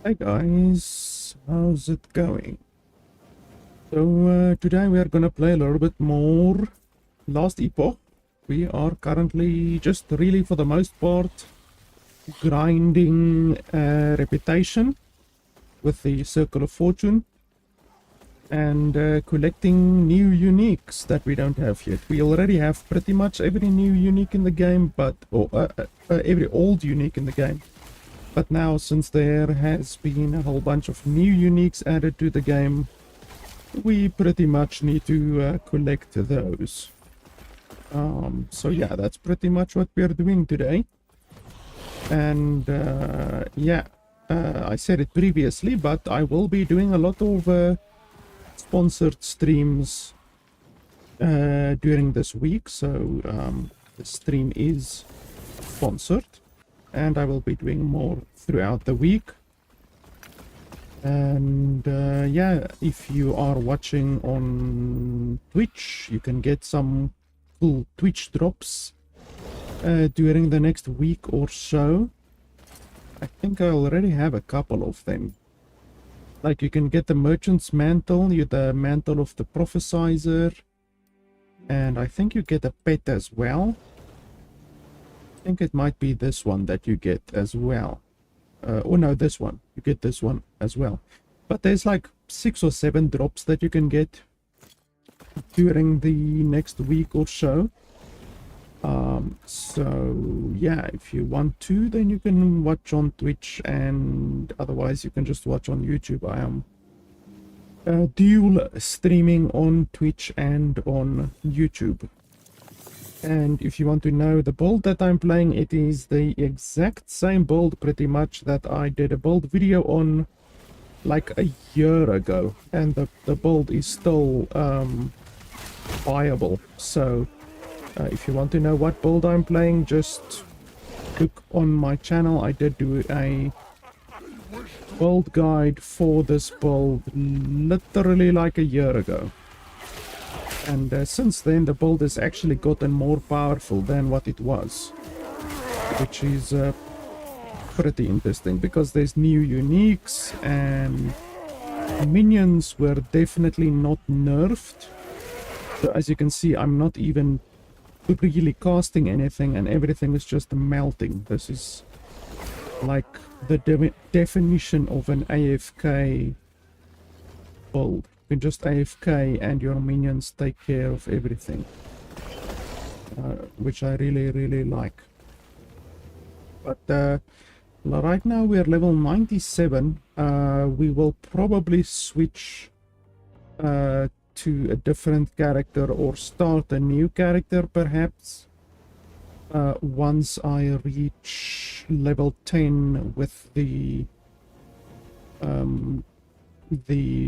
Hey guys, how's it going? So today we are gonna play a little bit more Last Epoch. We are currently just really for the most part grinding reputation with the Circle of Fortune and collecting new uniques that we don't have yet. We already have pretty much every new unique in the game, but every old unique in the game. But now, since there has been a whole bunch of new uniques added to the game, we pretty much need to collect those. So yeah, that's pretty much what we're doing today. And yeah, I said it previously, but I will be doing a lot of sponsored streams during this week. So the stream is sponsored, and I will be doing more throughout the week. And yeah, if you are watching on Twitch, you can get some cool Twitch drops during the next week or so. I think I already have a couple of them. Like, you can get the Merchant's Mantle, the Mantle of the Prophesizer, and I think you get a pet as well. I think it might be this one that you get as well. Oh no, this one. You get this one as well. But there's like 6 or 7 drops that you can get during the next week or so. So yeah, if you want to, then you can watch on Twitch, and otherwise you can just watch on YouTube. I am dual streaming on Twitch and on YouTube. And if you want to know the build that I'm playing, it is the exact same build pretty much that I did a build video on like a year ago, and the build is still viable. So if you want to know what build I'm playing, just look on my channel. I did do a build guide for this build literally like a year ago. And since then, the build has actually gotten more powerful than what it was, which is pretty interesting, because there's new uniques, and minions were definitely not nerfed. So as you can see, I'm not even really casting anything, and everything is just melting. This is like the definition of an AFK build. You can just AFK and your minions take care of everything, which I really like. But right now we're level 97. We will probably switch to a different character, or start a new character perhaps, once I reach level 10 with the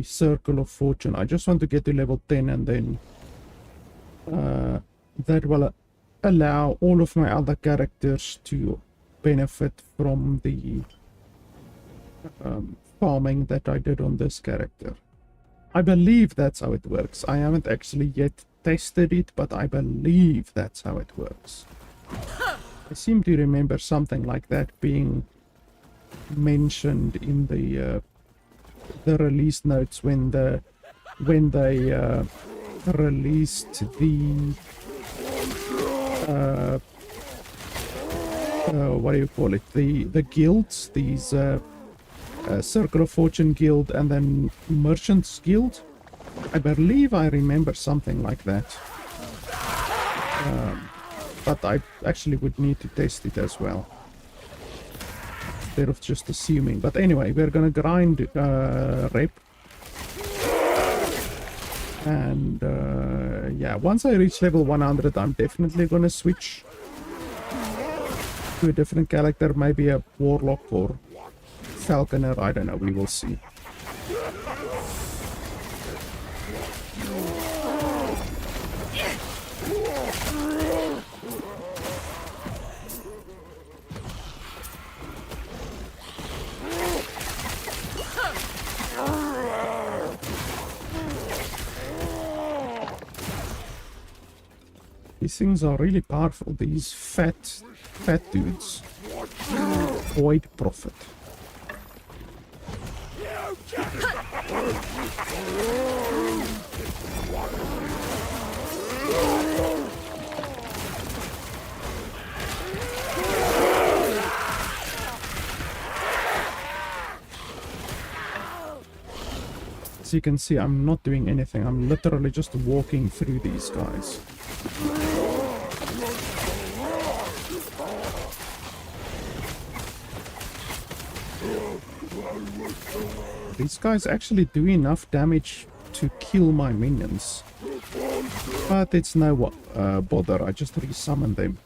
Circle of Fortune. I just want to get to level 10, and then that will allow all of my other characters to benefit from the farming that I did on this character. I believe that's how it works. I haven't actually yet tested it, but I believe that's how it works. I seem to remember something like that being mentioned in the release notes when they released the what do you call it, the guilds, these Circle of Fortune guild and then Merchants guild. I believe I remember something like that, but I actually would need to test it as well, instead of just assuming. But anyway, we're gonna grind rep, and yeah, once I reach level 100, I'm definitely gonna switch to a different character, maybe a warlock or falconer, I don't know, we will see. These things are really powerful, these fat dudes. Void Prophet. As you can see, I'm not doing anything. I'm literally just walking through these guys. These guys actually do enough damage to kill my minions. But it's no bother, I just resummon them.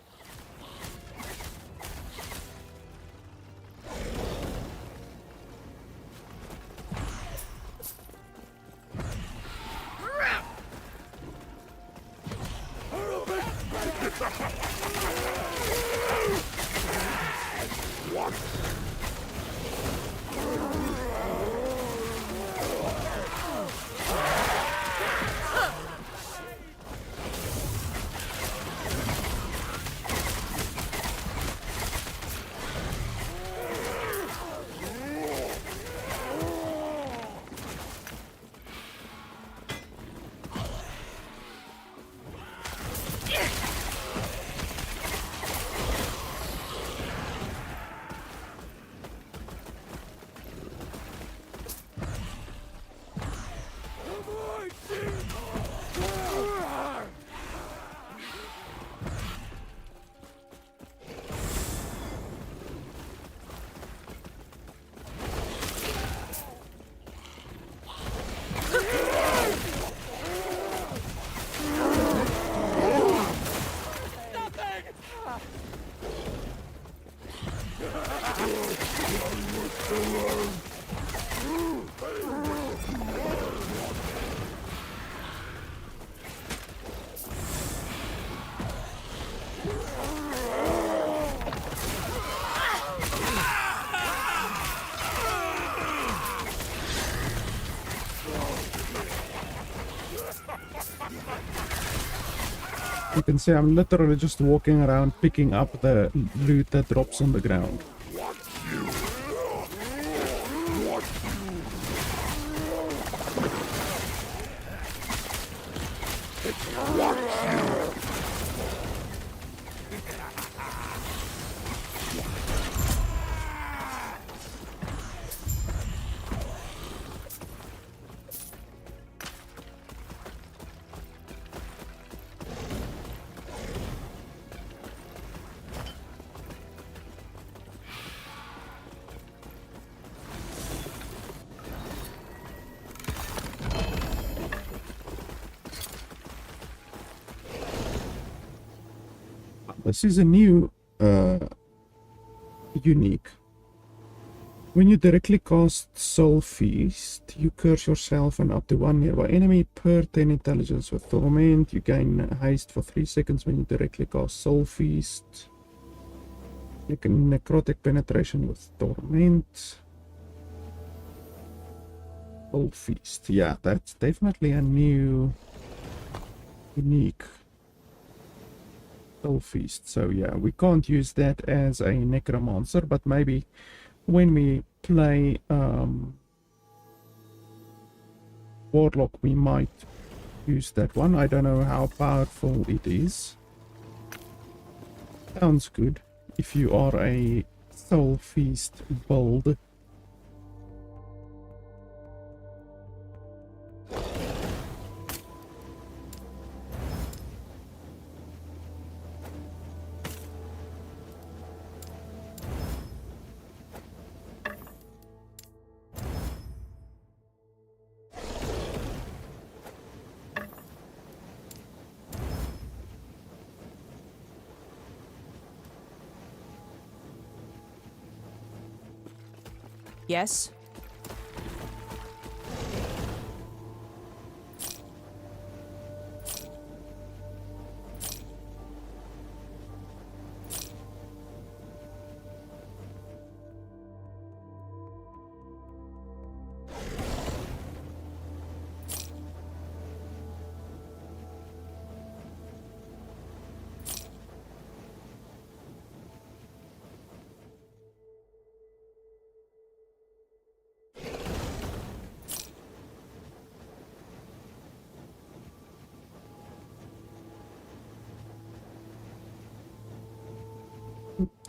You can see I'm literally just walking around picking up the loot that drops on the ground. This is a new unique. When you directly cast Soul Feast, you curse yourself and up to one nearby enemy per 10 intelligence with Torment. You gain haste for 3 seconds when you directly cast Soul Feast. You can necrotic penetration with Torment. Soul Feast. Yeah, that's definitely a new unique. Feast. So yeah, we can't use that as a necromancer, but maybe when we play warlock we might use that one. I don't know how powerful it is. Sounds good if you are a Soul Feast build. Yes?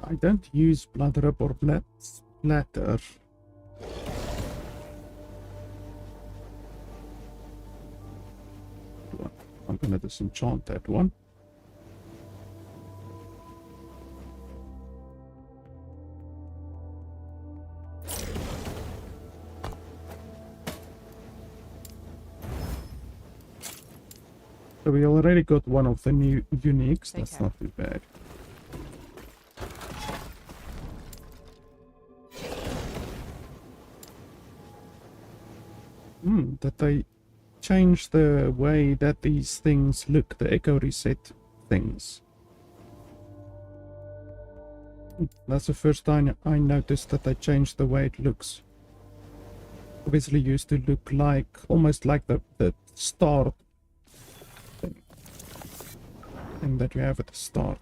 I don't use blood rub or blood splatter. I'm gonna disenchant that one. So we already got one of the new uniques. That's not too bad. That they change the way that these things look, the echo reset things. That's the first time I noticed that they changed the way it looks. Obviously used to look like, almost like the start thing that you have at the start.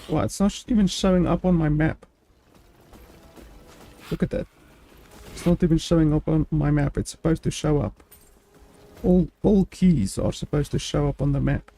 Well, it's not even showing up on my map. Look at that. It's not even showing up on my map. It's supposed to show up. All keys are supposed to show up on the map.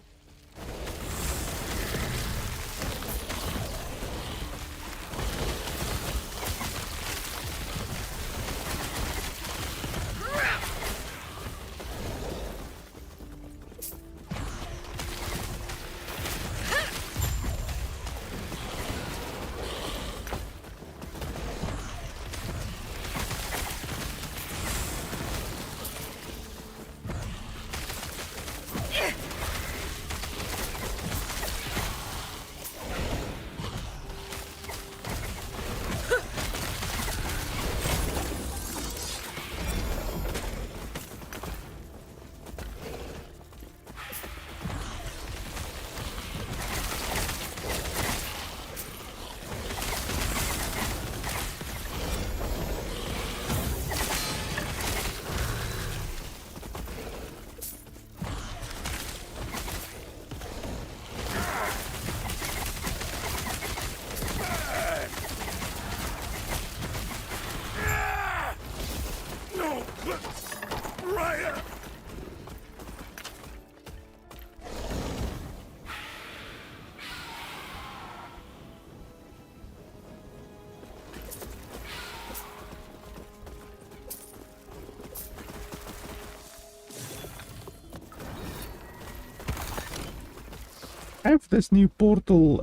I have this new portal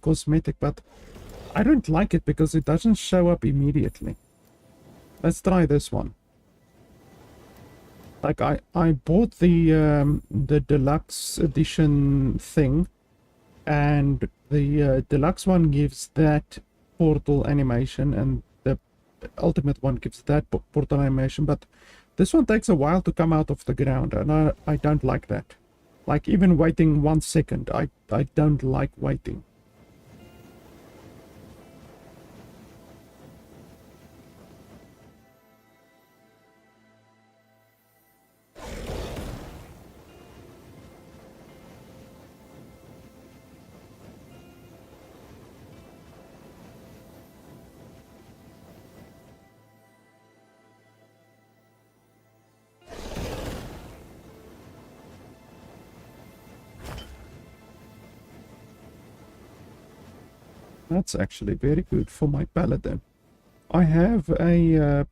cosmetic, but I don't like it because it doesn't show up immediately. Let's try this one. Like I bought the deluxe edition thing, and the deluxe one gives that portal animation, and the ultimate one gives that portal animation, but this one takes a while to come out of the ground, and I don't like that. Like even waiting 1 second, I don't like waiting. That's actually very good for my paladin. I have a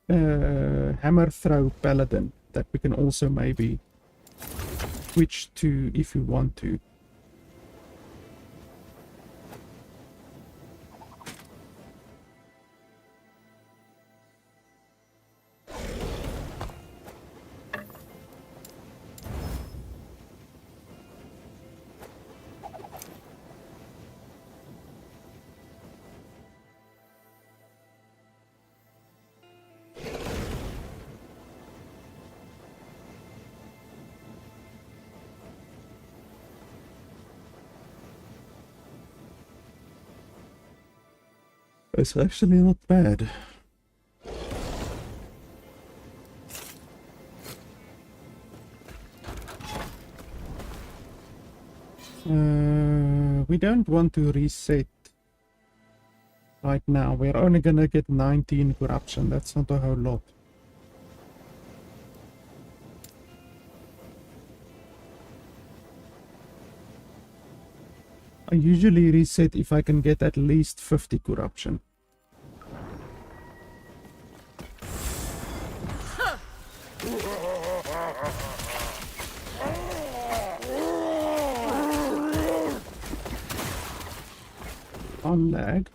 hammer throw paladin that we can also maybe switch to if you want to. It's actually not bad. We don't want to reset right now. We're only gonna get 19 corruption. That's not a whole lot. I usually reset if I can get at least 50 corruption. On lag.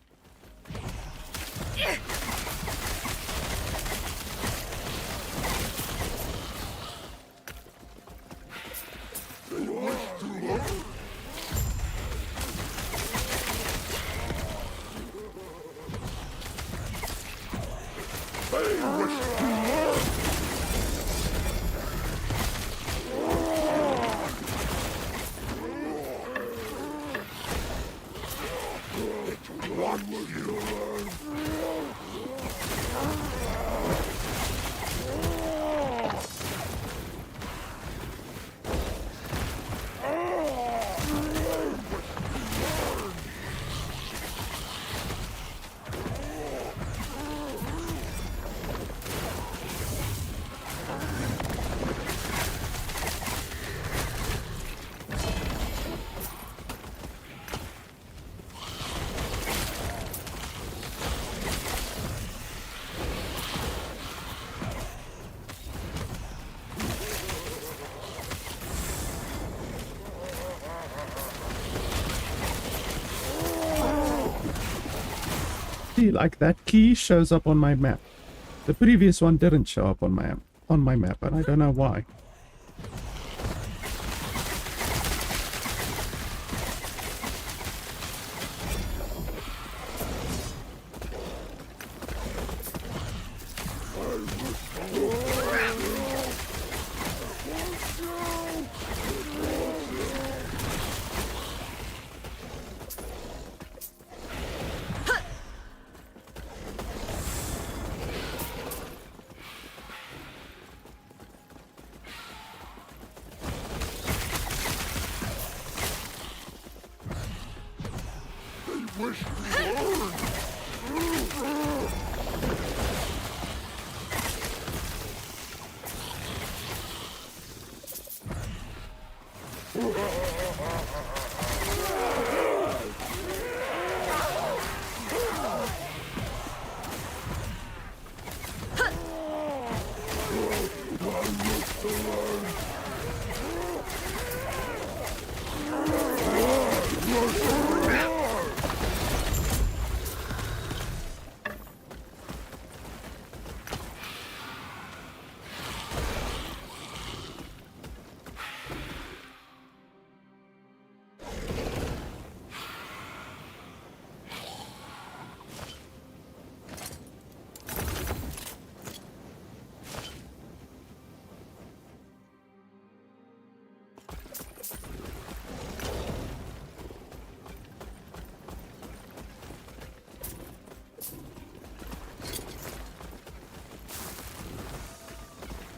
Like that key shows up on my map. The previous one didn't show up on my map, and I don't know why.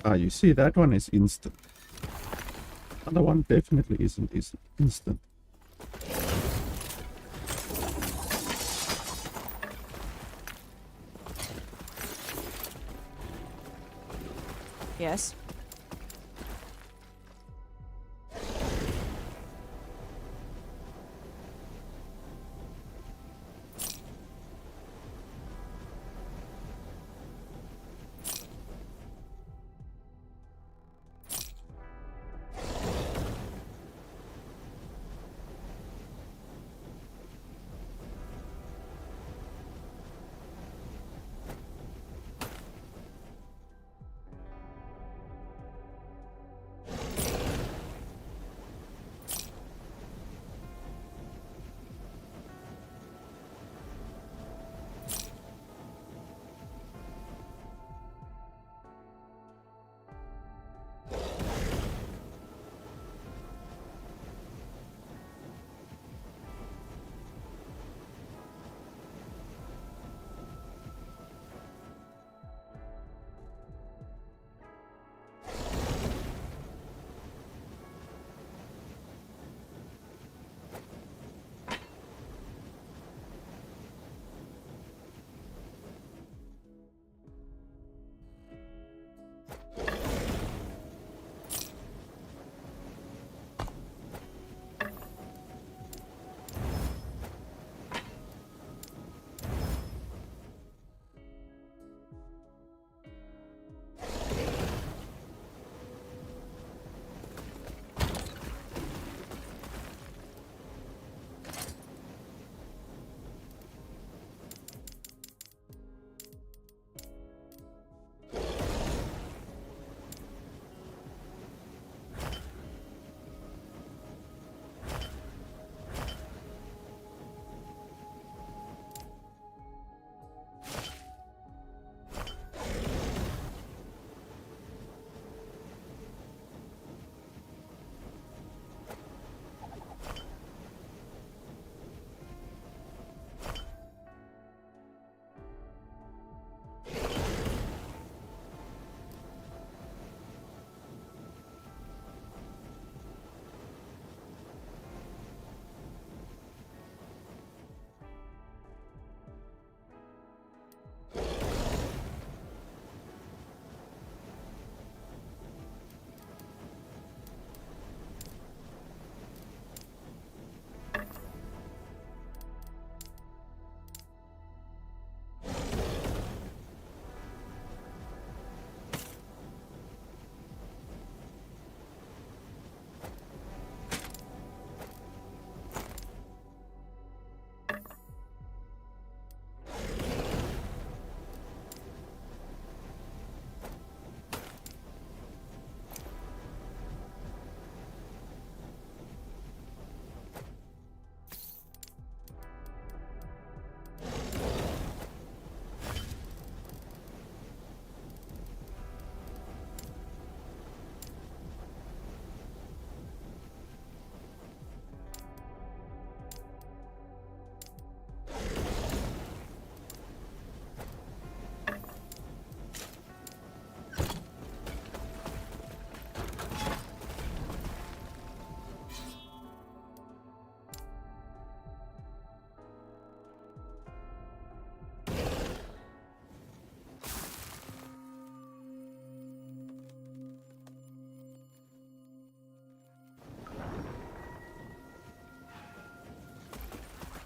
Ah, you see, that one is instant. Other one definitely isn't instant. Yes.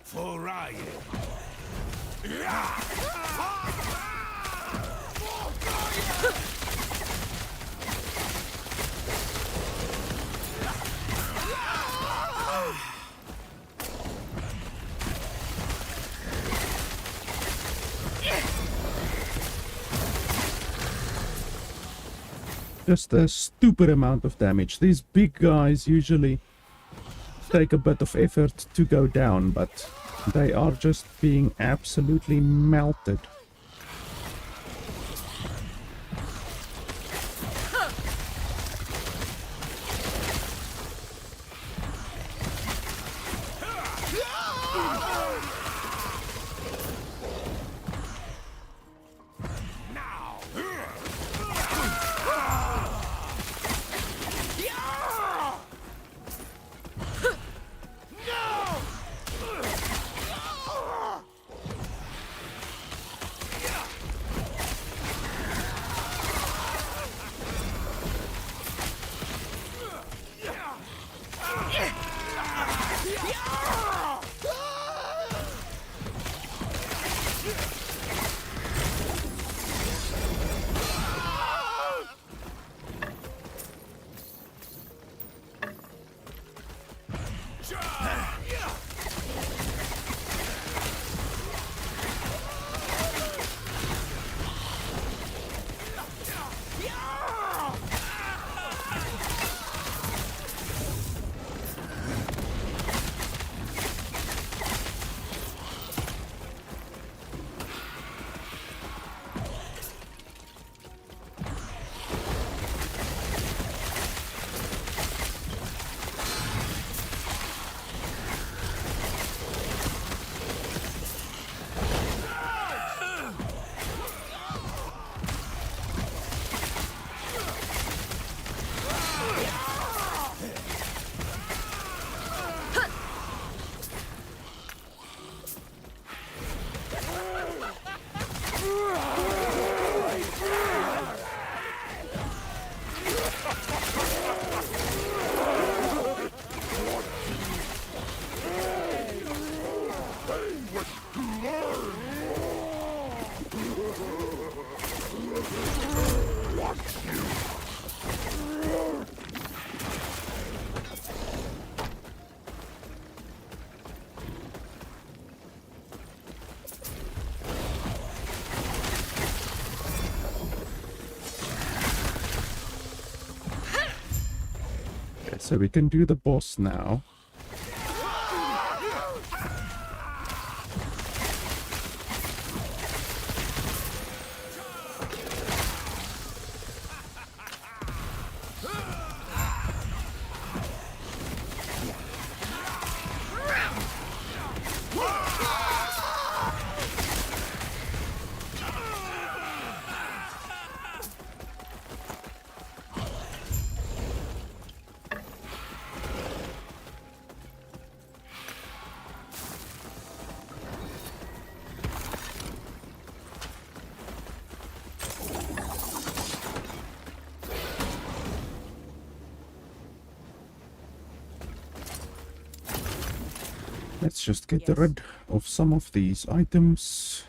For Ryzen. Just a stupid amount of damage. These big guys usually take a bit of effort to go down, but they are just being absolutely melted. So we can do the boss now. Let's just get rid of some of these items.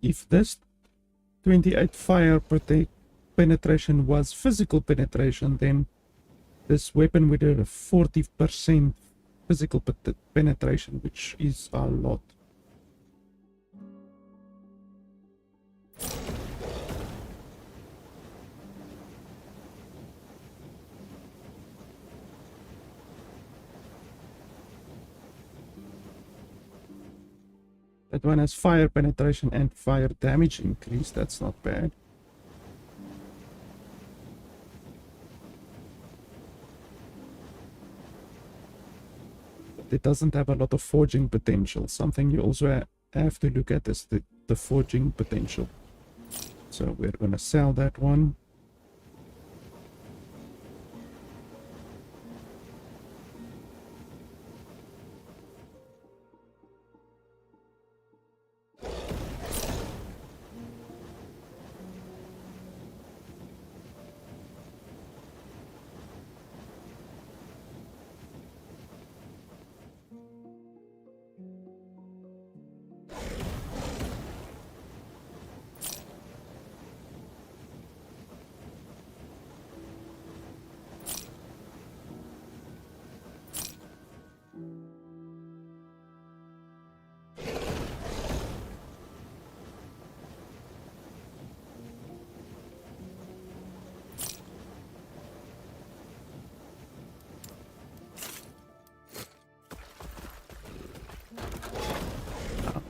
If this 28 fire penetration was physical penetration, then this weapon would have a 40% physical penetration, which is a lot. That one has fire penetration and fire damage increase. That's not bad. it doesn't have a lot of forging potential. Something you also have to look at is the forging potential. So we're going to sell that one.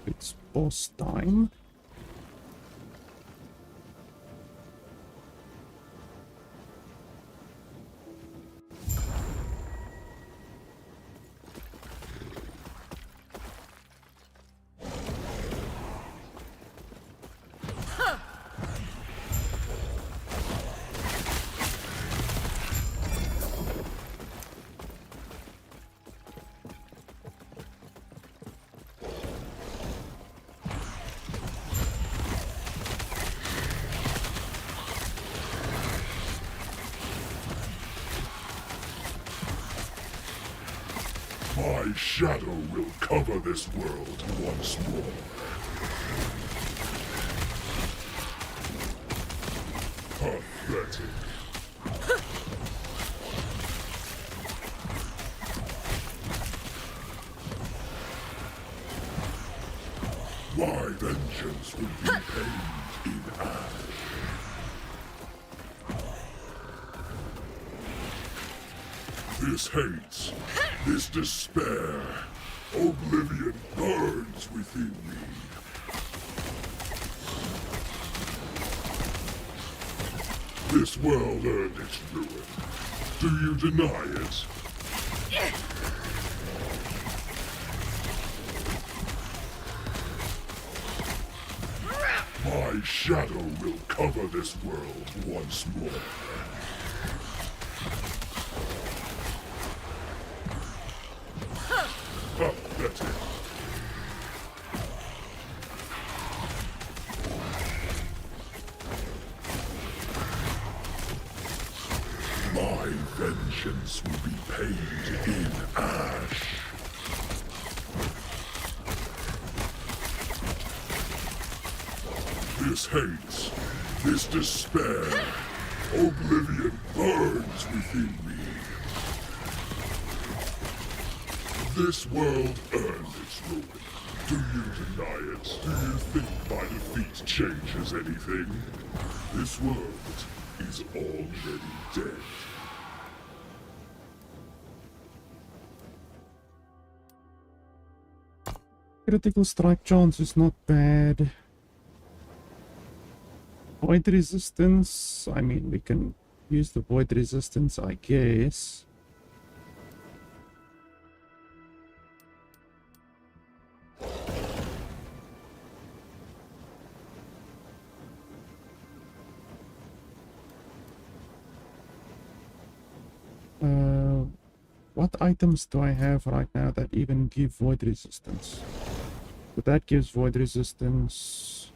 It's boss time. My shadow will cover this world once more. Pathetic. My vengeance will be paid in ash. This hate, this despair, oblivion burns within me. This world earned its ruin. Do you deny it? My shadow will cover this world once more. Pathetic. My vengeance will be paid in ash. This hate, this despair, oblivion burns within me. This world earned its ruin. Do you deny it? Do you think my defeat changes anything? This world is already dead. Critical strike chance is not bad. Void resistance. I mean, we can use the void resistance, I guess. What items do I have right now that even give void resistance? So that gives void resistance.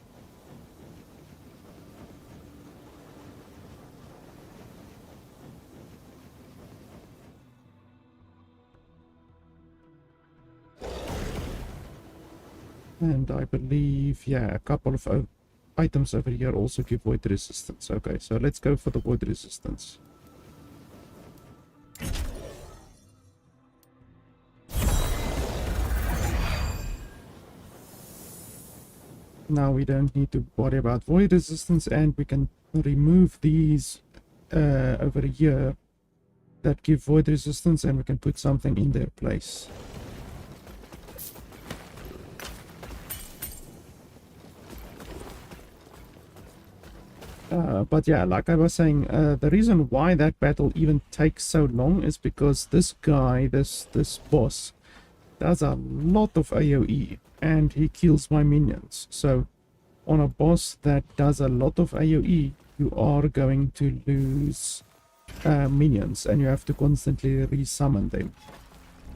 And I believe, yeah, a couple of items over here also give void resistance. Okay, so let's go for the void resistance. Now we don't need to worry about void resistance, and we can remove these over here that give void resistance, and we can put something in their place. But yeah, like I was saying, the reason why that battle even takes so long is because this guy, this boss, does a lot of AoE and he kills my minions. So on a boss that does a lot of AoE, you are going to lose minions and you have to constantly resummon them.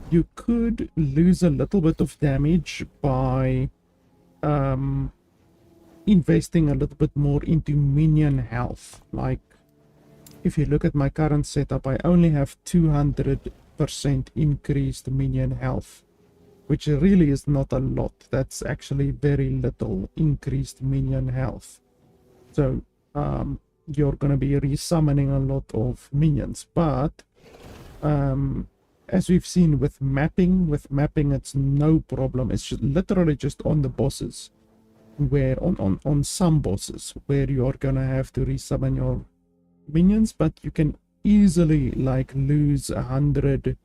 You could lose a little bit of damage by investing a little bit more into minion health. Like, if you look at my current setup, I only have 200% increased minion health, which really is not a lot. That's actually very little increased minion health. So you're going to be resummoning a lot of minions. But as we've seen with mapping it's no problem. It's literally just on the bosses, where on some bosses where you are going to have to resummon your minions, but you can easily like lose 100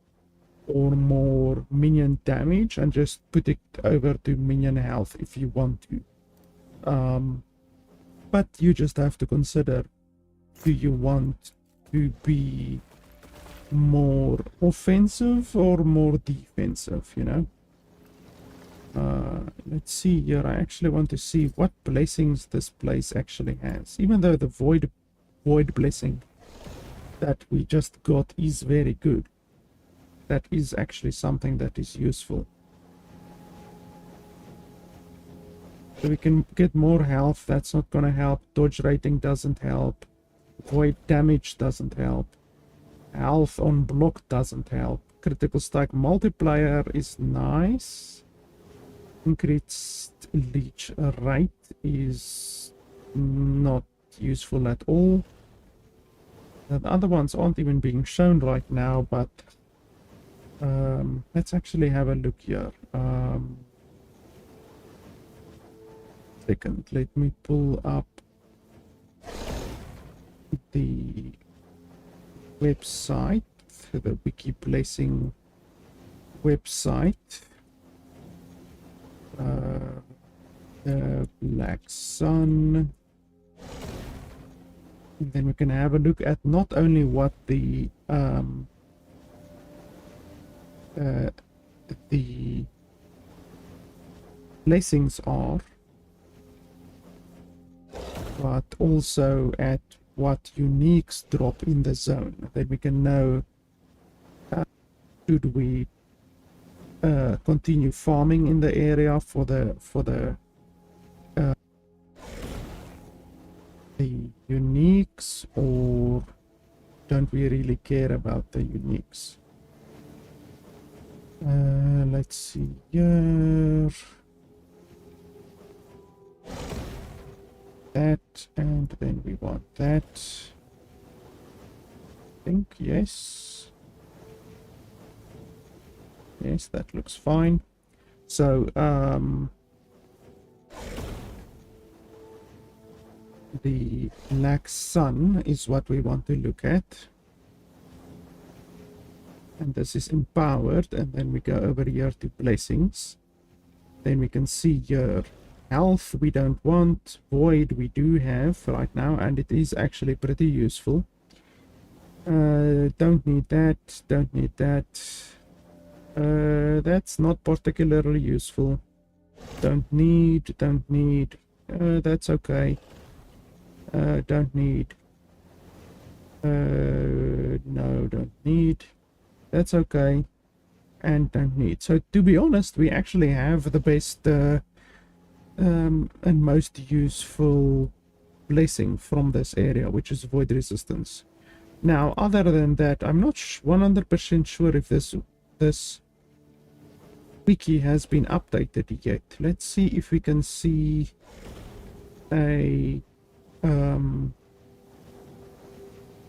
or more minion damage and just put it over to minion health if you want to. But you just have to consider, do you want to be more offensive or more defensive, you know? Let's see here. I actually want to see what blessings this place actually has, even though the void blessing that we just got is very good. That is actually something that is useful. So we can get more health. That's not gonna help. Dodge rating doesn't help. Void damage doesn't help. Health on block doesn't help. Critical strike multiplier is nice. Increased leech rate is not useful at all. The other ones aren't even being shown right now, but let's actually have a look here. Second, let me pull up the website, the wiki blessing website. The Black Sun. And then we can have a look at not only what the blessings are, but also at what uniques drop in the zone. Then we can know should we continue farming in the area for the uniques, or don't we really care about the uniques? Let's see here. That, and then we want that. I think yes. Yes, that looks fine. So the Black Sun is what we want to look at, and this is empowered. And then we go over here to blessings. Then we can see here health we don't want, void we do have right now, and it is actually pretty useful. Don't need that, don't need that. That's not particularly useful. Don't need, that's okay. Don't need, no, don't need, that's okay, and don't need. So to be honest, we actually have the best and most useful blessing from this area, which is void resistance. Now, other than that, I'm not 100% sure if this wiki has been updated yet. Let's see if we can see a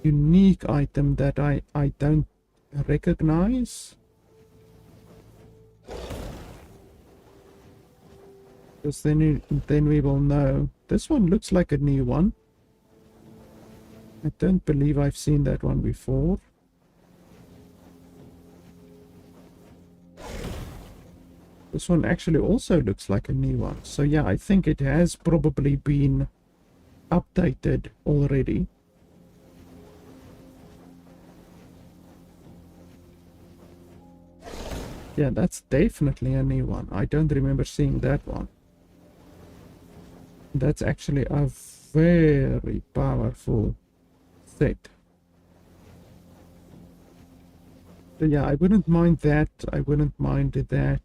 unique item that I don't recognize. Because then we will know. This one looks like a new one. I don't believe I've seen that one before. This one actually also looks like a new one. So yeah, I think it has probably been updated already. Yeah, that's definitely a new one. I don't remember seeing that one. That's actually a very powerful set. So yeah, I wouldn't mind that. I wouldn't mind that.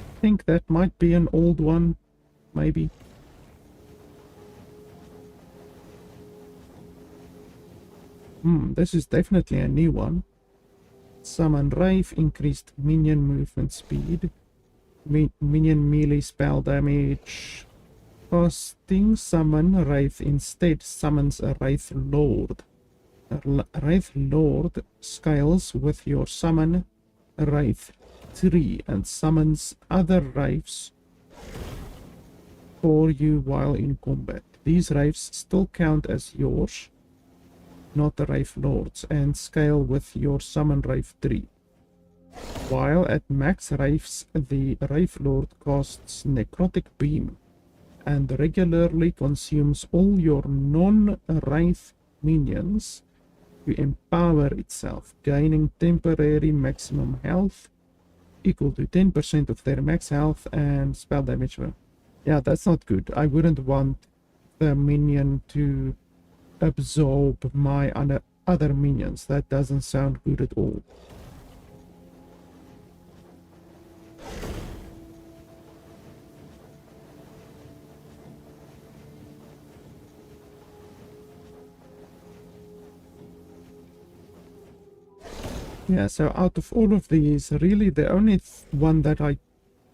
I think that might be an old one, maybe. This is definitely a new one. Summon Rave, increased minion movement speed, minion melee spell damage. Casting Summon Wraith instead summons a Wraith Lord. A Wraith Lord scales with your summon Wraith tree and summons other Wraiths for you while in combat. These Wraiths still count as yours, not the Wraith Lords, and scale with your summon Wraith tree. While at max Wraiths, the Wraith Lord casts Necrotic Beam and regularly consumes all your non-Wraith minions to empower itself, gaining temporary maximum health equal to 10% of their max health and spell damage. Yeah, that's not good. I wouldn't want the minion to absorb my other minions. That doesn't sound good at all. Yeah, so out of all of these, really the only one that I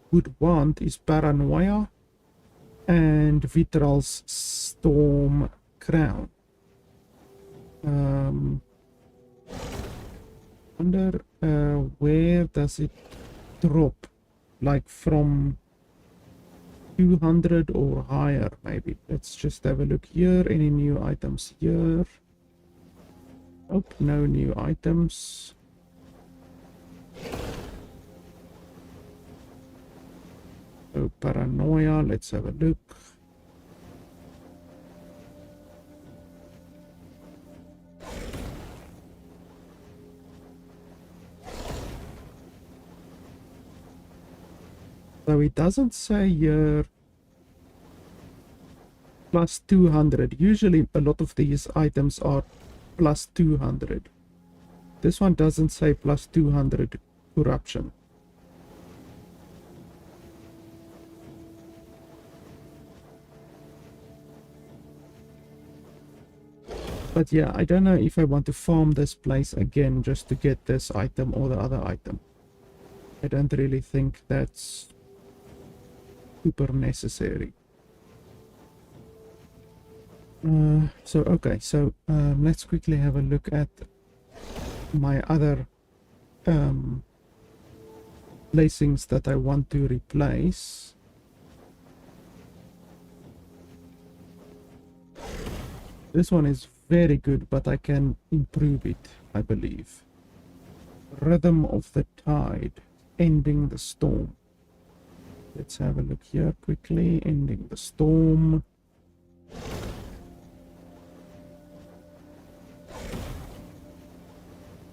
would want is Paranoia and Vitral's Storm Crown. Wonder where does it drop? Like from 200 or higher, maybe. Let's just have a look here. Any new items here? Oh, no new items. Oh, Paranoia, let's have a look. So it doesn't say here plus 200. Usually a lot of these items are plus 200. This one doesn't say plus 200 corruption. But yeah, I don't know if I want to farm this place again just to get this item or the other item. I don't really think that's super necessary. So let's quickly have a look at my other placings that I want to replace. This one is very good, but I can improve it, I believe. Rhythm of the Tide, ending the storm. Let's have a look here quickly. Ending the storm.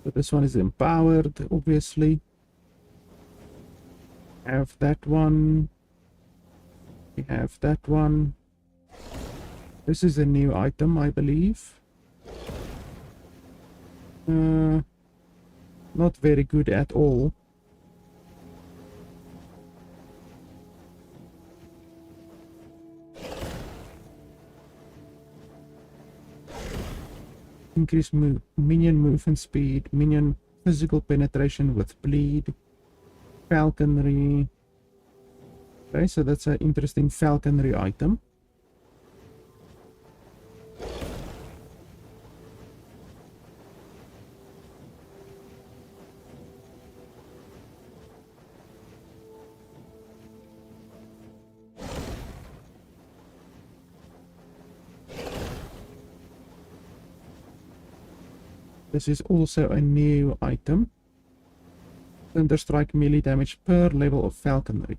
So this one is empowered, obviously. Have that one. We have that one. This is a new item, I believe. Not very good at all. Increase minion movement speed, minion physical penetration with bleed, falconry. Okay, so that's an interesting falconry item. This is also a new item. Thunderstrike melee damage per level of falconry.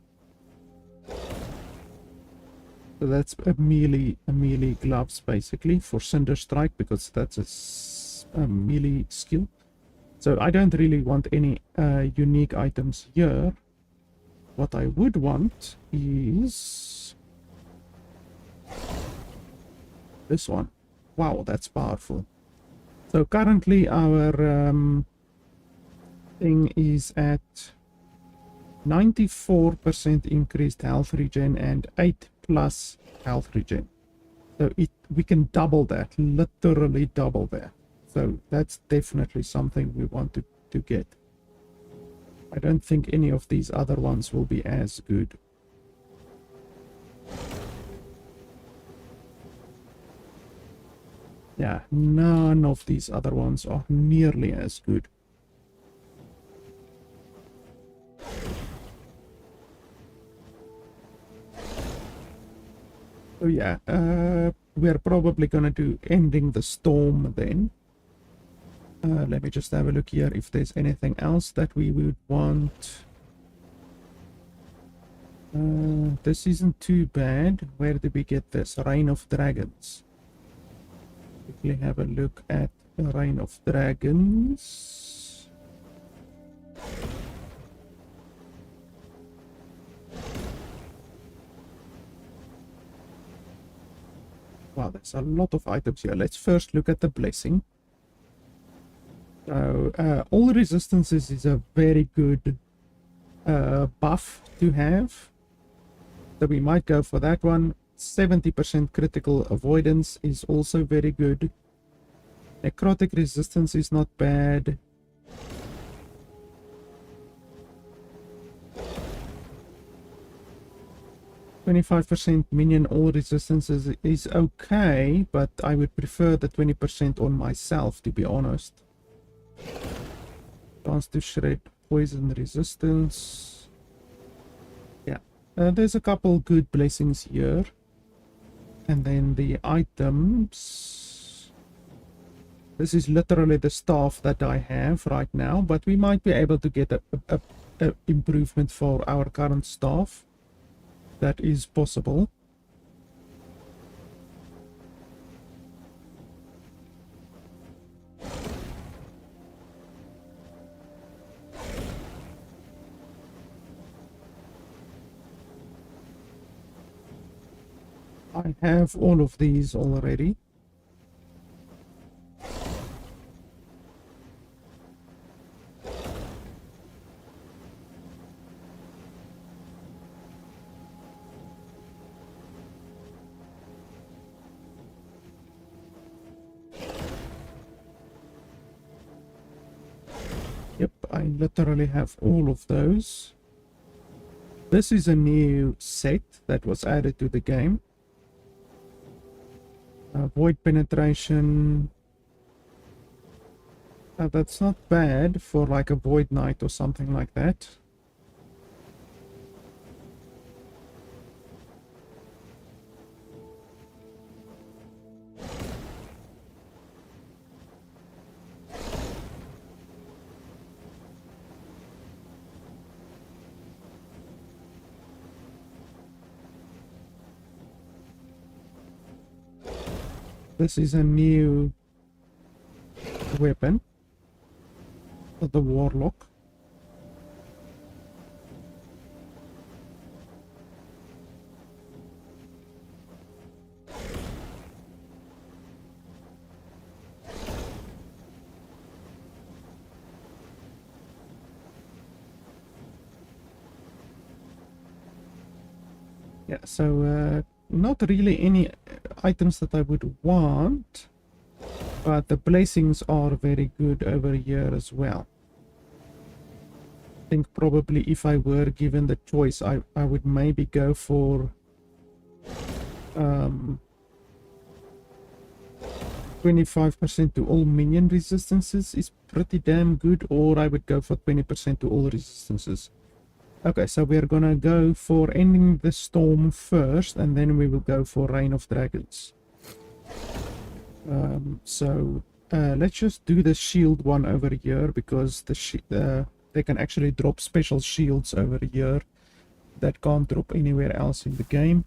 So that's a melee gloves basically for Cinder Strike, because that's a melee skill. So I don't really want any unique items here. What I would want is this one. Wow, that's powerful. So currently our thing is at 94% increased health regen and 8 plus health regen. So we can double that, literally double that. So that's definitely something we want to get. I don't think any of these other ones will be as good. Yeah, none of these other ones are nearly as good. So yeah, we're probably gonna do Ending the Storm then. Let me just have a look here if there's anything else that we would want. This isn't too bad. Where did we get this? Reign of Dragons. Quickly have a look at the Reign of Dragons. Wow, there's a lot of items here. Let's first look at the blessing. So, all resistances is a very good buff to have. So we might go for that one. 70% critical avoidance is also very good. Necrotic resistance is not bad. %, minion all resistances is okay, but I would prefer the 20% on myself, to be honest. Chance to shred poison resistance. Yeah, there's a couple good blessings here. And then the items. This is literally the staff that I have right now, but we might be able to get a improvement for our current staff. That is possible. I have all of these already. Yep, I literally have all of those. This is a new set that was added to the game. Void penetration. That's not bad for like a Void Knight or something like that. This is a new weapon for the Warlock. Yeah, so not really any items that I would want, but the blessings are very good over here as well. I think probably if I were given the choice, I would maybe go for 25% to all minion resistances is pretty damn good, or I would go for 20% to all resistances. Okay, so we're gonna go for Ending the Storm first, and then we will go for Reign of Dragons. Let's just do the shield one over here, because they can actually drop special shields over here that can't drop anywhere else in the game.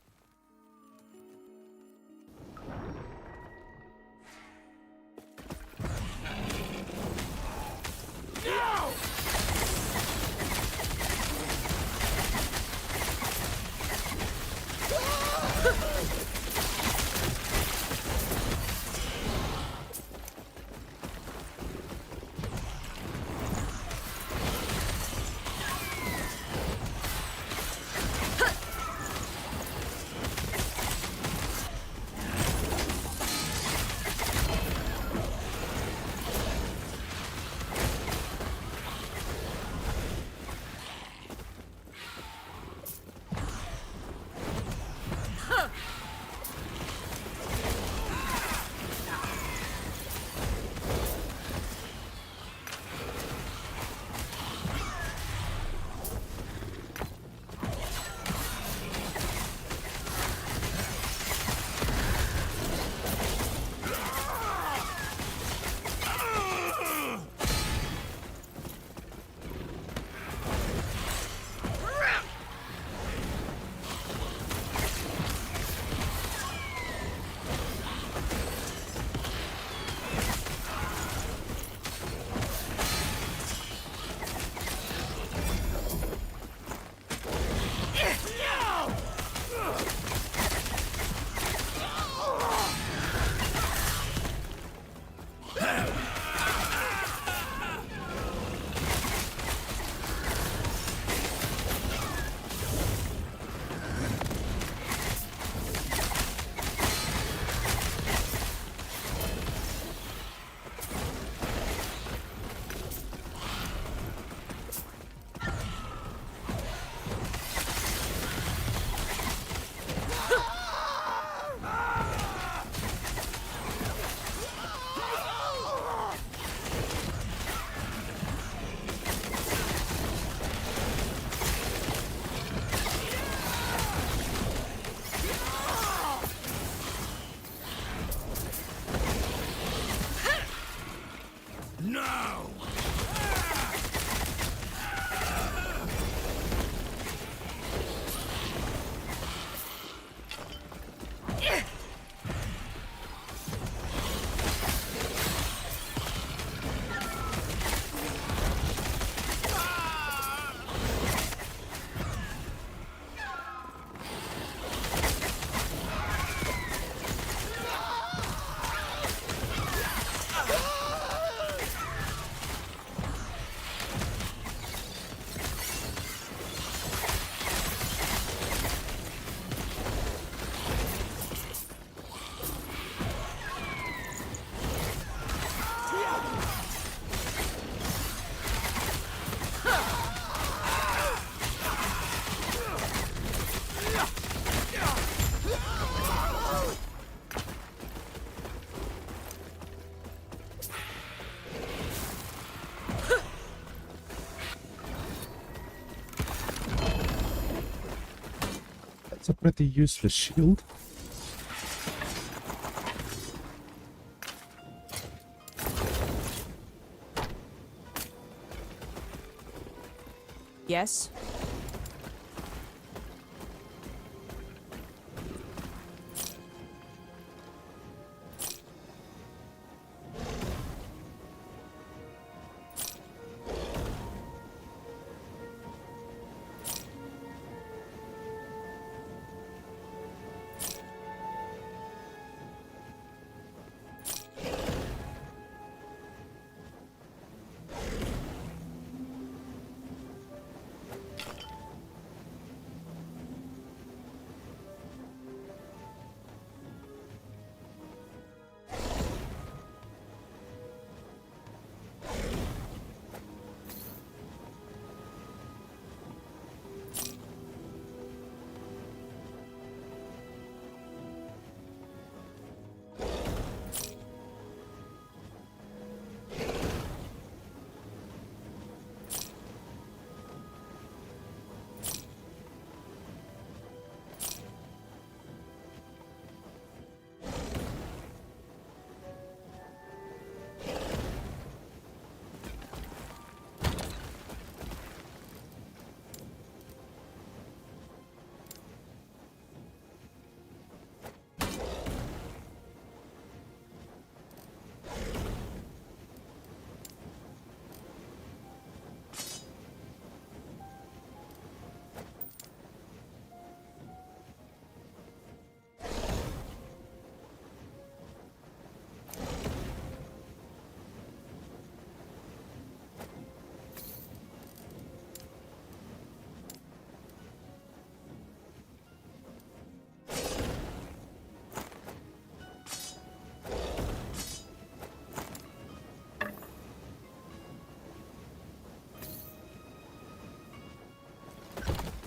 That's a pretty useless shield. Yes?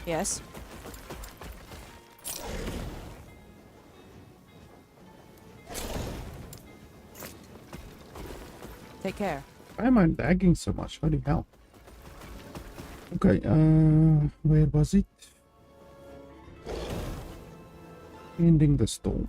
Yes? Take care. Why am I lagging so much? Holy hell. Okay, where was it? Ending the storm.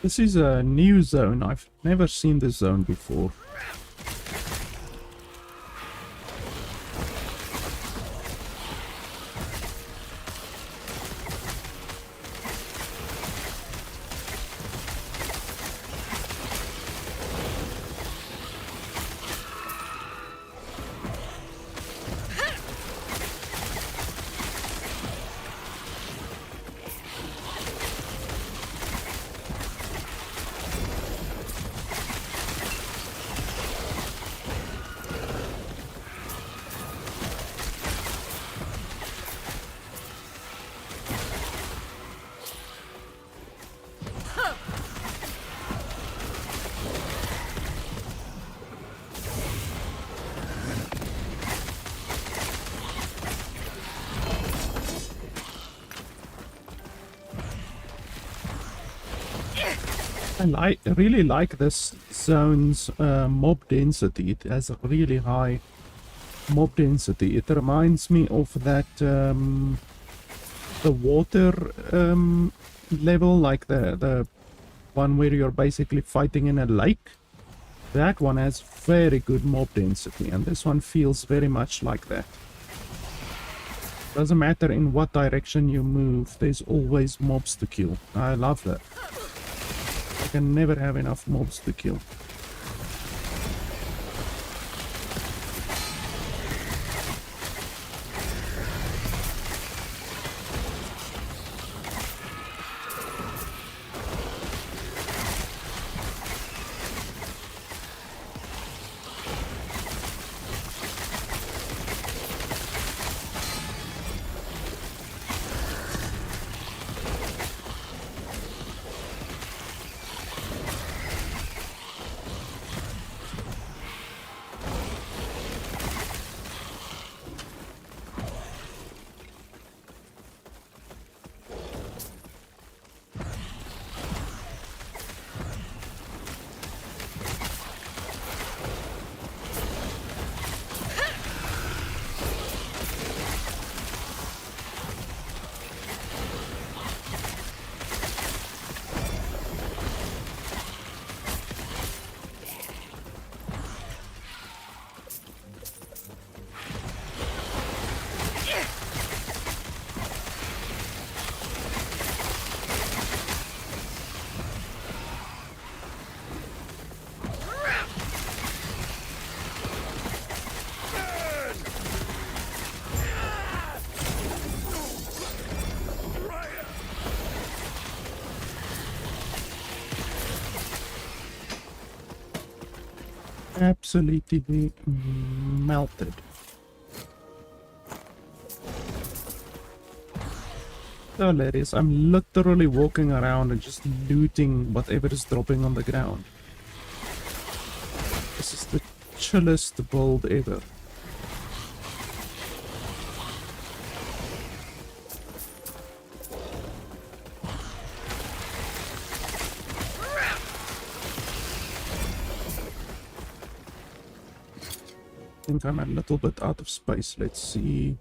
This is a new zone. I've never seen this zone before. really like this zone's mob density. It has a really high mob density. It reminds me of that the water level, like the one where you're basically fighting in a lake. That one has very good mob density, and this one feels very much like that. Doesn't matter in what direction you move, there's always mobs to kill. I love that. I can never have enough mobs to kill. Absolutely melted. So ladies, I'm literally walking around and just looting whatever is dropping on the ground. This is the chillest build ever. I think I'm a little bit out of space. Let's see.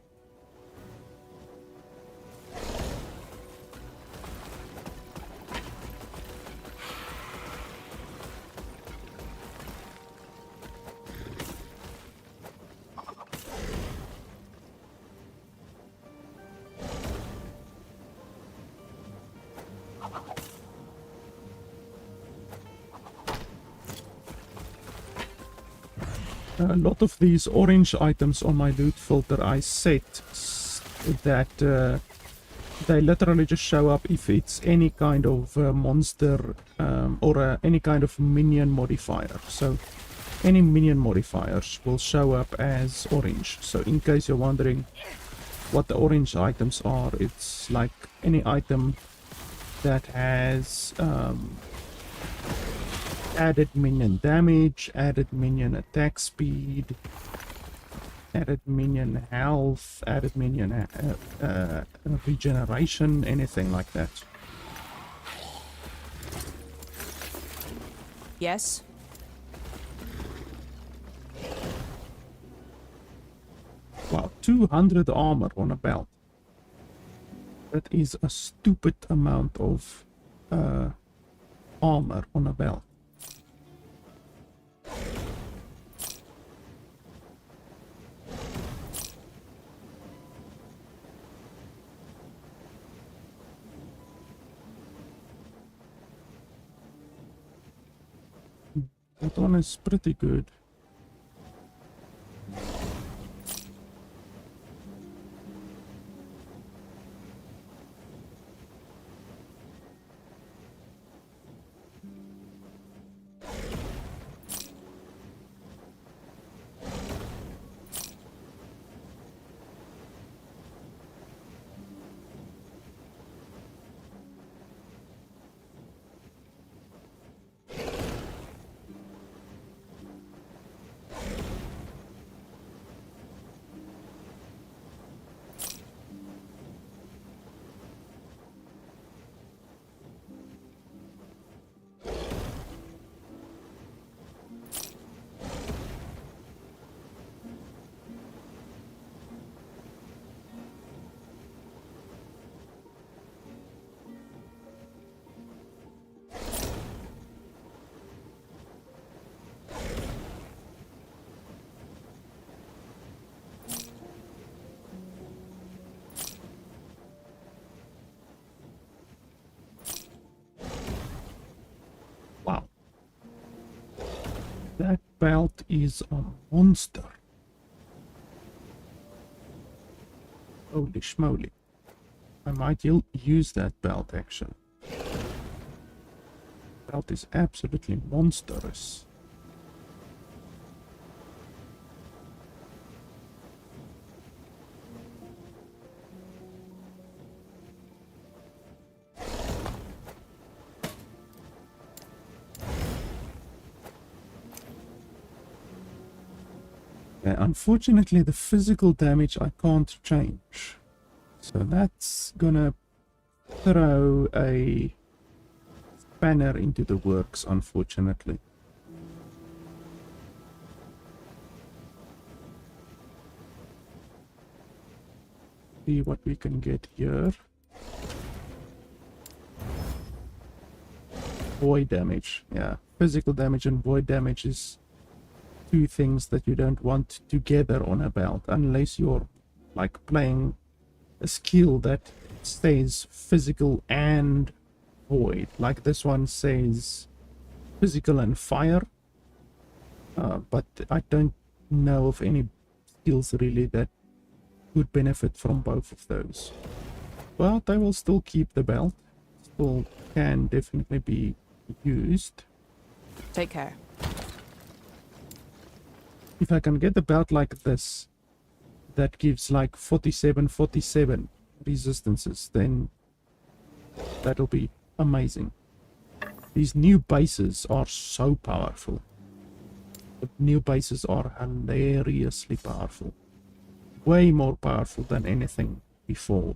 A lot of these orange items on my loot filter I set that they literally just show up if it's any kind of monster or any kind of minion modifier. So any minion modifiers will show up as orange. So in case you're wondering what the orange items are, it's like any item that has added minion damage, added minion attack speed, added minion health, added minion regeneration, anything like that. Yes? Wow, 200 armor on a belt. That is a stupid amount of armor on a belt. That one is pretty good. belt is a monster. Holy schmoly. I might use that belt actually. Belt is absolutely monstrous. Unfortunately, the physical damage I can't change. So that's gonna throw a spanner into the works, unfortunately. See what we can get here. Void damage. Yeah, physical damage and void damage is two things that you don't want together on a belt unless you're like playing a skill that stays physical and void, like this one says physical and fire, but I don't know of any skills really that would benefit from both of those. But I will still keep the belt, still can definitely be used. Take care. If I can get the belt like this that gives like 47 resistances, then that'll be amazing. These new bases are so powerful. The new bases are hilariously powerful. Way more powerful than anything before.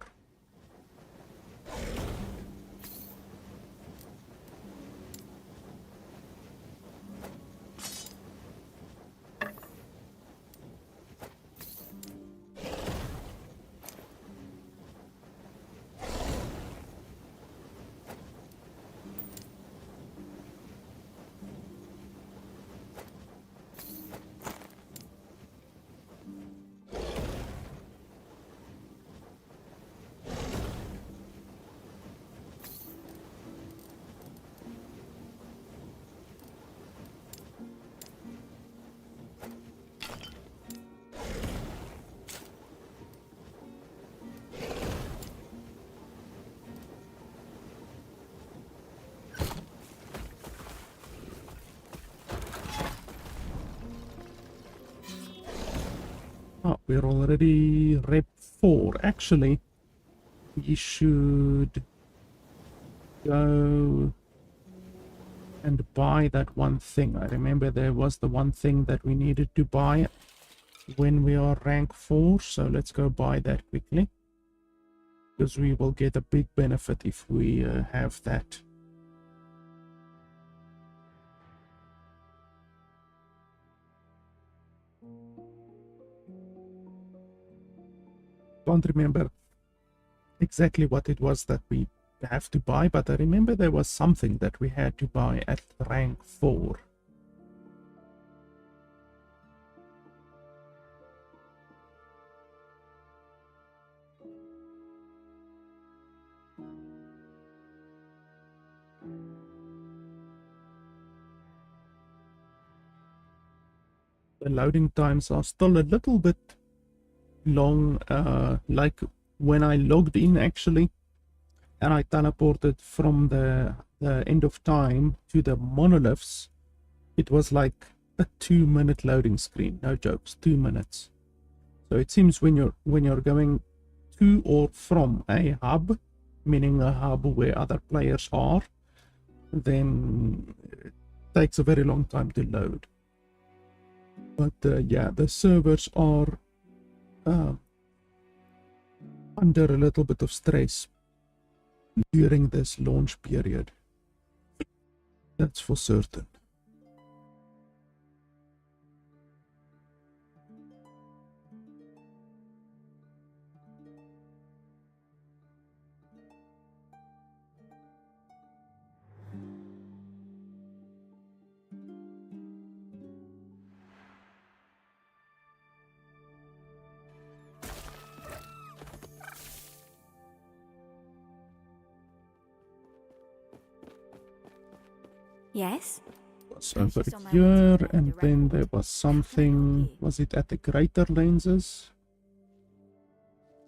Oh, we're already rep 4. Actually, we should go and buy that one thing. I remember there was the one thing that we needed to buy when we are rank 4. So let's go buy that quickly, because we will get a big benefit if we have that. Don't remember exactly what it was that we have to buy, but I remember there was something that we had to buy at rank 4. The loading times are still a little bit long, like when I logged in actually and I teleported from the end of time to the monoliths, it was like a 2-minute loading screen. No jokes, 2 minutes. So it seems when you're going to or from a hub, meaning a hub where other players are, then it takes a very long time to load. But yeah, the servers are under a little bit of stress during this launch period. That's for certain. Yes? was over here, and then there was something, was it at the greater lenses?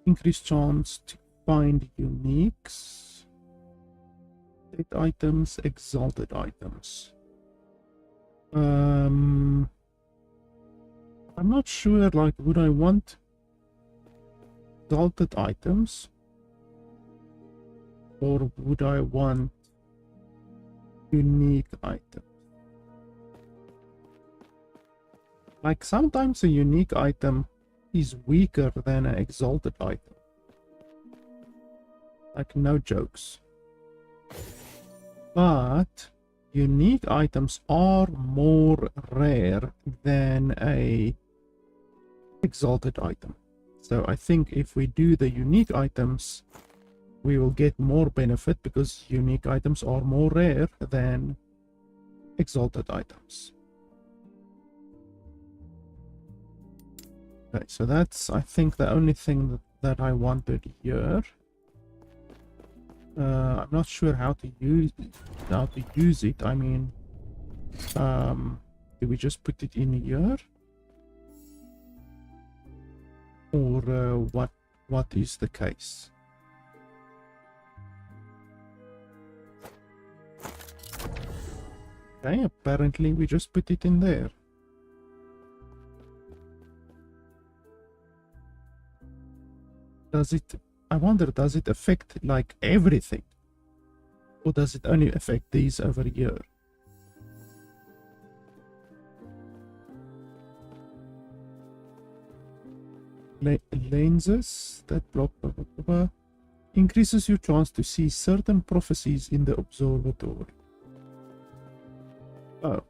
Increased chance to find uniques, dead items, exalted items. I'm not sure, like, would I want exalted items, or would I want unique items? Like, sometimes a unique item is weaker than an exalted item. Like, no jokes. But unique items are more rare than a exalted item. So I think if we do the unique items, we will get more benefit because unique items are more rare than exalted items. Okay, so that's, I think, the only thing that I wanted here. I'm not sure how to use it. I mean, do we just put it in here, or what is the case? Okay, apparently we just put it in there. Does it, I wonder, does it affect like everything? Or does it only affect these over here? Lenses that block blah, blah, blah, blah, increases your chance to see certain prophecies in the observatory. Oh.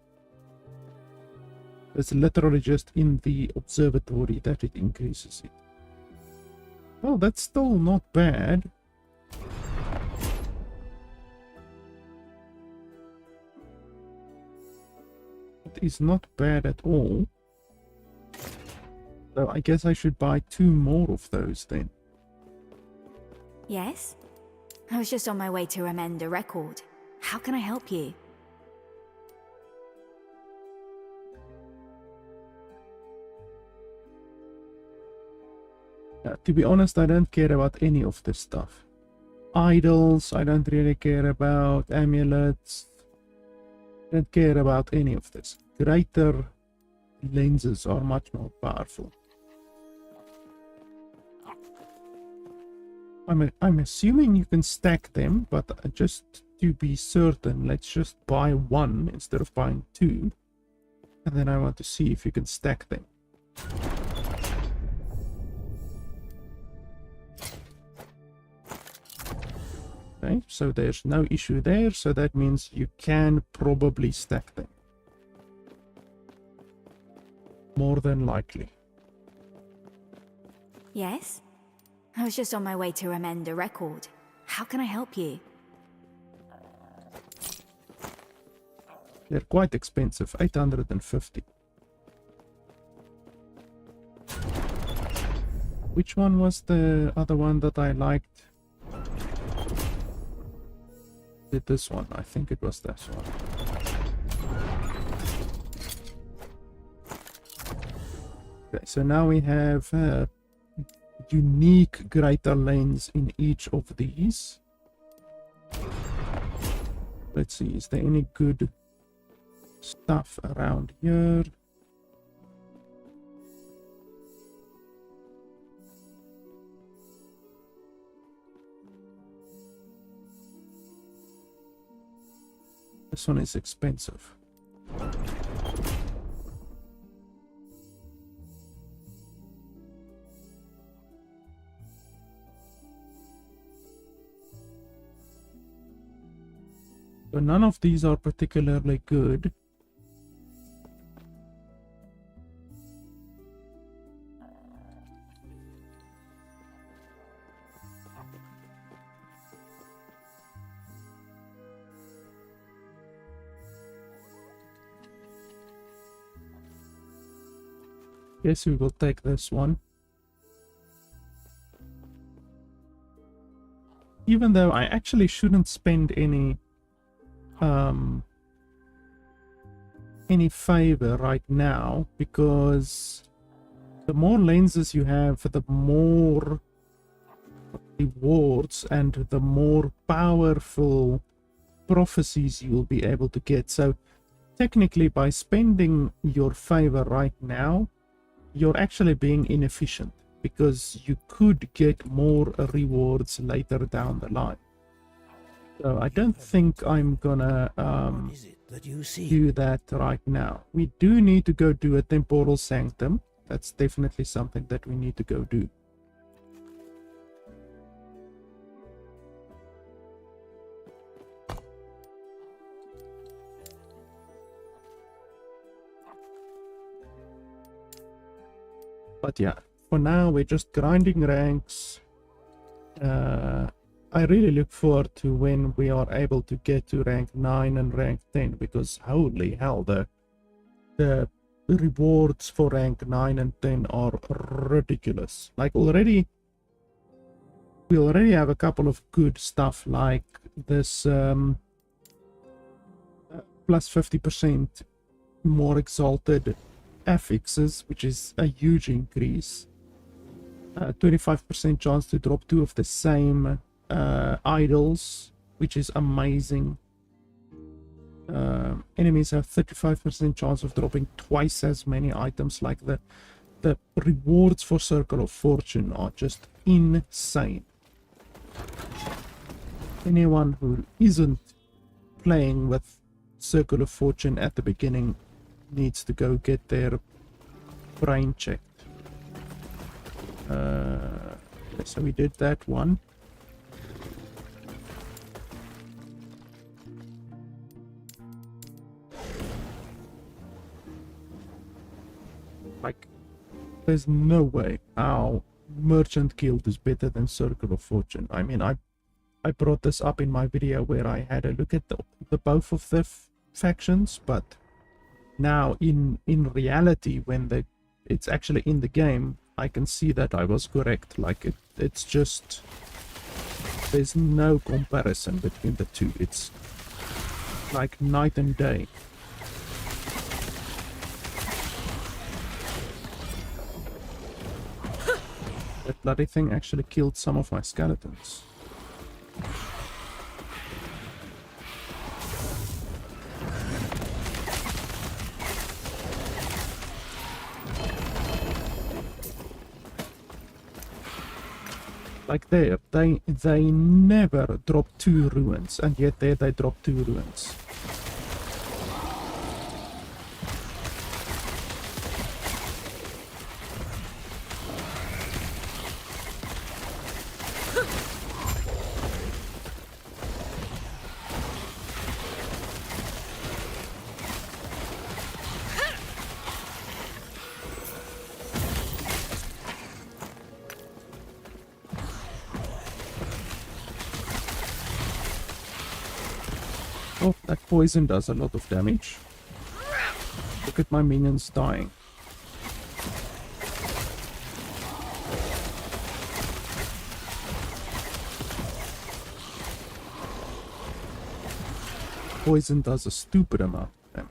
It's literally just in the observatory that it increases it. Well, that's still not bad. It is not bad at all. So I guess I should buy 2 more of those then. Yes? I was just on my way to amend a record. How can I help you? To be honest, I don't care about any of this stuff. Idols, I don't really care about. Amulets, I don't care about any of this. Greater lenses are much more powerful. I'm assuming you can stack them, but just to be certain, let's just buy 1 instead of buying 2. And then I want to see if you can stack them. Okay, so there's no issue there, so that means you can probably stack them. More than likely. Yes? I was just on my way to amend a record. How can I help you? They're quite expensive, 850. Which one was the other one that I liked? Did this one? I think it was this one. Okay, so now we have unique greater lens in each of these. Let's see, is there any good stuff around here? This one is expensive. So none of these are particularly good. Guess we will take this one. Even though I actually shouldn't spend any any favor right now, because the more lenses you have, the more rewards and the more powerful prophecies you will be able to get. So technically, by spending your favor right now, you're actually being inefficient, because you could get more rewards later down the line. So I don't think I'm gonna What is it that you see? do that right now. We do need to go do a temporal sanctum. That's definitely something that we need to go do. But yeah, for now we're just grinding ranks. I really look forward to when we are able to get to rank 9 and rank 10, because holy hell, the rewards for rank 9 and 10 are ridiculous. Like we already have a couple of good stuff, like this plus 50% more exalted affixes, which is a huge increase. 25% chance to drop 2 of the same idols, which is amazing. Enemies have 35% chance of dropping twice as many items. Like the rewards for Circle of Fortune are just insane. Anyone who isn't playing with Circle of Fortune at the beginning needs to go get their brain checked. So we did that one. Like, there's no way our Merchant Guild is better than Circle of Fortune. I mean, I brought this up in my video where I had a look at the both of the factions, but now in reality, when it's actually in the game, I can see that I was correct. Like, it's just, there's no comparison between the two. It's like night and day. That bloody thing actually killed some of my skeletons. Like there, they never drop 2 ruins, and yet there they drop 2 ruins. Oh, that poison does a lot of damage. Look at my minions dying. Poison does a stupid amount of damage.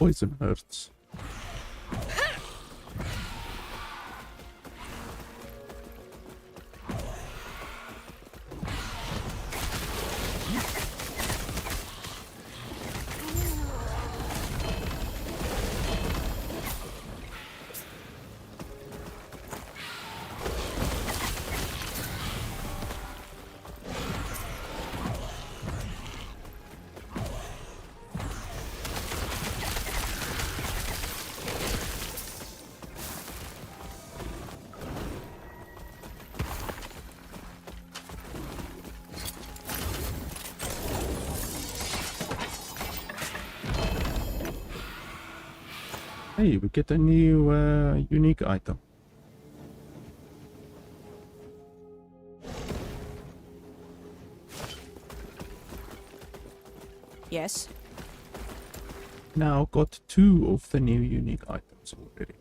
poison hurts. Hey, we get a new unique item. Yes. Now got 2 of the new unique items already.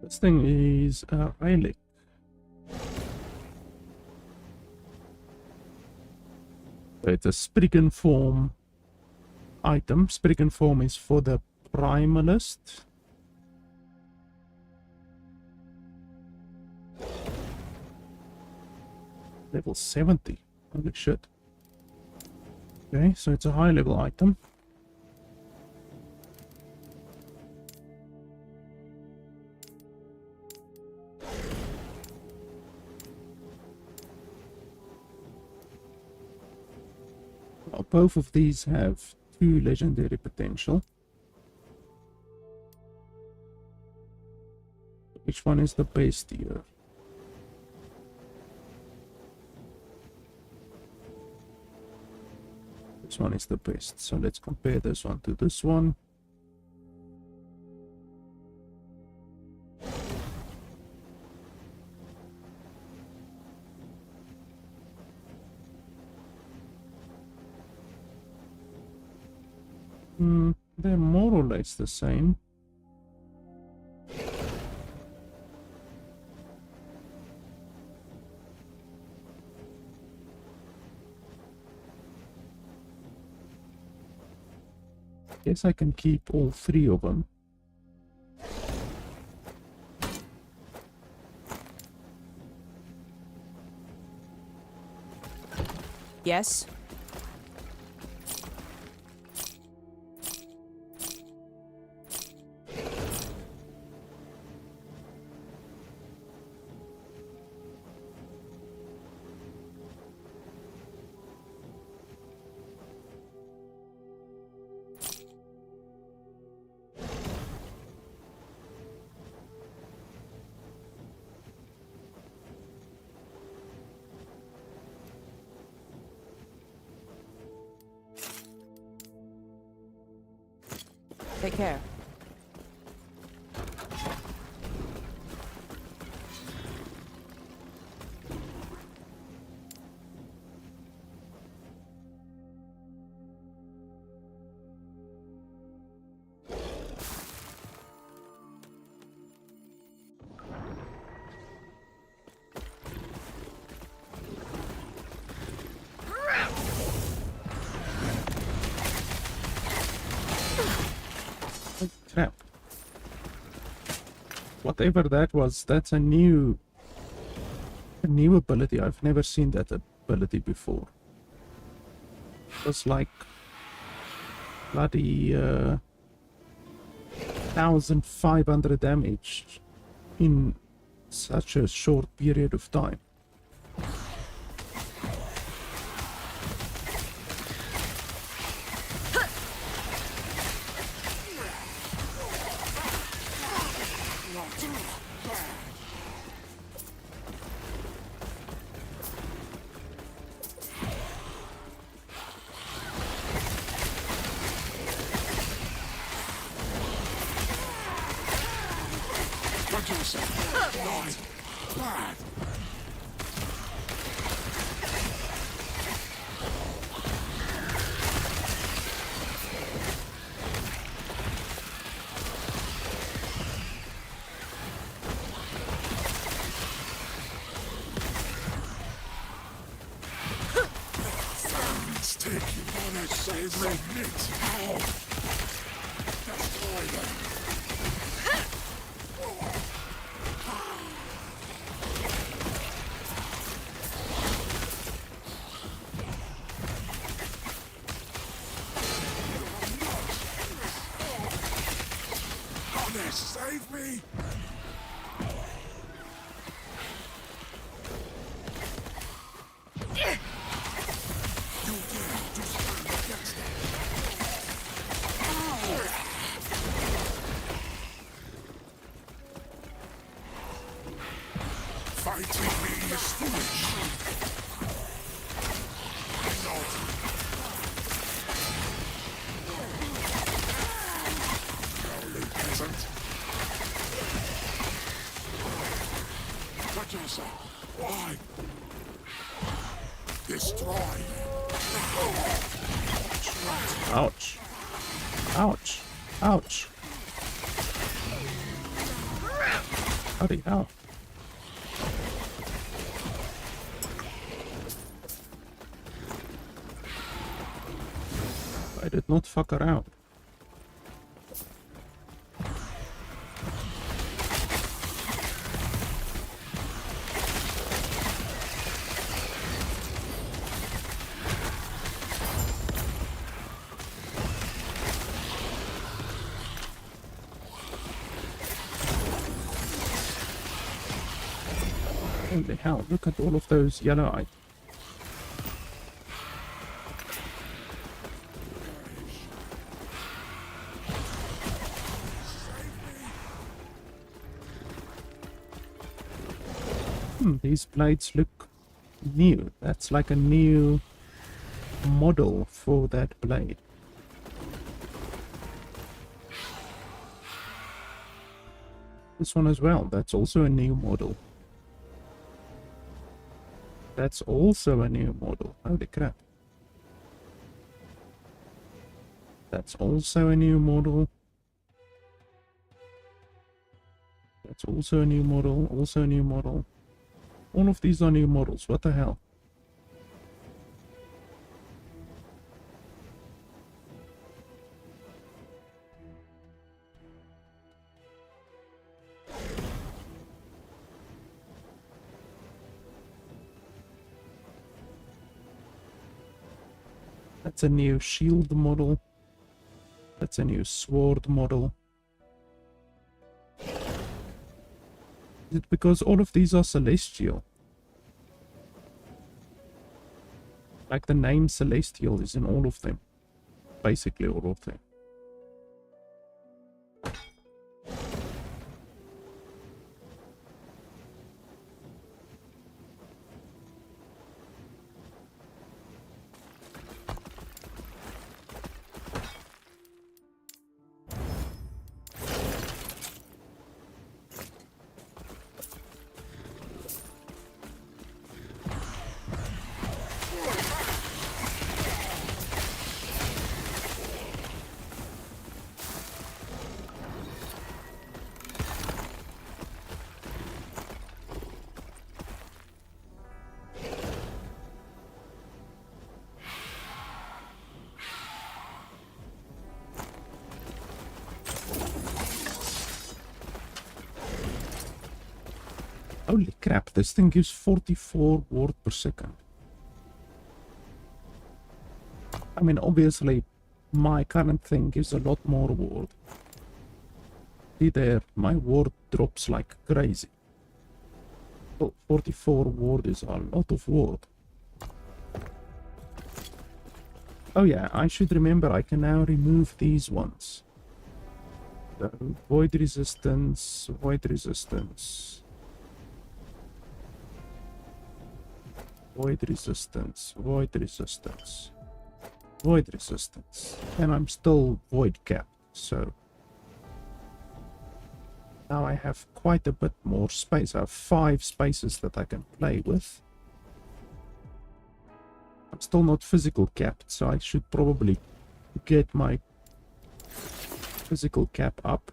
This thing is a relic. So it's a Spriggan form item. Spriggan form is for the primalist. Level 70. Holy shit. Okay, so it's a high level item. Well, both of these have 2 legendary potential. Which one is the base tier? This one is the best. So let's compare this one to this one. They're more or less the same. Guess I can keep all three of them. Yes? Take care. Crap. Whatever that was, that's a new ability. I've never seen that ability before. It was like bloody 1500 damage in such a short period of time. Save me! Fighting me is foolish. Cowardly peasant. Cut yourself. Why? Destroy. Ouch. Ouch. Ouch. Bloody hell. I did not fuck around. Holy hell, look at all of those yellow items. These blades look new. That's like a new model for that blade. This one as well, that's also a new model. That's also a new model. Holy crap. That's also a new model. That's also a new model. Also a new model. All of these are new models. What the hell? That's a new shield model. That's a new sword model. Is it because all of these are celestial? Like the name celestial is in all of them. Basically all of them. Holy crap, this thing gives 44 ward per second. I mean, obviously, my current thing gives a lot more ward. See there, my ward drops like crazy. Well, 44 ward is a lot of ward. Oh yeah, I should remember I can now remove these ones. So, void resistance, void resistance. Void resistance, void resistance, void resistance, and I'm still void capped, so now I have quite a bit more space. I have 5 spaces that I can play with. I'm still not physical capped, so I should probably get my physical cap up.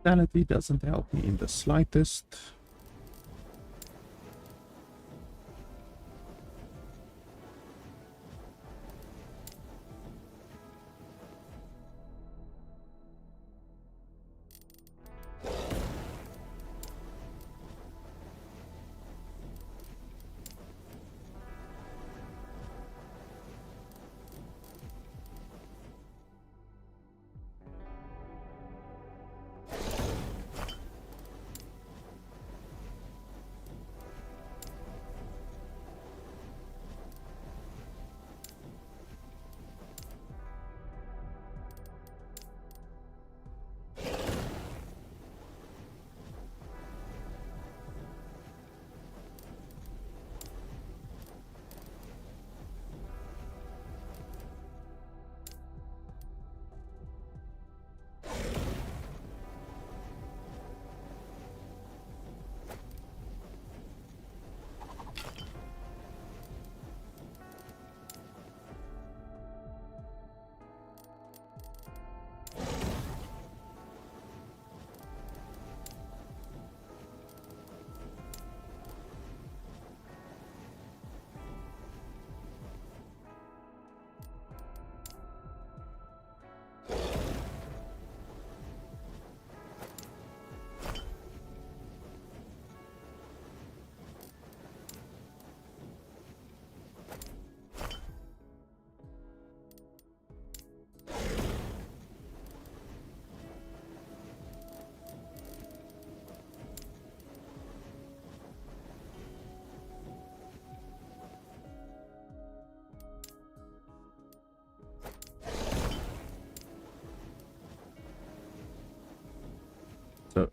Sanity doesn't help me in the slightest.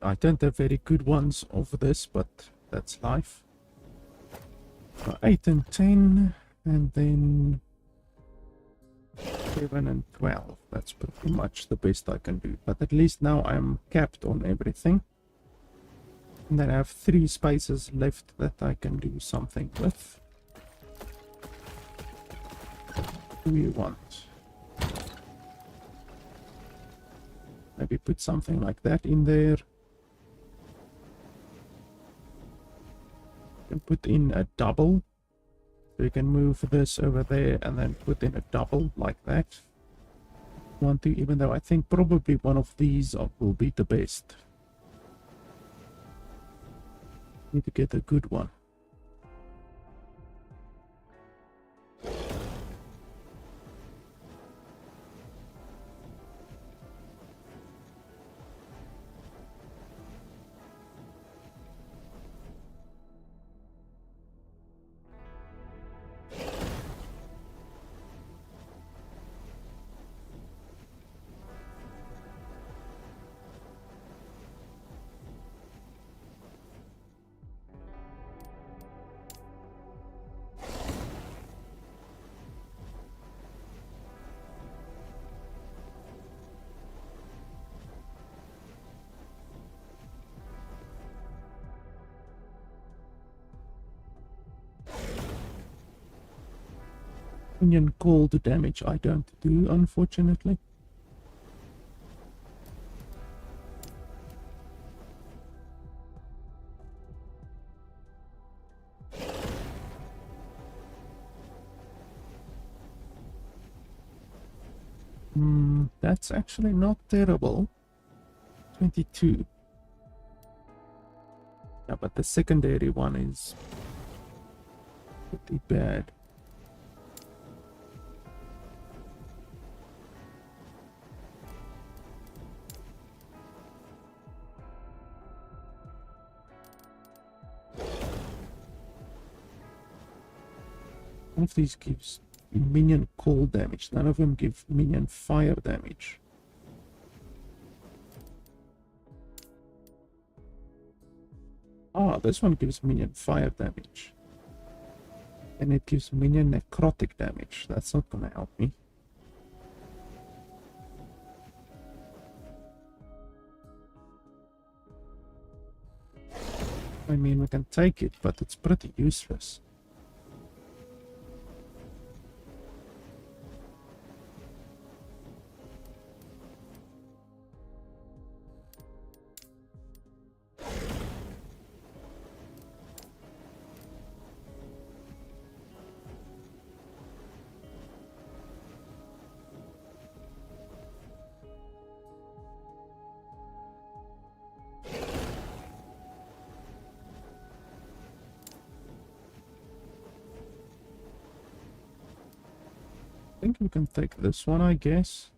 I don't have very good ones of this, but that's life. 8 and 10, and then 7 and 12. That's pretty much the best I can do. But at least now I'm capped on everything. And then I have 3 spaces left that I can do something with. What do you want? Maybe put something like that in there. You can put in a double. So you can move this over there and then put in a double like that. Want to, even though I think probably one of these will be the best. Need to get a good one. Minion cold damage I don't do, unfortunately. That's actually not terrible. 22. Yeah, but the secondary one is pretty bad. One of these gives minion cold damage. None of them give minion fire damage. Ah, this one gives minion fire damage. And it gives minion necrotic damage. That's not gonna help me. I mean, we can take it, but it's pretty useless. I think we can take this one, I guess.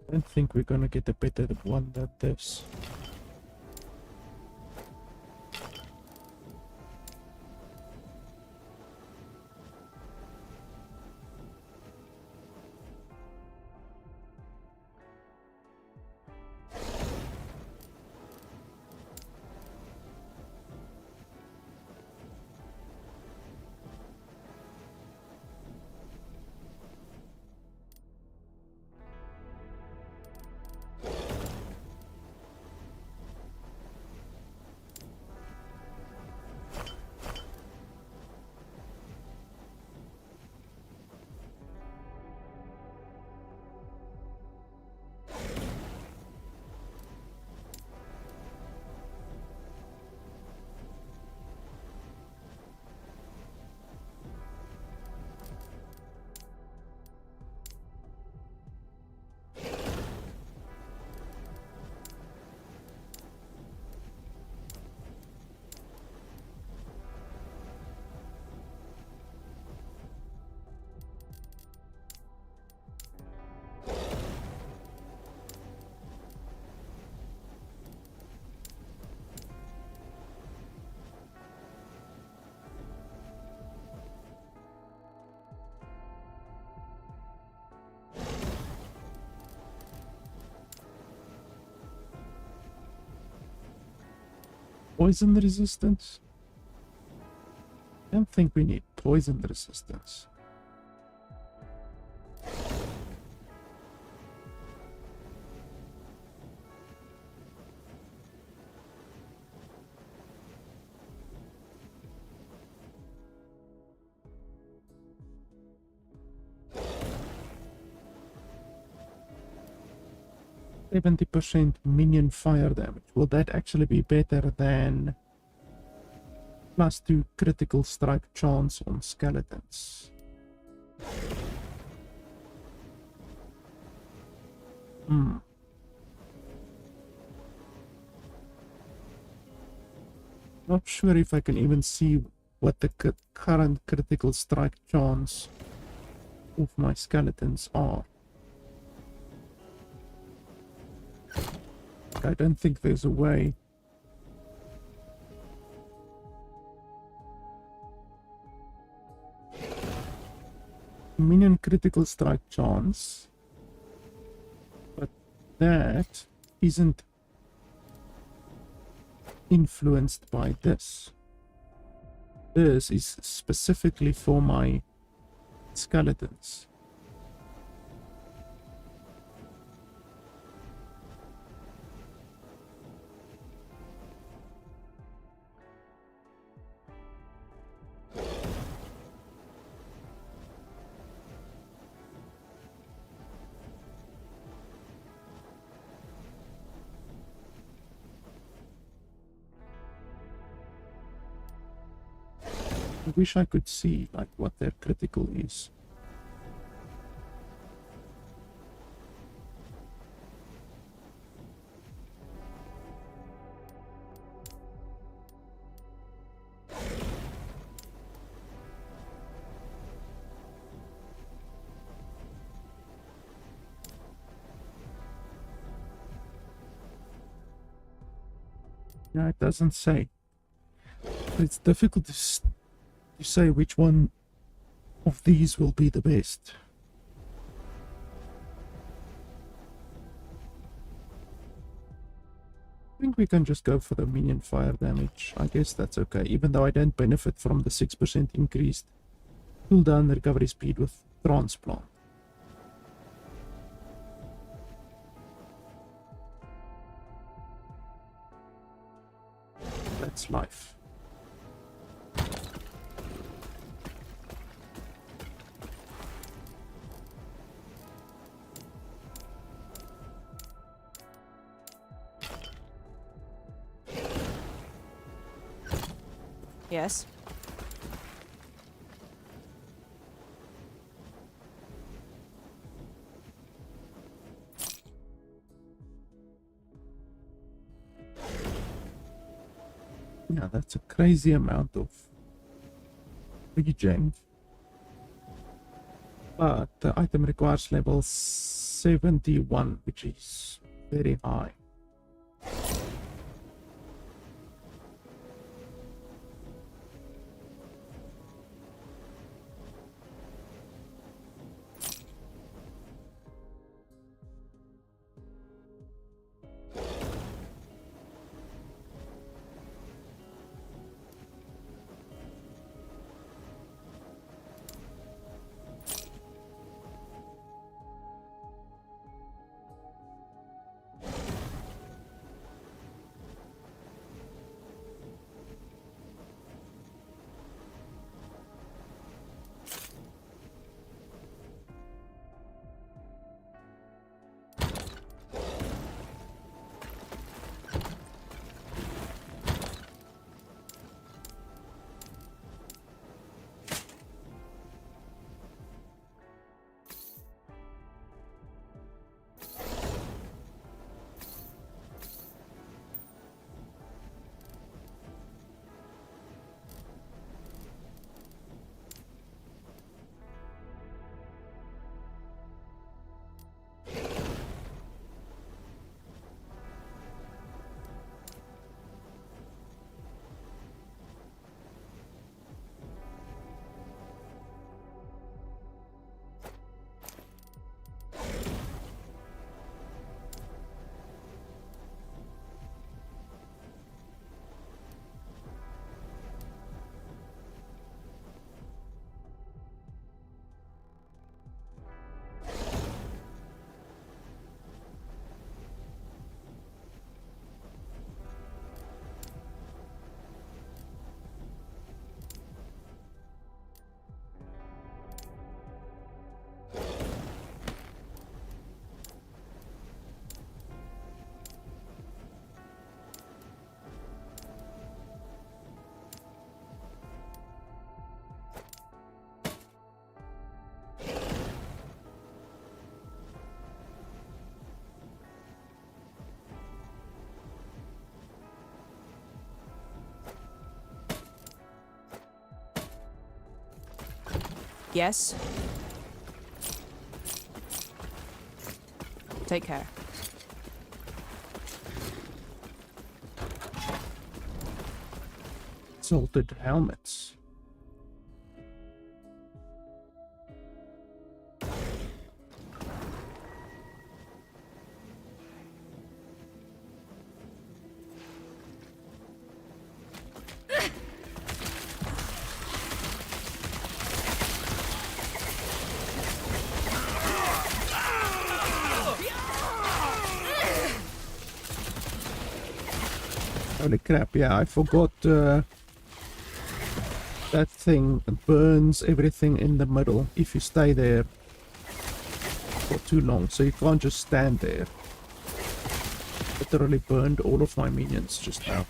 I don't think we're gonna get a better one than this. Poison resistance? I don't think we need poison resistance. %70 minion fire damage. Will that actually be better than +2 critical strike chance on skeletons? Not sure if I can even see what the current critical strike chance of my skeletons are. I don't think there's a way. Minion critical strike chance, but that isn't influenced by this. This is specifically for my skeletons. I wish I could see like what their critical is. Yeah, it doesn't say. It's difficult to say which one of these will be the best. I think we can just go for the minion fire damage. I guess that's okay, even though I don't benefit from the 6% increased cooldown recovery speed with transplant. That's life. Yes. Yeah, that's a crazy amount of regen. But the item requires level 71, which is very high. Yes? Take care. Salted helmets. Holy crap, yeah, I forgot that thing burns everything in the middle if you stay there for too long, so you can't just stand there. Literally burned all of my minions just now.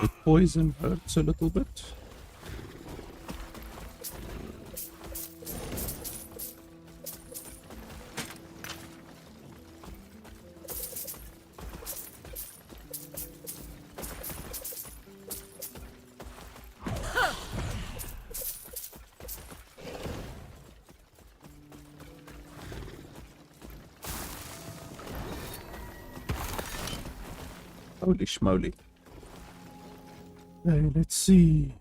The poison hurts a little bit. Holy schmoly. Okay, let's see.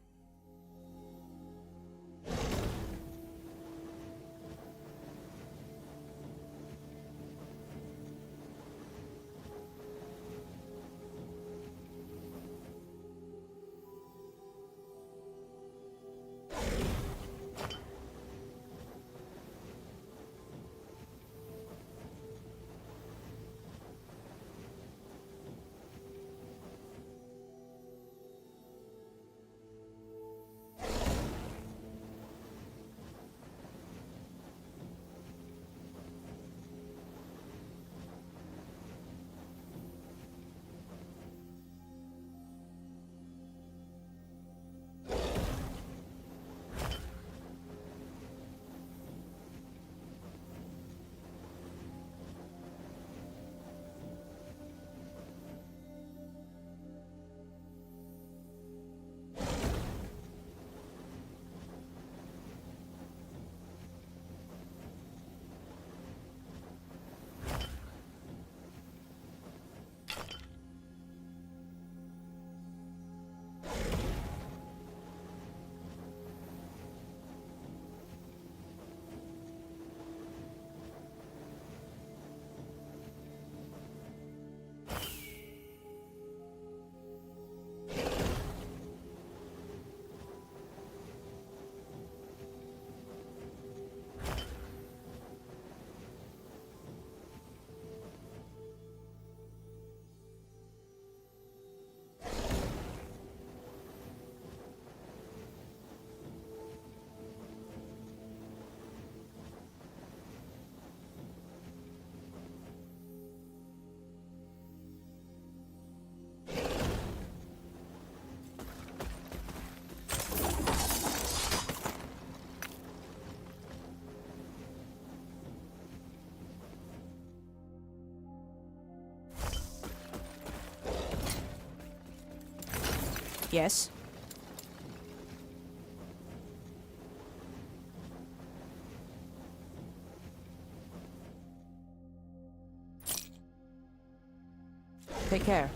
Yes? Take care.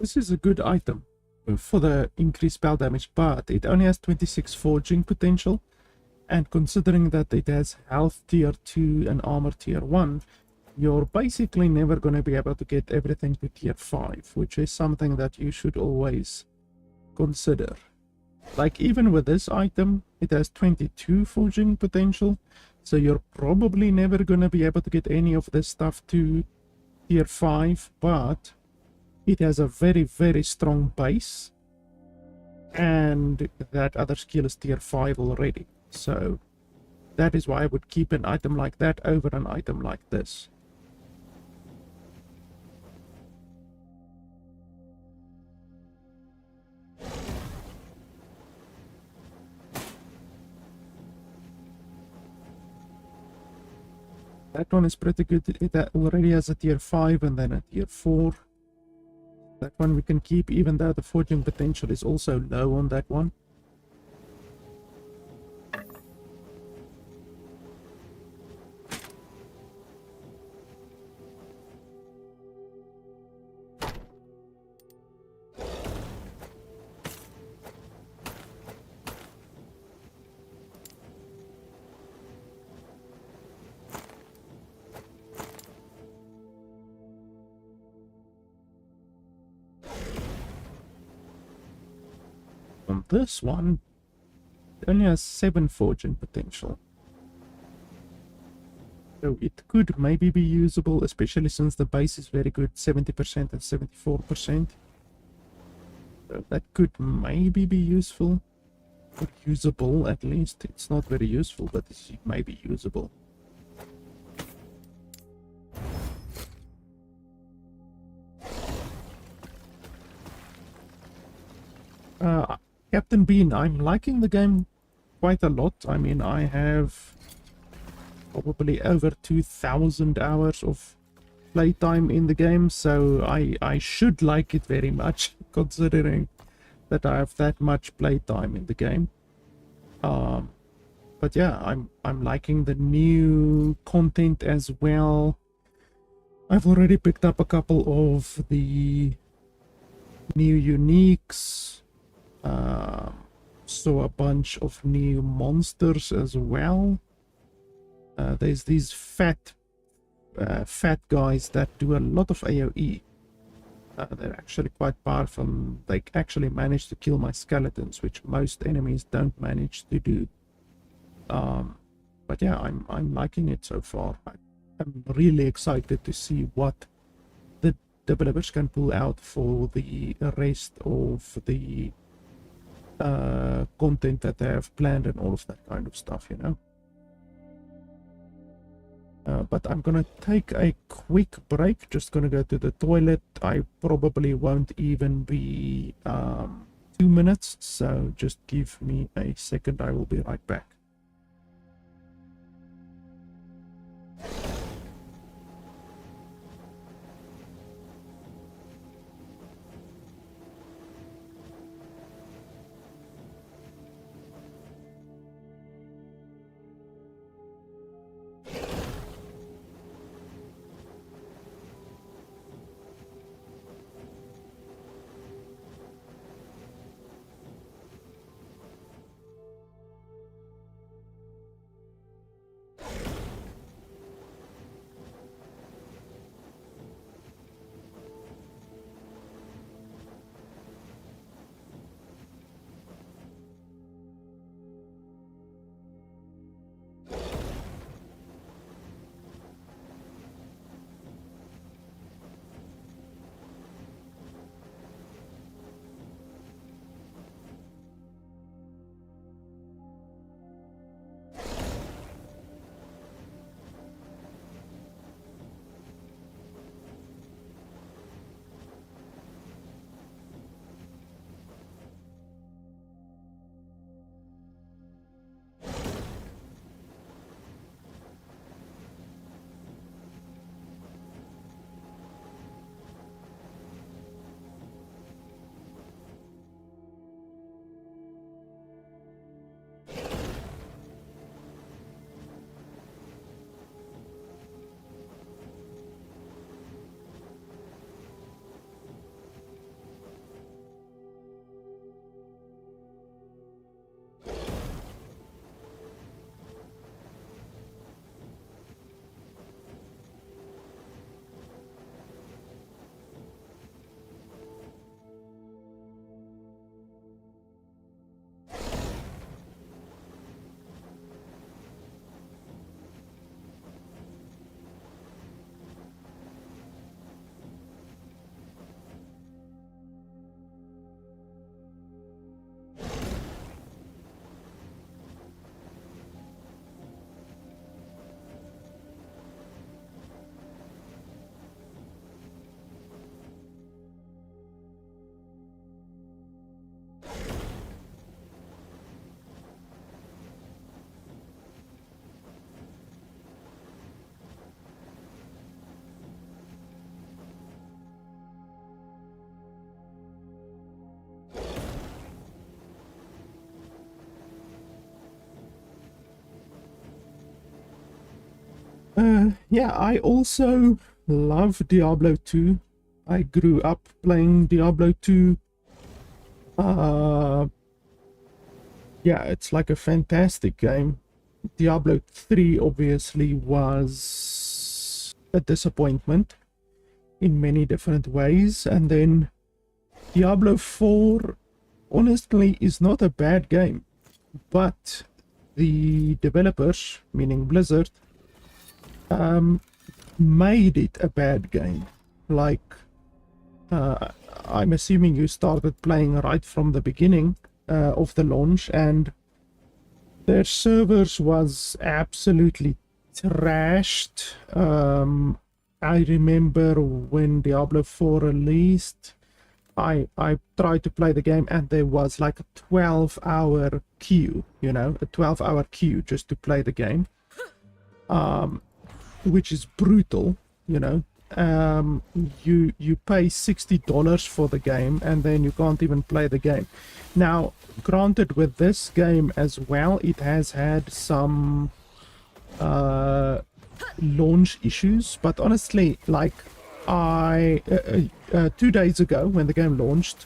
this is a good item for the increased spell damage, but it only has 26 forging potential, and considering that it has health tier 2 and armor tier 1, you're basically never going to be able to get everything to tier 5, which is something that you should always consider. Like, even with this item, it has 22 forging potential, so you're probably never going to be able to get any of this stuff to tier 5, but it has a very, very strong base, and that other skill is tier 5 already. So that is why I would keep an item like that over an item like this. That one is pretty good. It already has a tier 5 and then a tier 4. That one we can keep, even though the forging potential is also low on that one. On this one, it only has 7 forging potential. So it could maybe be usable, especially since the base is very good, 70% and 74%. So that could maybe be useful. Or usable, at least. It's not very useful, but it may be usable. Captain Bean, I'm liking the game quite a lot. I mean, I have probably over 2,000 hours of playtime in the game, so I should like it very much, considering that I have that much playtime in the game. But yeah, I'm liking the new content as well. I've already picked up a couple of the new uniques. Saw a bunch of new monsters as well. There's these fat guys that do a lot of AoE. They're actually quite powerful. They actually manage to kill my skeletons, which most enemies don't manage to do. But yeah, I'm liking it so far. I'm really excited to see what the developers can pull out for the rest of the content that they have planned and all of that kind of stuff, you know. But I'm gonna take a quick break, just gonna go to the toilet. I probably won't even be 2 minutes, so just give me a second. I will be right back. Yeah, I also love Diablo 2. I grew up playing Diablo 2. Yeah, it's like a fantastic game. Diablo 3 obviously was a disappointment in many different ways, and then Diablo 4 honestly is not a bad game, but the developers, meaning Blizzard, made it a bad game. Like, I'm assuming you started playing right from the beginning of the launch, and their servers was absolutely trashed. I remember when Diablo 4 released, I tried to play the game and there was like a 12-hour queue, you know, a 12-hour queue just to play the game, which is brutal, you know. You pay $60 for the game and then you can't even play the game. Now, granted, with this game as well, it has had some launch issues, but honestly, like, I 2 days ago when the game launched,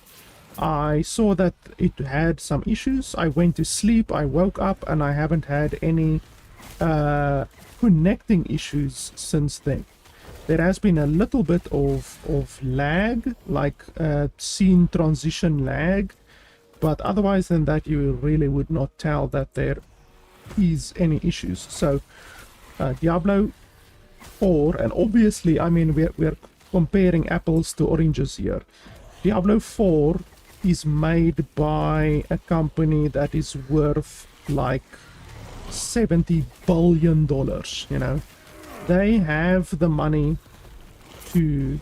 I saw that it had some issues. I went to sleep, I woke up, and I haven't had any connecting issues since then. There has been a little bit of lag, like scene transition lag, but otherwise than that, you really would not tell that there is any issues. So Diablo 4, and obviously, I mean, we're comparing apples to oranges here. Diablo 4 is made by a company that is worth like $70 billion, you know. They have the money to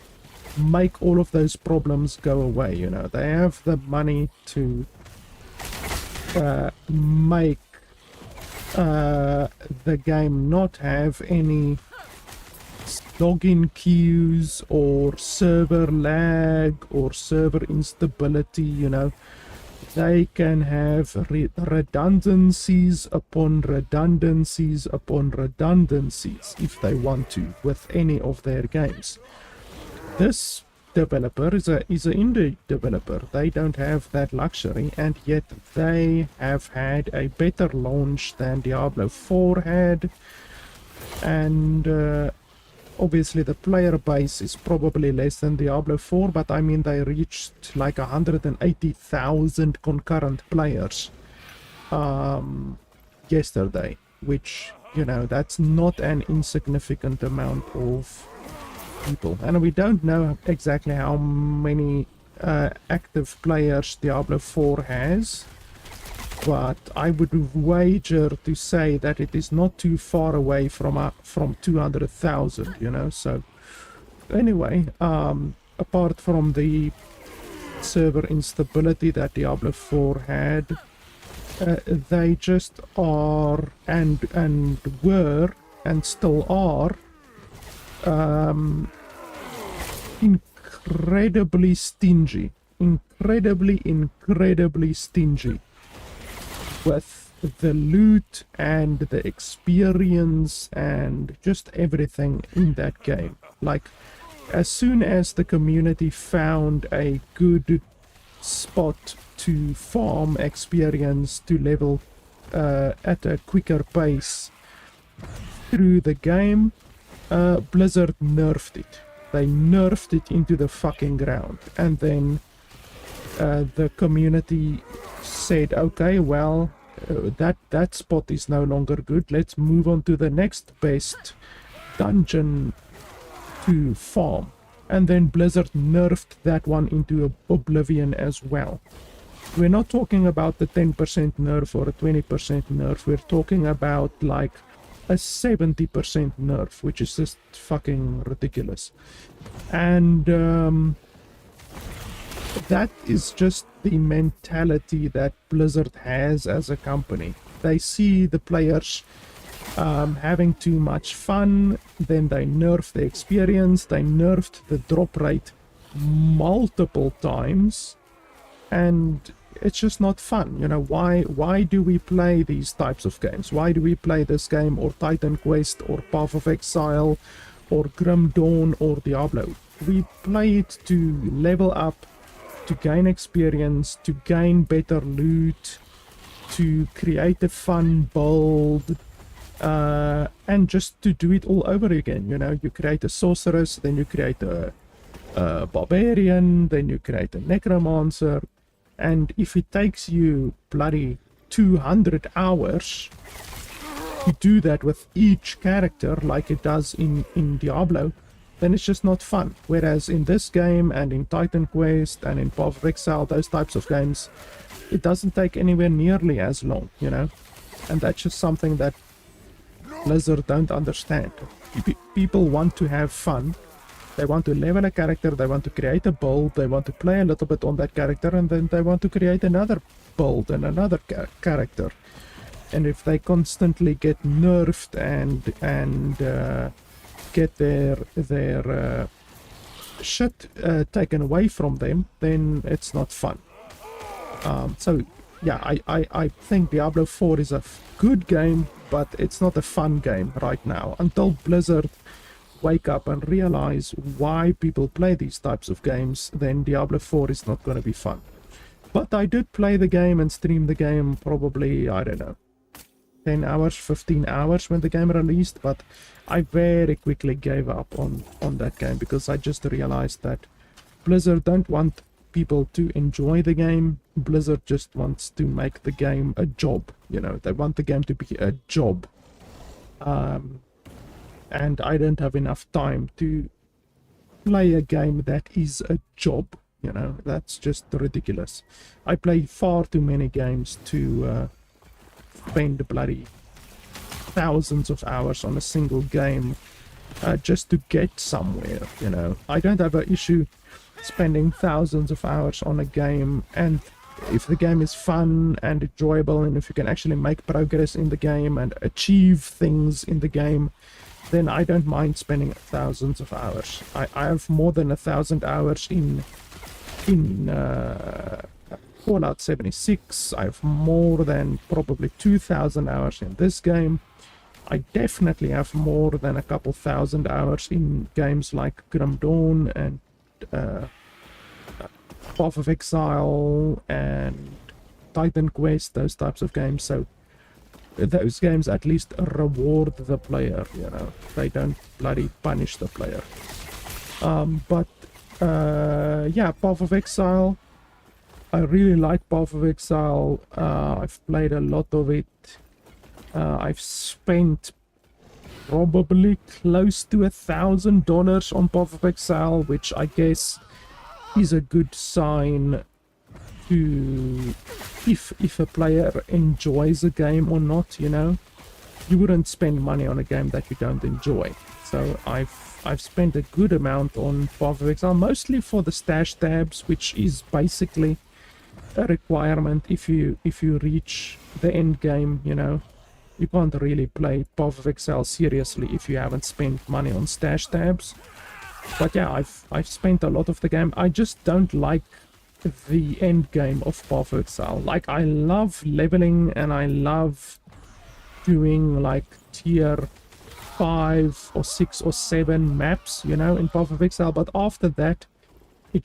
make all of those problems go away, you know. They have the money to make the game not have any login queues or server lag or server instability, you know. They can have redundancies upon redundancies upon redundancies if they want to with any of their games. This developer is an indie developer. They don't have that luxury, and yet they have had a better launch than Diablo 4 had, and obviously the player base is probably less than Diablo 4, but I mean, they reached like 180,000 concurrent players yesterday, which, you know, that's not an insignificant amount of people. And we don't know exactly how many active players Diablo 4 has, but I would wager to say that it is not too far away from 200,000, you know. So anyway, apart from the server instability that Diablo 4 had, they just are and were and still are incredibly stingy, incredibly stingy with the loot and the experience and just everything in that game. Like, as soon as the community found a good spot to farm experience, to level at a quicker pace through the game, Blizzard nerfed it. They nerfed it into the fucking ground, and then the community said, okay, well, that spot is no longer good. Let's move on to the next best dungeon to farm. And then Blizzard nerfed that one into oblivion as well. We're not talking about the 10% nerf or a 20% nerf. We're talking about like a 70% nerf, which is just fucking ridiculous. And that is just the mentality that Blizzard has as a company. They see the players having too much fun, then they nerf the experience. They nerfed the drop rate multiple times, and it's just not fun. You know, why do we play these types of games? Why do we play this game, or Titan Quest, or Path of Exile, or Grim Dawn, or Diablo? We play it to level up, to gain experience, to gain better loot, to create a fun build, and just to do it all over again. You know, you create a sorceress, then you create a barbarian, then you create a necromancer, and if it takes you bloody 200 hours to do that with each character like it does in Diablo, then it's just not fun. Whereas in this game and in Titan Quest and in Path of Exile, those types of games, it doesn't take anywhere nearly as long, you know. And that's just something that Blizzard don't understand. People want to have fun. They want to level a character, they want to create a build, they want to play a little bit on that character, and then they want to create another build and another character. And if they constantly get nerfed and get their shit taken away from them, then it's not fun. So yeah, I think Diablo 4 is a good game, but it's not a fun game right now, until Blizzard wake up and realize why people play these types of games. Then Diablo 4 is not going to be fun. But I did play the game and stream the game probably, I don't know, 10 hours, 15 hours when the game released, but I very quickly gave up on that game, because I just realized that Blizzard don't want people to enjoy the game. Blizzard just wants to make the game a job, you know. They want the game to be a job. And I don't have enough time to play a game that is a job, you know. That's just ridiculous. I play far too many games to spend bloody thousands of hours on a single game just to get somewhere, you know. I don't have an issue spending thousands of hours on a game, and if the game is fun and enjoyable, and if you can actually make progress in the game and achieve things in the game, then I don't mind spending thousands of hours. I have more than 1,000 hours in Fallout 76. I have more than probably 2,000 hours in this game. I definitely have more than a couple thousand hours in games like Grim Dawn and Path of Exile and Titan Quest, those types of games. So those games at least reward the player, you know. They don't bloody punish the player. Yeah, Path of Exile, I really like Path of Exile. I've played a lot of it. I've spent probably close to $1,000 on Path of Exile, which I guess is a good sign to if a player enjoys a game or not, you know. You wouldn't spend money on a game that you don't enjoy. So I've spent a good amount on Path of Exile, mostly for the stash tabs, which is basically a requirement if you reach the end game, you know. You can't really play Path of Exile seriously if you haven't spent money on stash tabs. But yeah, I've spent a lot of the game. I just don't like the end game of Path of Exile. Like, I love leveling and I love doing like tier 5 or 6 or 7 maps, you know, in Path of Exile. But after that, it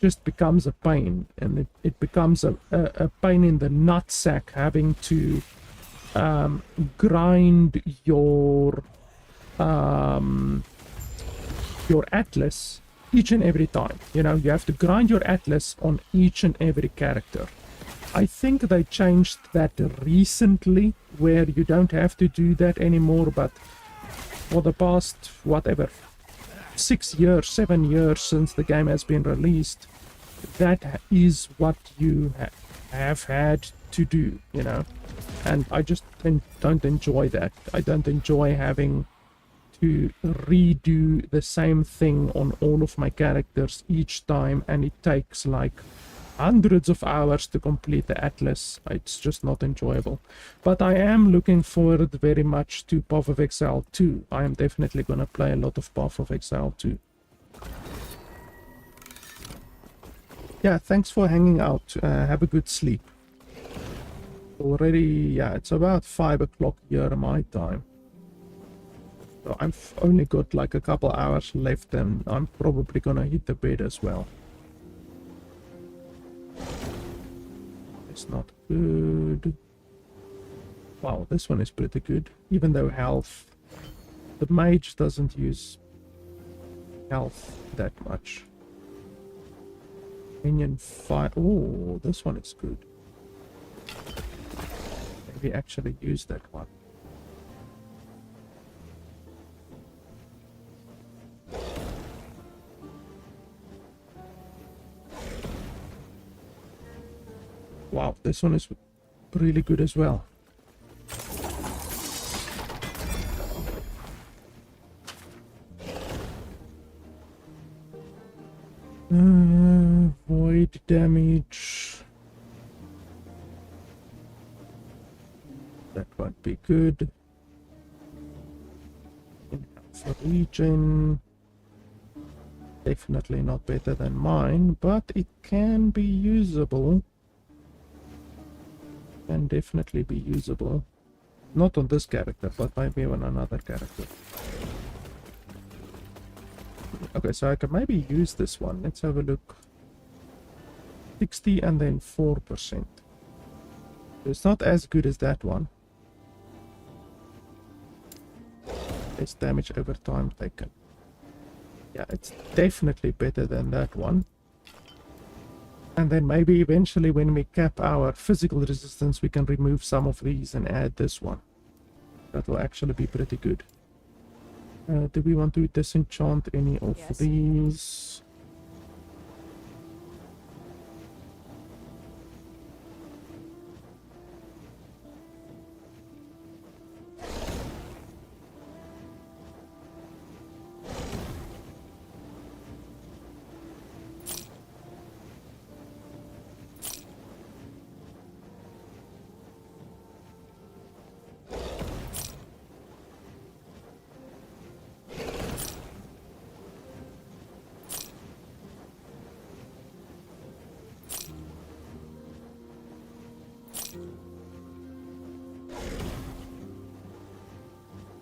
just becomes a pain, and it becomes a pain in the nutsack having to grind your atlas each and every time. You know, you have to grind your atlas on each and every character. I think they changed that recently, where you don't have to do that anymore, but for the past, whatever, 6 years, 7 years since the game has been released, that is what you have had to do, you know. And I just don't enjoy that. I don't enjoy having to redo the same thing on all of my characters each time, and it takes like hundreds of hours to complete the atlas. It's just not enjoyable. But I am looking forward very much to Path of Exile 2. I am definitely gonna play a lot of Path of Exile 2. Yeah, thanks for hanging out. Have a good sleep. Already, yeah, it's about 5 o'clock here my time. So I've only got like a couple hours left and I'm probably gonna hit the bed as well. It's not good. Wow, this one is pretty good. Even though health... The mage doesn't use health that much. Minion fight. Oh, this one is good. Maybe actually use that one. Wow, this one is really good as well. Void damage. That would be good. For regen. Definitely not better than mine, but it can be usable. Can definitely be usable. Not on this character, but maybe on another character. Okay, so I can maybe use this one. Let's have a look. 60 and then 4%. It's not as good as that one. Less damage over time taken. Yeah, it's definitely better than that one. And then maybe eventually when we cap our physical resistance, we can remove some of these and add this one. That will actually be pretty good. Do we want to disenchant any of these?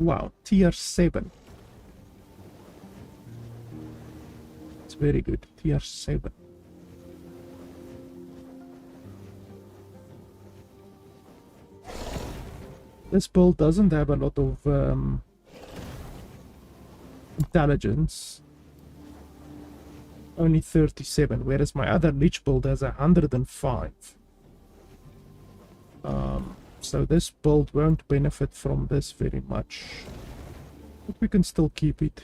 Wow, tier 7. It's very good. Tier 7. This build doesn't have a lot of intelligence. Only 37, whereas my other Lich build has 105. So this build won't benefit from this very much. But we can still keep it.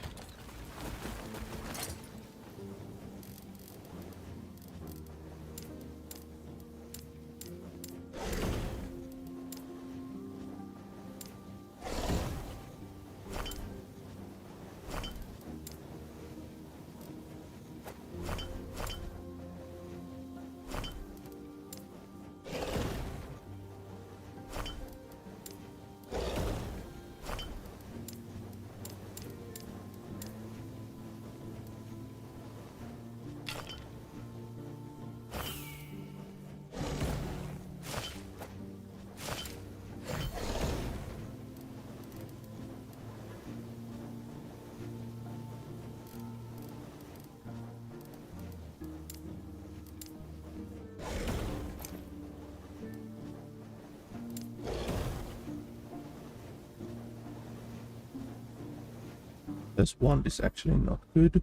This one is actually not good.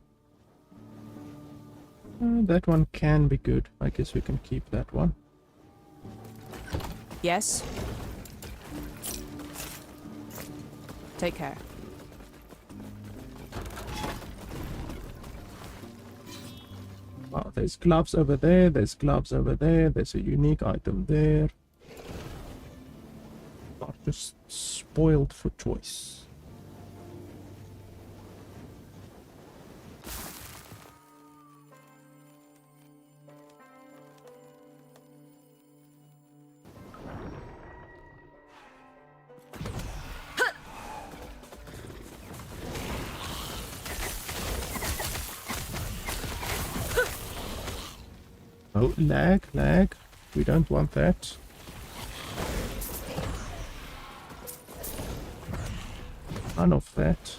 That one can be good. I guess we can keep that one. Yes. Take care. Wow, there's gloves over there, there's gloves over there, there's a unique item there. Are just spoiled for choice. Oh, lag, lag. We don't want that. None of that.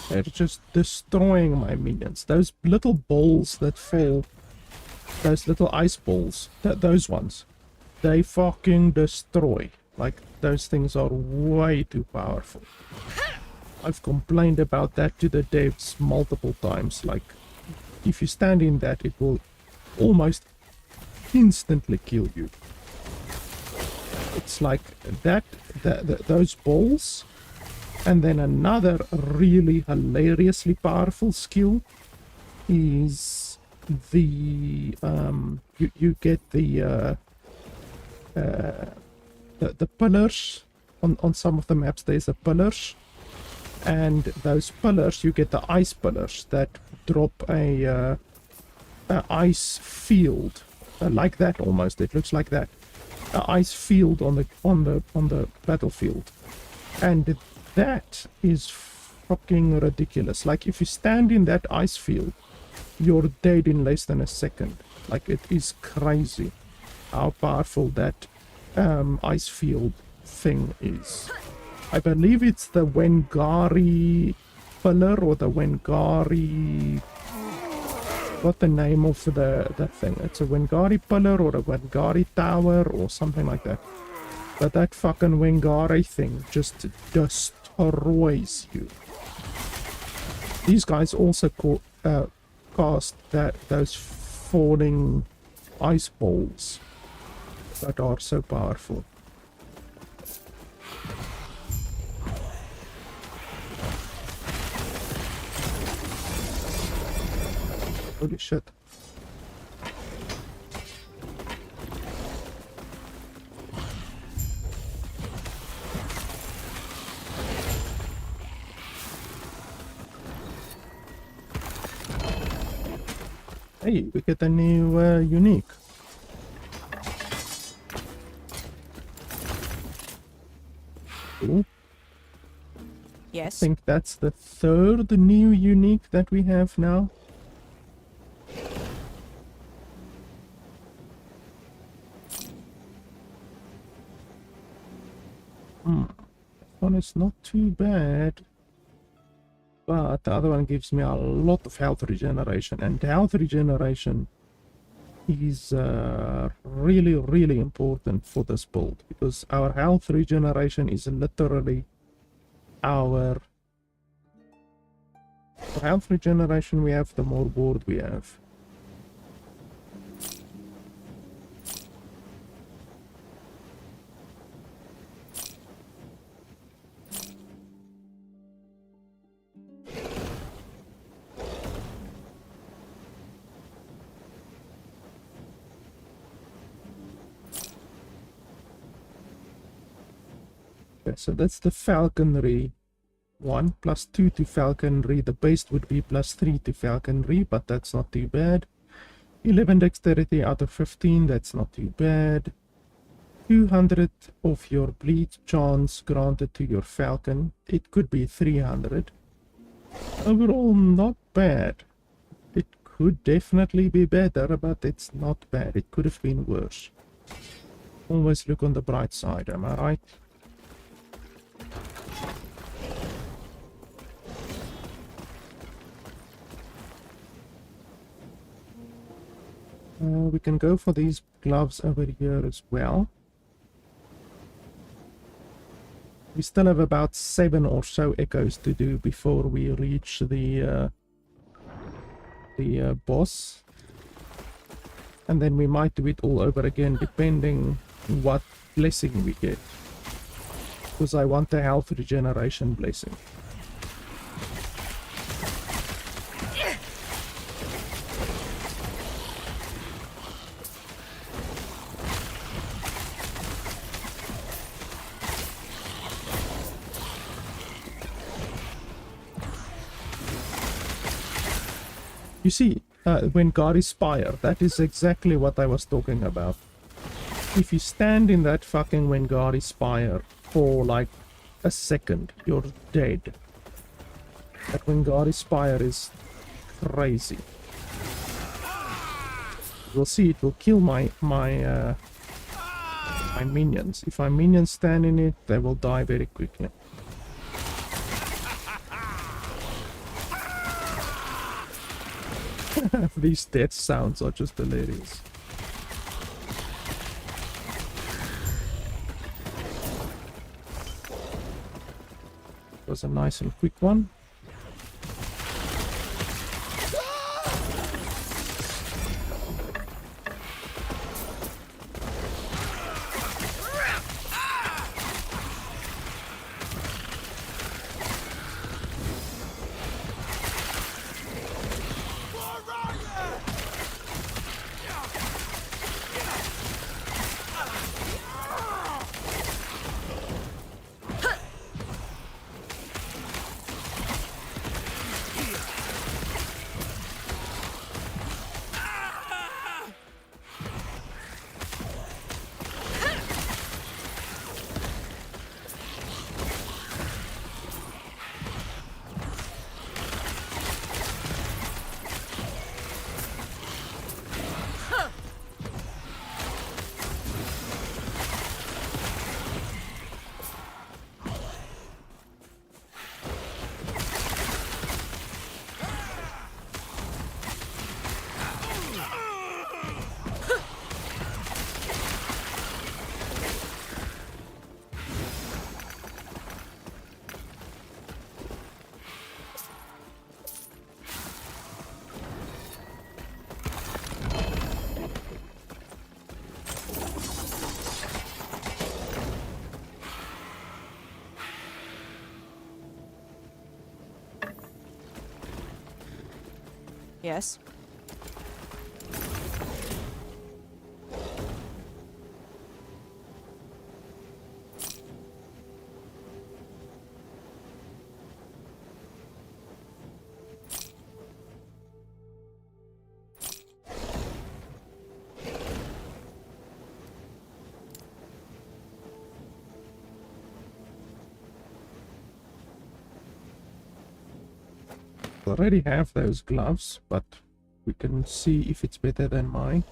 They're just destroying my minions. Those little balls that fall, those little ice balls, those ones, they fucking destroy. Like, those things are way too powerful. I've complained about that to the devs multiple times. Like, if you stand in that, it will almost instantly kill you. It's like that, those balls. And then another really hilariously powerful skill is the you get the pillars on some of the maps. There's a pillars, and those pillars, you get the ice pillars that drop a ice field like that. Almost, it looks like that, an ice field on the battlefield, and that is fucking ridiculous. Like, if you stand in that ice field, you're dead in less than a second. Like, it is crazy how powerful that ice field thing is. I believe it's the Wengari pillar, or the Wengari... what the name of the thing? It's a Wengari pillar or a Wengari tower or something like that. But that fucking Wengari thing just destroys you. These guys also cast those falling ice balls that are so powerful. Holy shit. Hey, we get a new unique. Cool. Yes. I think that's the third new unique that we have now. That one is not too bad. But the other one gives me a lot of health regeneration. And health regeneration is really, really important for this build. Because our health regeneration is literally our... The health regeneration we have, the more board we have. Okay, so that's the falconry one. +2 to falconry. The base would be +3 to falconry, but that's not too bad. 11 dexterity out of 15, that's not too bad. 200 of your bleed chance granted to your falcon. It could be 300. Overall, not bad. It could definitely be better, but it's not bad. It could have been worse. Always look on the bright side, am I right? We can go for these gloves over here as well. We still have about 7 or so echoes to do before we reach the boss. And then we might do it all over again, depending what blessing we get. Because I want the health regeneration blessing. You see, when God is Spire, that is exactly what I was talking about. If you stand in that fucking when God is Spire for like a second, you're dead. That when God is Spire is crazy. You'll see it will kill my minions. If my minions stand in it, they will die very quickly. These death sounds are just hilarious. It was a nice and quick one. Yes. Already have those gloves, but we can see if it's better than mine.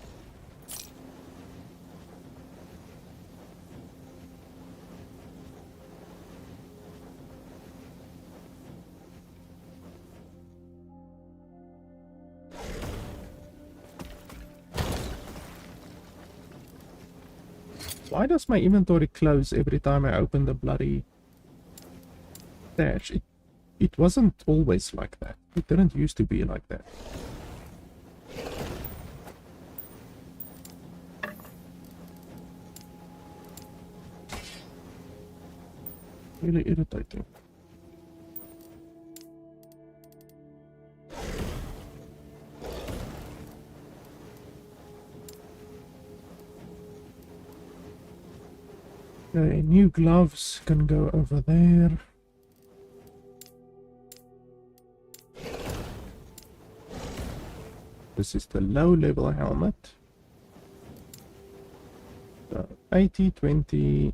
Why does my inventory close every time I open the bloody stash? It wasn't always like that. It didn't used to be like that. Really irritating. Okay, new gloves can go over there. This is the low level helmet. 80, 20,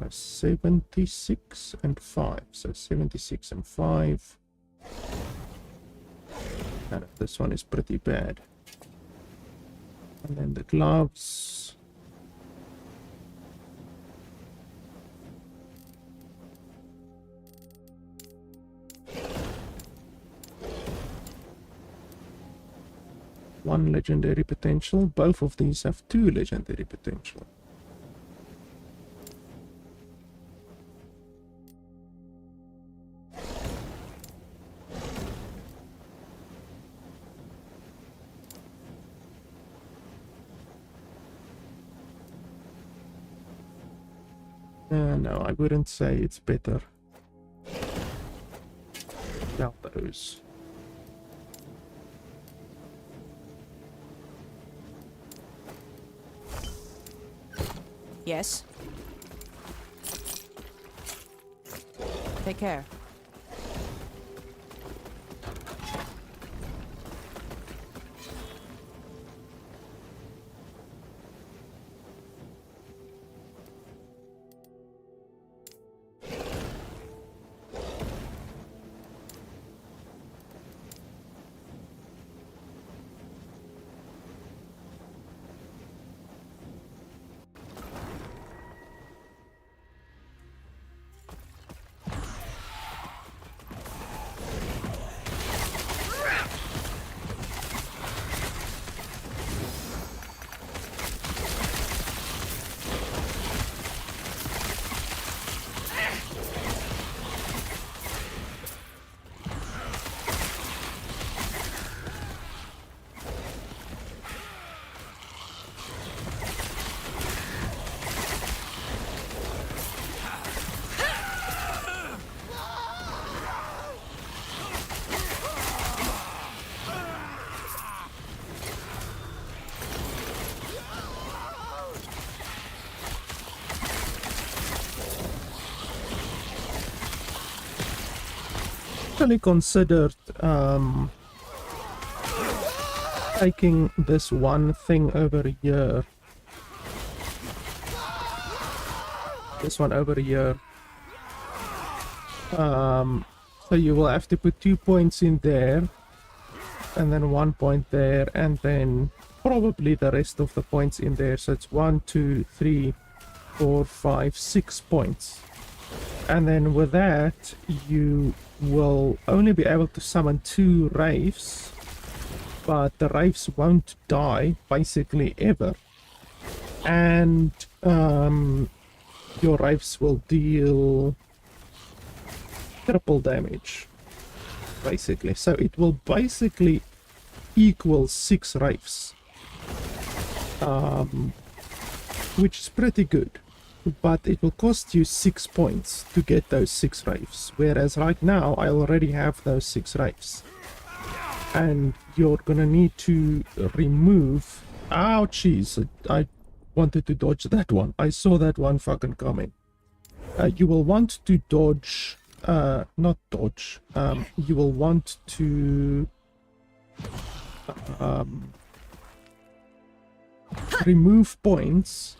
76 and 5. So 76 and 5. And this one is pretty bad. And then the gloves. One legendary potential. Both of these have 2 legendary potential. No, I wouldn't say it's better. Without those. Yes. Take care. Actually considered taking this one thing over here. This one over here. So you will have to put 2 points in there, and then 1 point there, and then probably the rest of the points in there. So it's 1, 2, 3, 4, 5, 6 points. And then with that, you will only be able to summon 2 wraiths, but the wraiths won't die basically ever. And your wraiths will deal triple damage, basically. So it will basically equal 6 wraiths, which is pretty good. But it will cost you 6 points to get those 6 wraiths, whereas right now I already have those 6 wraiths. And you're gonna need to remove... Ouchies, I wanted to dodge that one. I saw that one fucking coming. You will want to dodge... not dodge. You will want to... remove points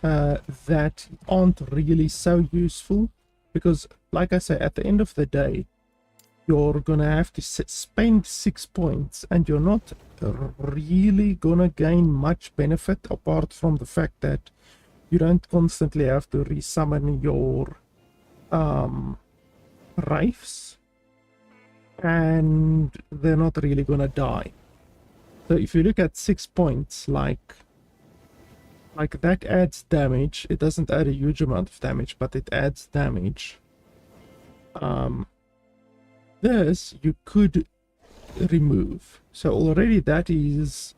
that aren't really so useful, because like I say, at the end of the day, you're gonna have to spend 6 points, and you're not really gonna gain much benefit apart from the fact that you don't constantly have to resummon your wraiths, and they're not really gonna die. So if you look at 6 points, like that adds damage. It doesn't add a huge amount of damage, but it adds damage. This you could remove. So already that is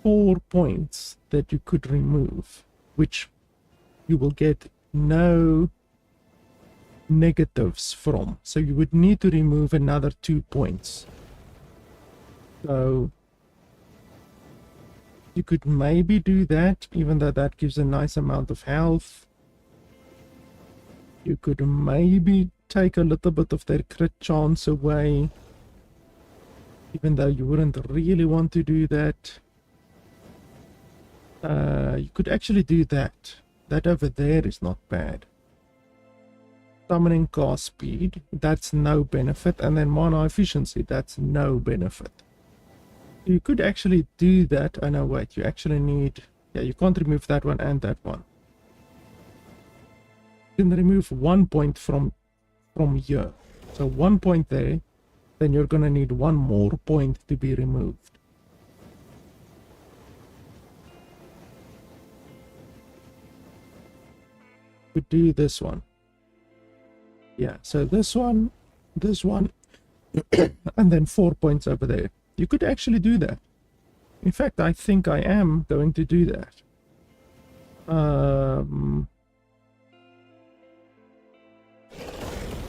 4 points that you could remove, which you will get no negatives from. So you would need to remove another 2 points. So you could maybe do that, even though that gives a nice amount of health. You could maybe take a little bit of their crit chance away, even though you wouldn't really want to do that. You could actually do that. That over there is not bad. Summoning cast speed, that's no benefit. And then mana efficiency, that's no benefit. You could actually do that. Oh no, wait, you actually need... Yeah, you can't remove that one and that one. You can remove 1 point from here. So 1 point there, then you're gonna need 1 more point to be removed. We do this one. Yeah, so this one, and then 4 points over there. You could actually do that. In fact, I think I am going to do that.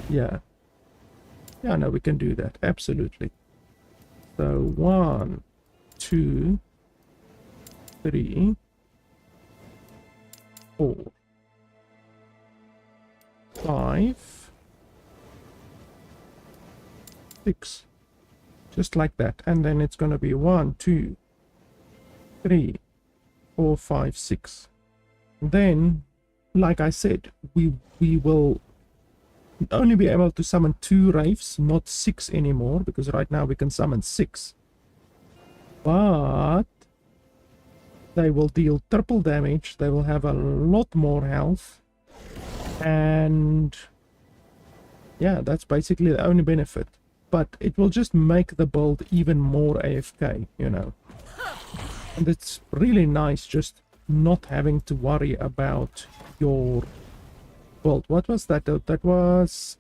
Yeah. Yeah, no, we can do that. Absolutely. So 1, 2, 3, 4, 5, 6. Just like that. And then it's going to be 1, 2, 3, 4, 5, 6. Then, like I said, we will only be able to summon 2 wraiths, not 6 anymore, because right now we can summon 6. But they will deal triple damage, they will have a lot more health, and yeah, that's basically the only benefit. But it will just make the build even more AFK, you know. And it's really nice just not having to worry about your build. What was that? That was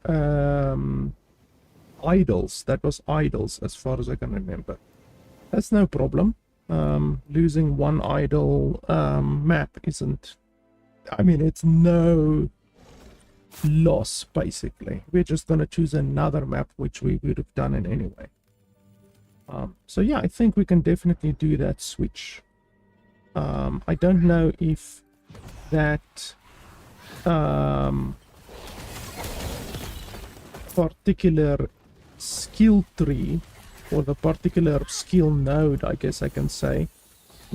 idols. That was idols, as far as I can remember. That's no problem. Losing 1 idol map isn't... I mean, it's no loss, basically. We're just going to choose another map, which we would have done it anyway. So yeah, I think we can definitely do that switch. I don't know if that particular skill tree, or the particular skill node, I guess I can say,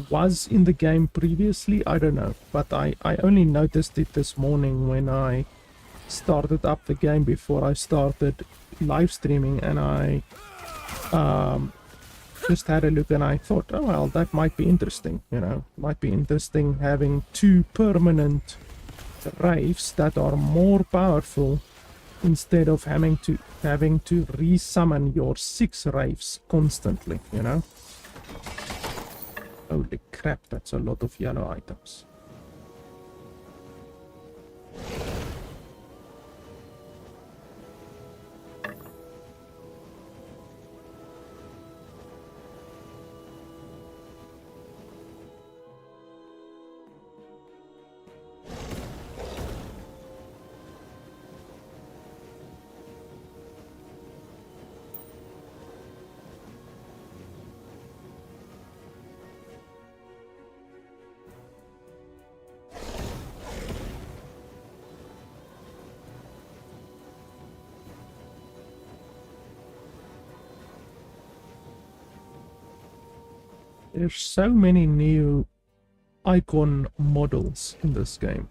was in the game previously. I don't know, but I only noticed it this morning when I started up the game before I started live streaming, and I just had a look and I thought, oh well, that might be interesting, you know. Might be interesting having 2 permanent wraiths that are more powerful instead of having to resummon your 6 wraiths constantly, you know. Holy crap, that's a lot of yellow items. There's so many new icon models in this game.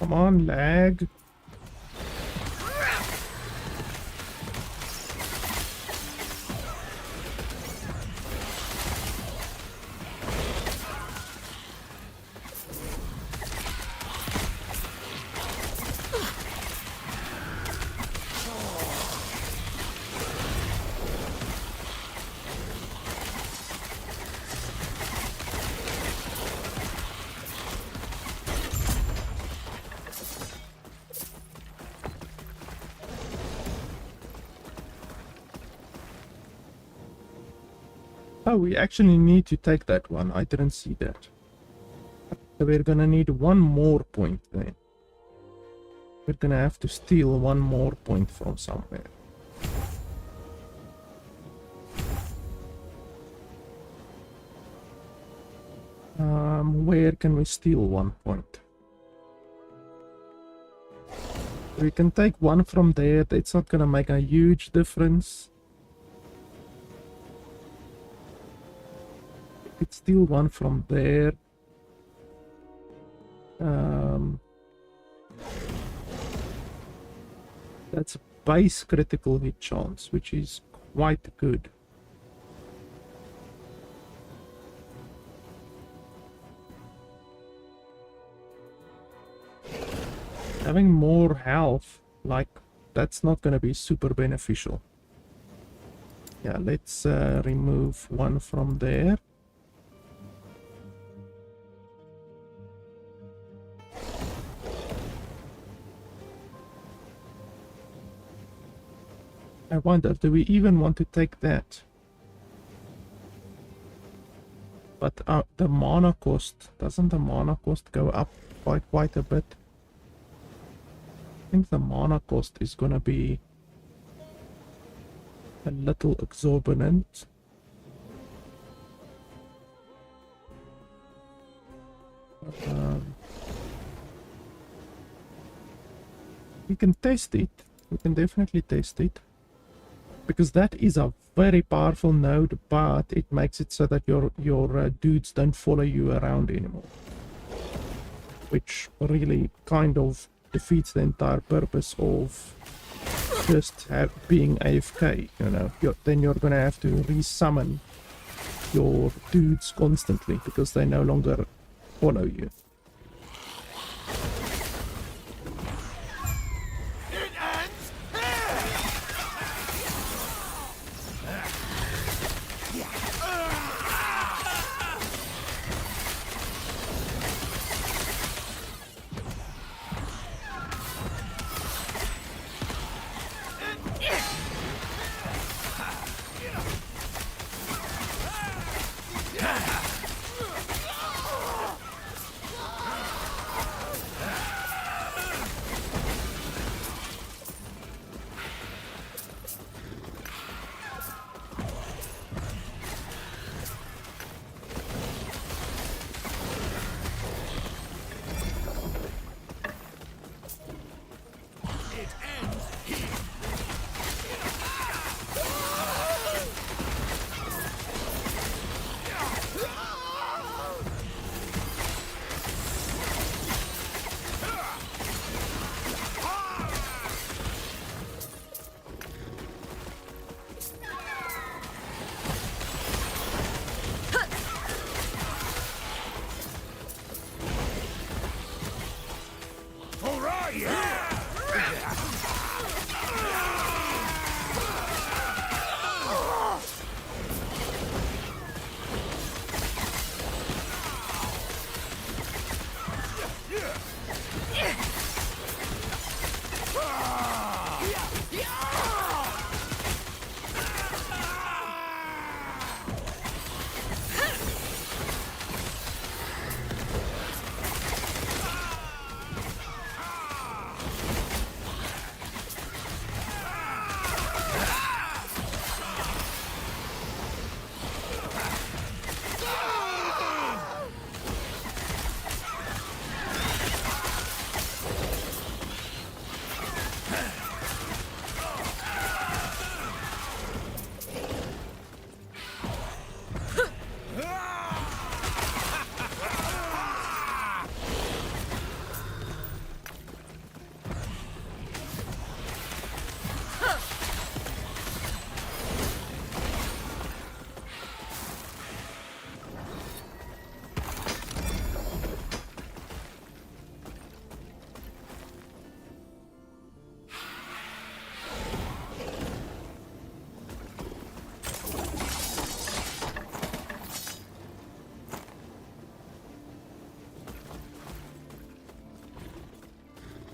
Come on, lag. Oh, we actually need to take that one. I didn't see that. So we're gonna need one more point then. We're gonna have to steal one more point from somewhere. Where can we steal one point? We can take one from there. It's not gonna make a huge difference. It's still one from there. That's a base critical hit chance, which is quite good. Having more health, like, that's not going to be super beneficial. Yeah, let's remove one from there. I wonder, do we even want to take that? But the mana cost, doesn't the mana cost go up by quite a bit? I think the mana cost is gonna be a little exorbitant. We can test it. We can definitely test it. Because that is a very powerful node, but it makes it so that your dudes don't follow you around anymore. Which really kind of defeats the entire purpose of just being AFK, you know. Then you're gonna have to resummon your dudes constantly because they no longer follow you.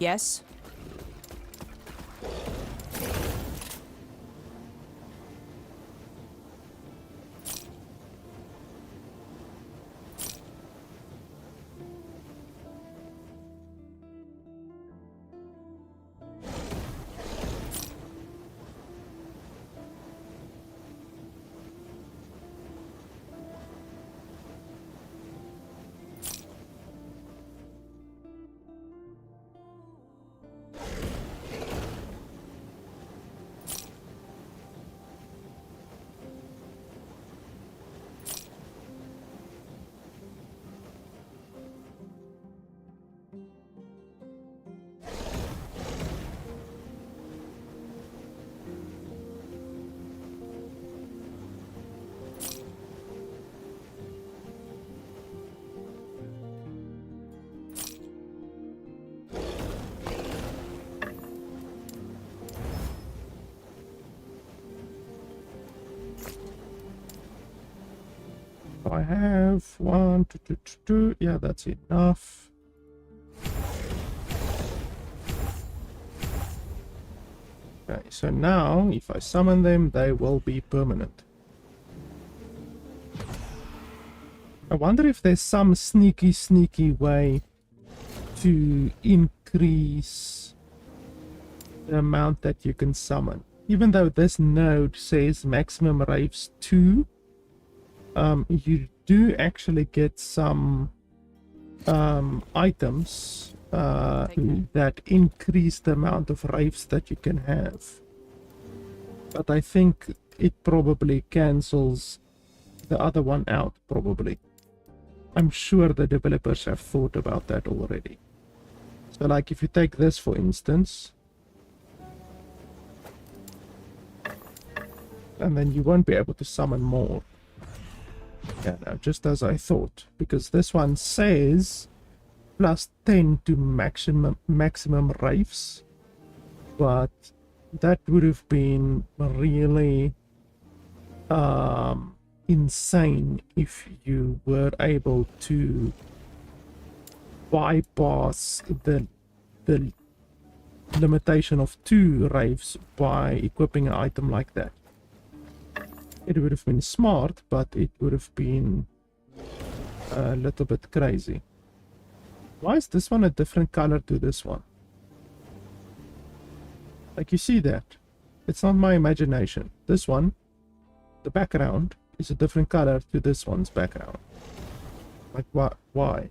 Yes? I have one, two, two, two, two. Yeah, that's enough. Okay, so now if I summon them, they will be permanent. I wonder if there's some sneaky way to increase the amount that you can summon. Even though this node says maximum raves 2, you do actually get some items that increase the amount of raves that you can have. But I think it probably cancels the other one out, probably. I'm sure the developers have thought about that already. So like if you take this for instance, and then you won't be able to summon more. Yeah, no, just as I thought, because this one says plus 10 to maximum raves, but that would have been really insane if you were able to bypass the limitation of 2 raves by equipping an item like that. It would have been smart, but it would have been a little bit crazy. Why is this one a different color to this one? Like, you see that? It's not my imagination. This one, the background, is a different color to this one's background. Like, why?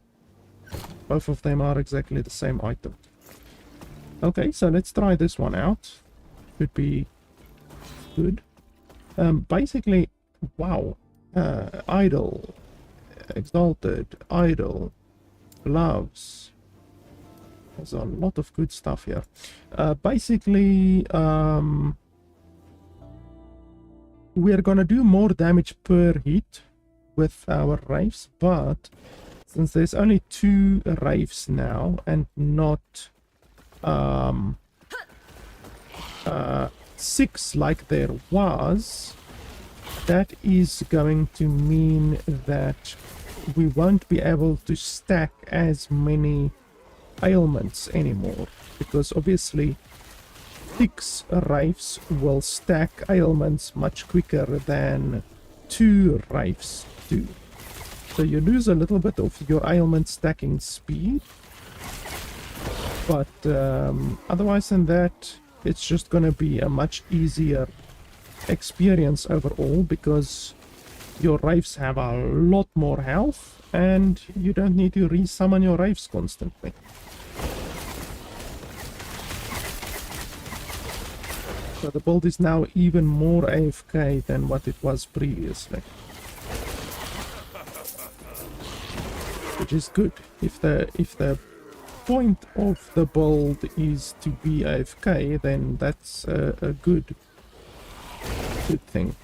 Both of them are exactly the same item. Okay, so let's try this one out. Should be good. Basically, wow. Idle, exalted, idle, gloves. There's a lot of good stuff here. Basically, we're gonna do more damage per hit with our raves, but since there's only 2 raves now and not 6 like there was, that is going to mean that we won't be able to stack as many ailments anymore, because obviously 6 raves will stack ailments much quicker than 2 raves do. So you lose a little bit of your ailment stacking speed, but otherwise than that, it's just going to be a much easier experience overall, because your raves have a lot more health and you don't need to resummon your raves constantly. So the build is now even more AFK than what it was previously, which is good. If the point of the build is to be AFK, then that's a good thing.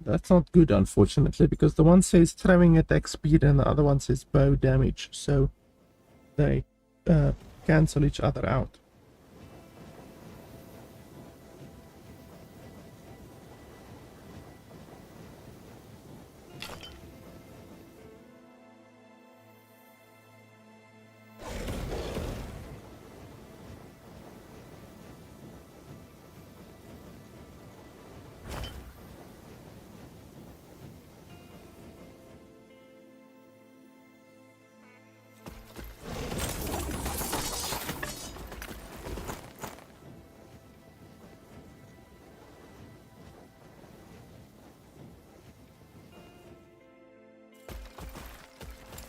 That's not good, unfortunately, because the one says throwing attack speed and the other one says bow damage, so they cancel each other out.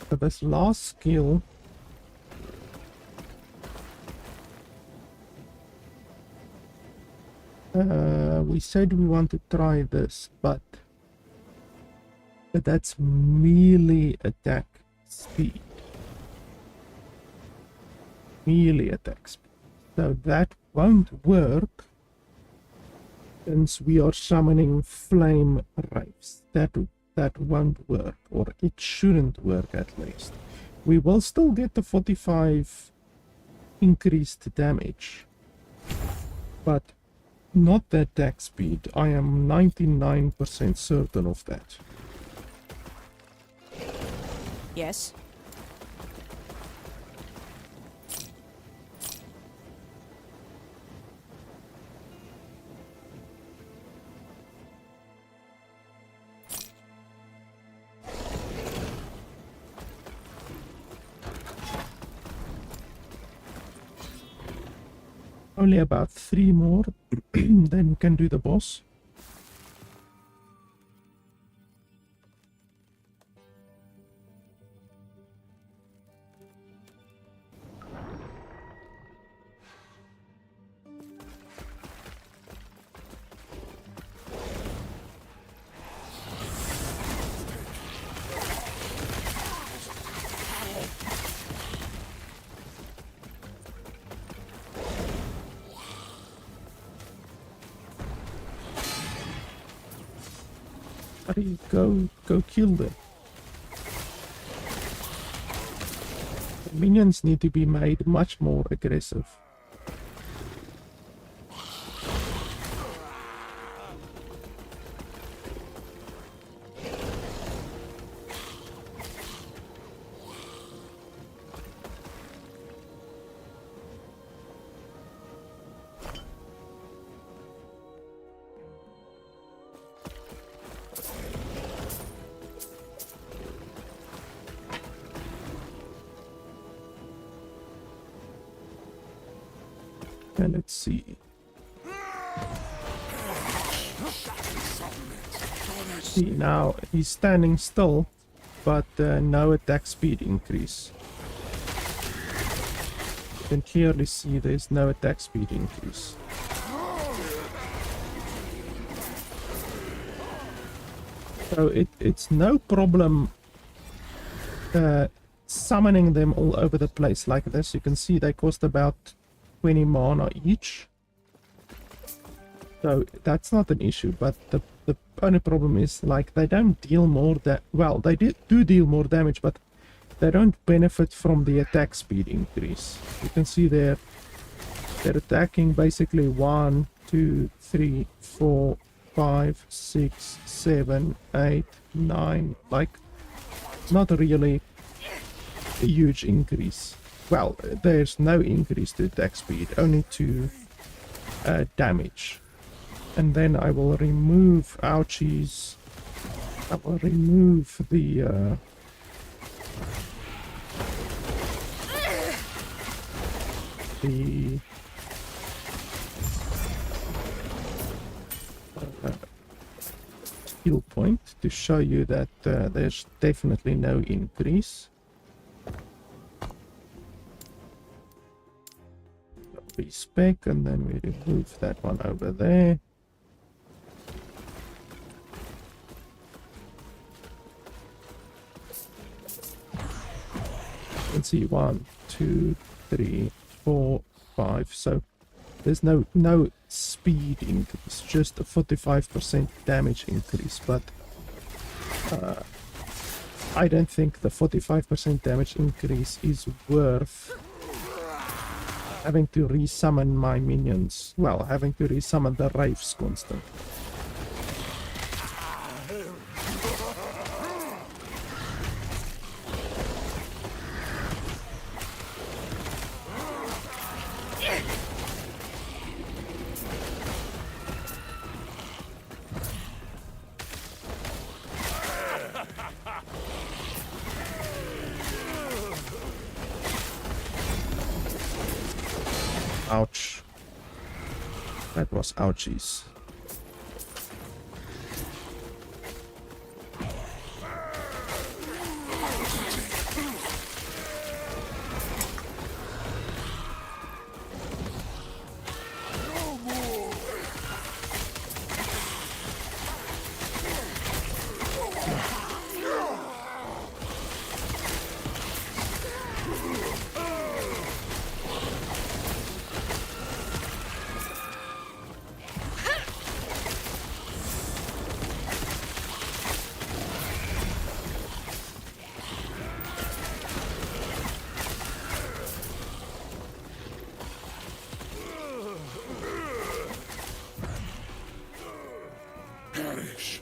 So this last skill we said we want to try this, but that's melee attack speed. Melee attack speed. So that won't work since we are summoning flame wraiths. That won't work, or it shouldn't work at least. We will still get the 45 increased damage, but not the attack speed. I am 99% certain of that. Yes. Only about 3 more, then we can do the boss. Go kill them. The minions need to be made much more aggressive. Let's see. See, now he's standing still, but no attack speed increase. You can clearly see there's no attack speed increase. So it's no problem summoning them all over the place like this. You can see they cost about 20 mana each, so that's not an issue. But the only problem is, like, they don't deal more well, they do deal more damage, but they don't benefit from the attack speed increase. You can see they're attacking basically 1, 2, 3, 4, 5, 6, 7, 8, 9, like, not really a huge increase. Well, there's no increase to attack speed, only to damage. And then I will remove ouchies. I will remove the skill point to show you that there's definitely no increase. Respec, and then we remove that one over there. Let's see, 1, 2, 3, 4, 5. So There's no speed increase, just a 45% damage increase, but I don't think the 45% damage increase is worth having to resummon my minions. Well, having to resummon the wraiths constantly. Ouch. That was ouchies. Perish.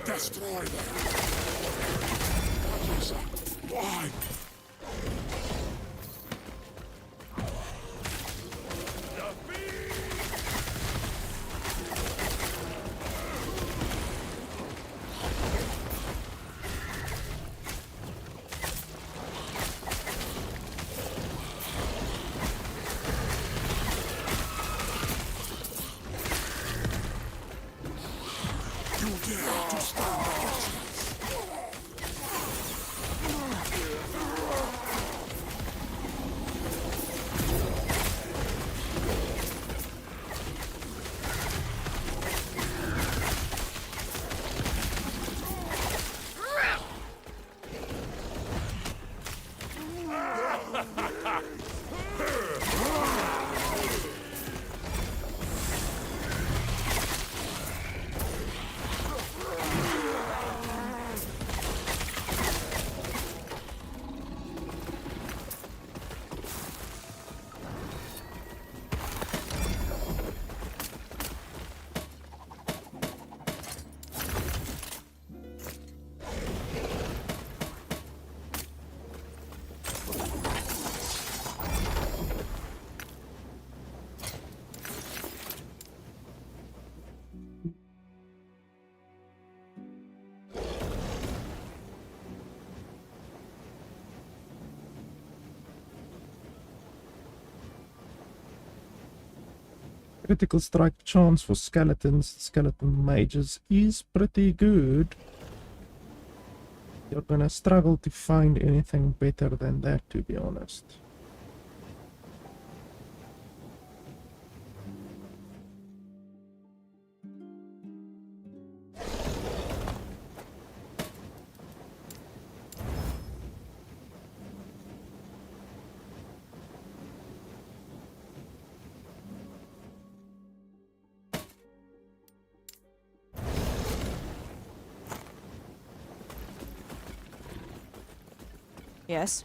Destroy them. Why? Critical strike chance for skeleton mages is pretty good. You're gonna struggle to find anything better than that, to be honest. Yes?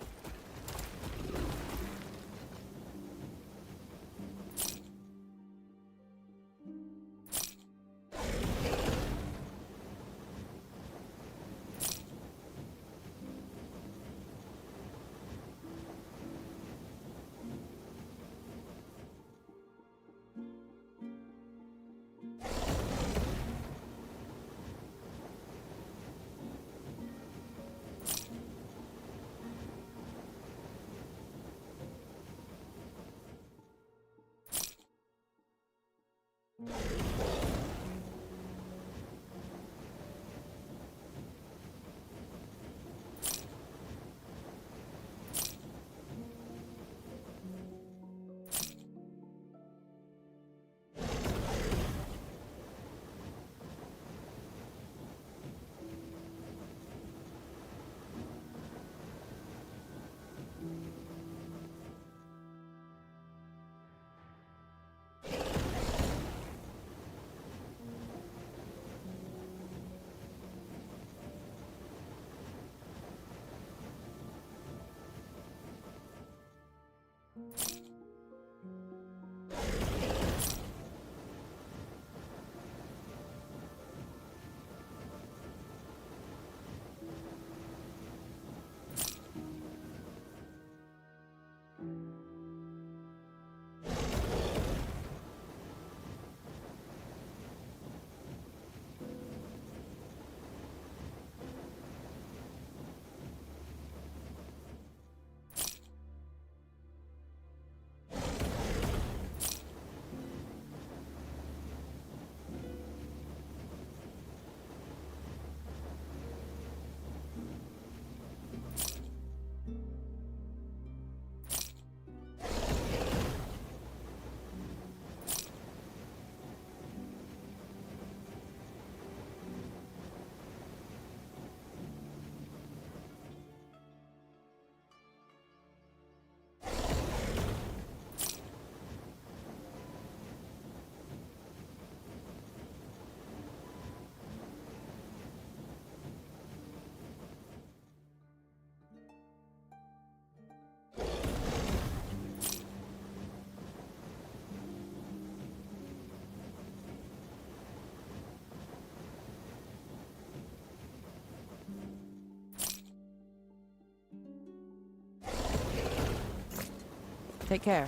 Take care.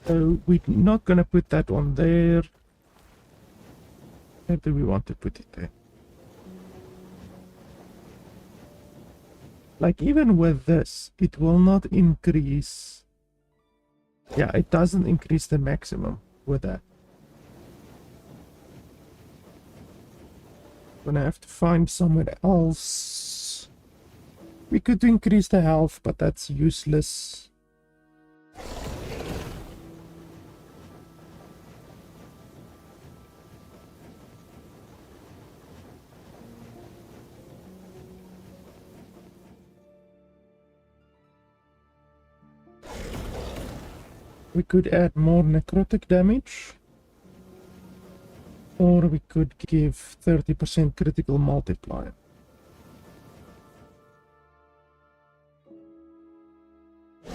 So we're not gonna put that one there. Where do we want to put it there? Like even with this, it will not increase. Yeah, it doesn't increase the maximum with that. Gonna have to find somewhere else. We could increase the health, but that's useless. We could add more necrotic damage, or we could give 30% critical multiplier. I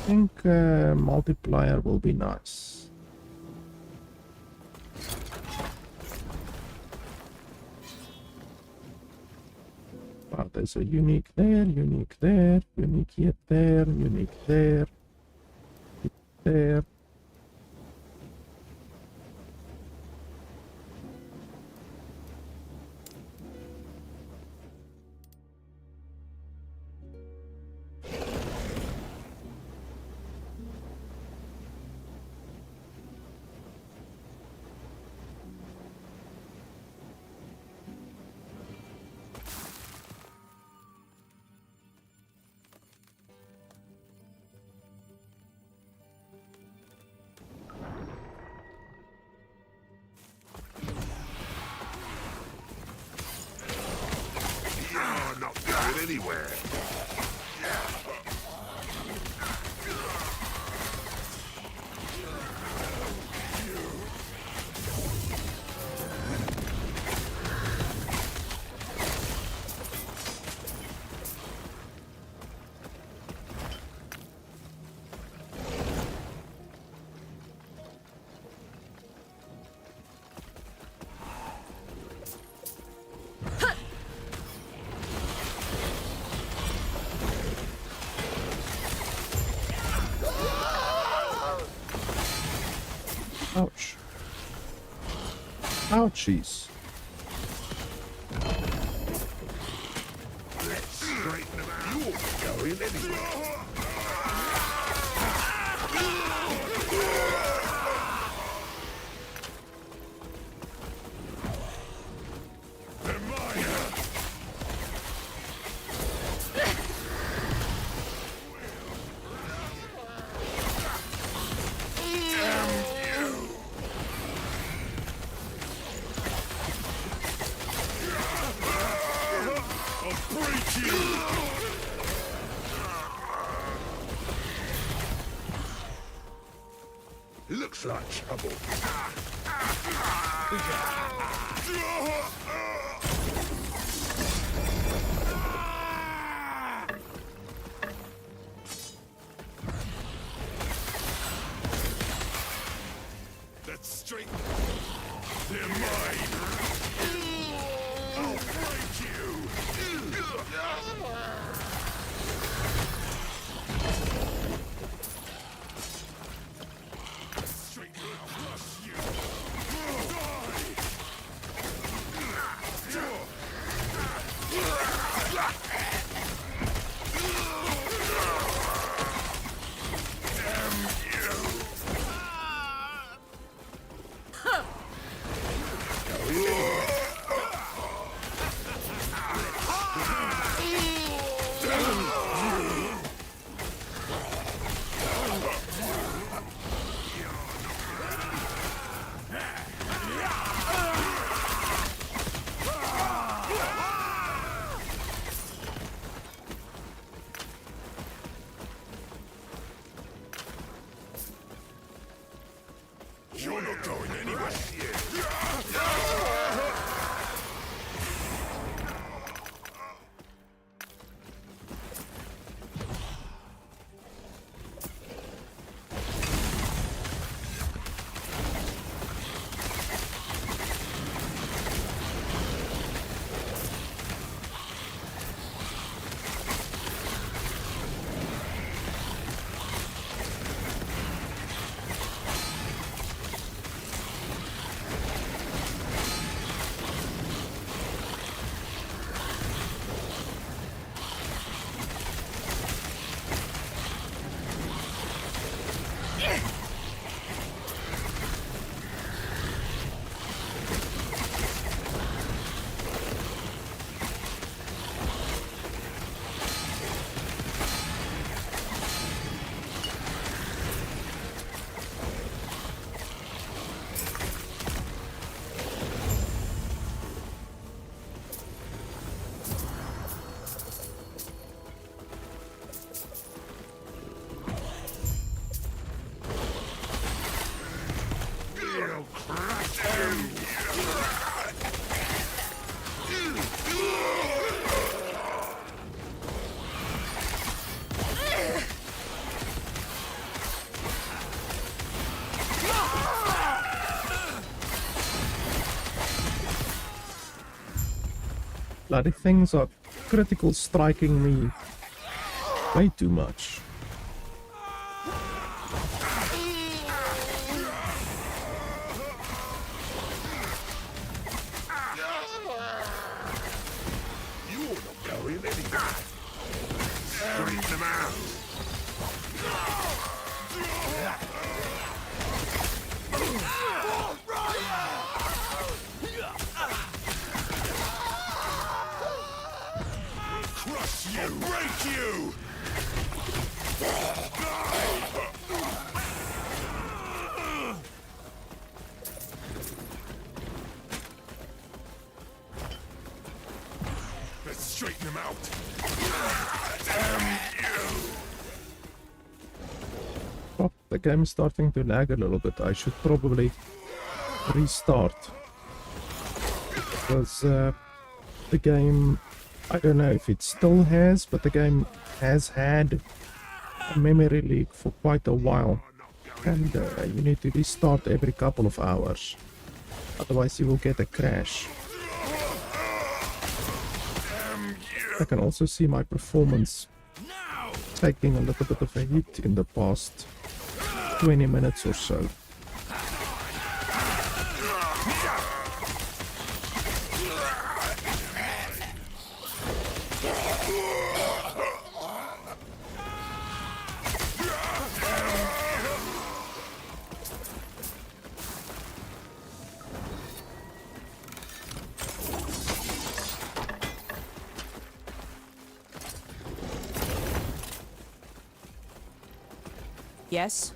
think multiplier will be nice. Wow, there's a unique there, unique there, unique yet there, unique there. There. You're not going anywhere. Ouch. Ouchies. Let's straighten them out. You won't be going anywhere. They're mine. Looks like trouble. That's straight. They're mine. I'll break you. Straight. I'll crush you. Die. going anywhere. Bloody things are critical striking me way too much. You're not going anywhere. Straighten them out. Crush you! Break you! Let's straighten them out. Damn you! Oh, the game is starting to lag a little bit. I should probably restart. Because the game, I don't know if it still has, but the game has had a memory leak for quite a while. And you need to restart every couple of hours. Otherwise you will get a crash. I can also see my performance taking a little bit of a hit in the past 20 minutes or so. Yes?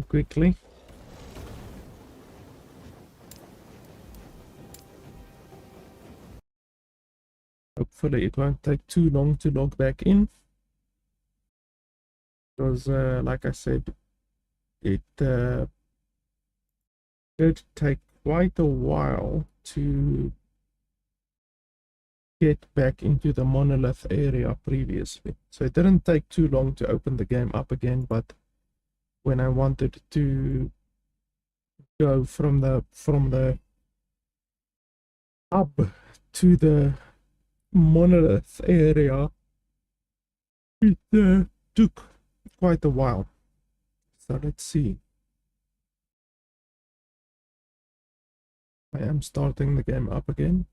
Quickly. Hopefully it won't take too long to log back in. because like I said, it did take quite a while to get back into the monolith area previously. So it didn't take too long to open the game up again, but when I wanted to go from the hub to the monolith area, it took quite a while. So let's see. I am starting the game up again.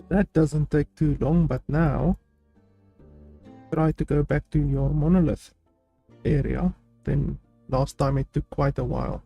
That doesn't take too long, but now try to go back to your monolith area. Then last time it took quite a while.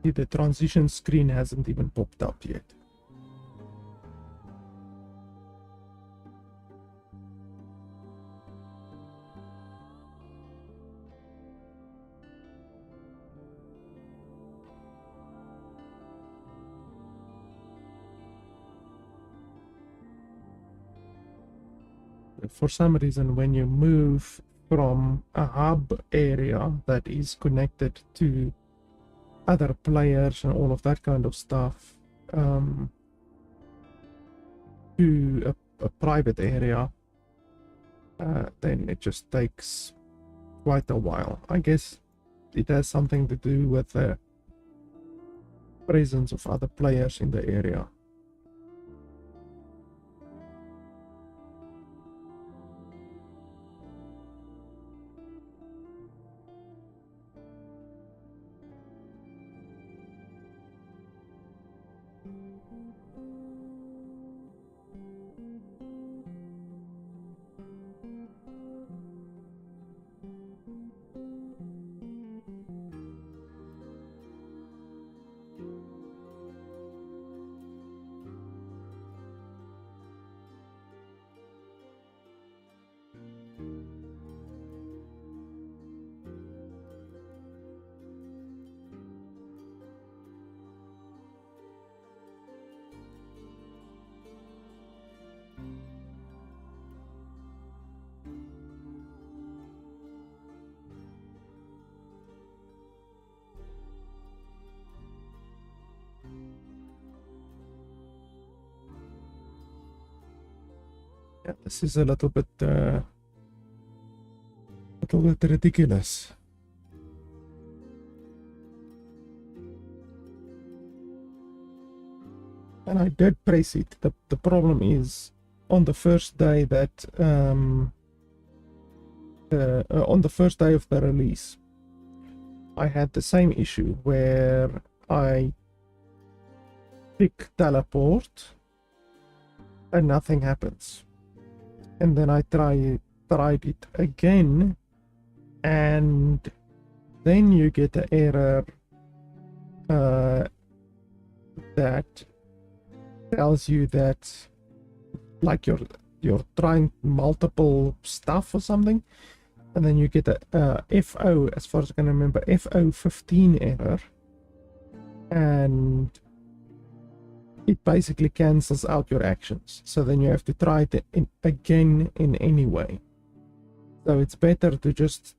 The transition screen hasn't even popped up yet. For some reason, when you move from a hub area that is connected to other players and all of that kind of stuff, to a private area, then it just takes quite a while. I guess it has something to do with the presence of other players in the area. Yeah, this is a little bit ridiculous. And I did press it. The problem is on the first day that on the first day of the release, I had the same issue where I click teleport and nothing happens. And then I tried it again, and then you get an error that tells you that like you're trying multiple stuff or something, and then you get a FO, as far as I can remember, FO 15 error, and it basically cancels out your actions. So then you have to try it again in any way. So it's better to just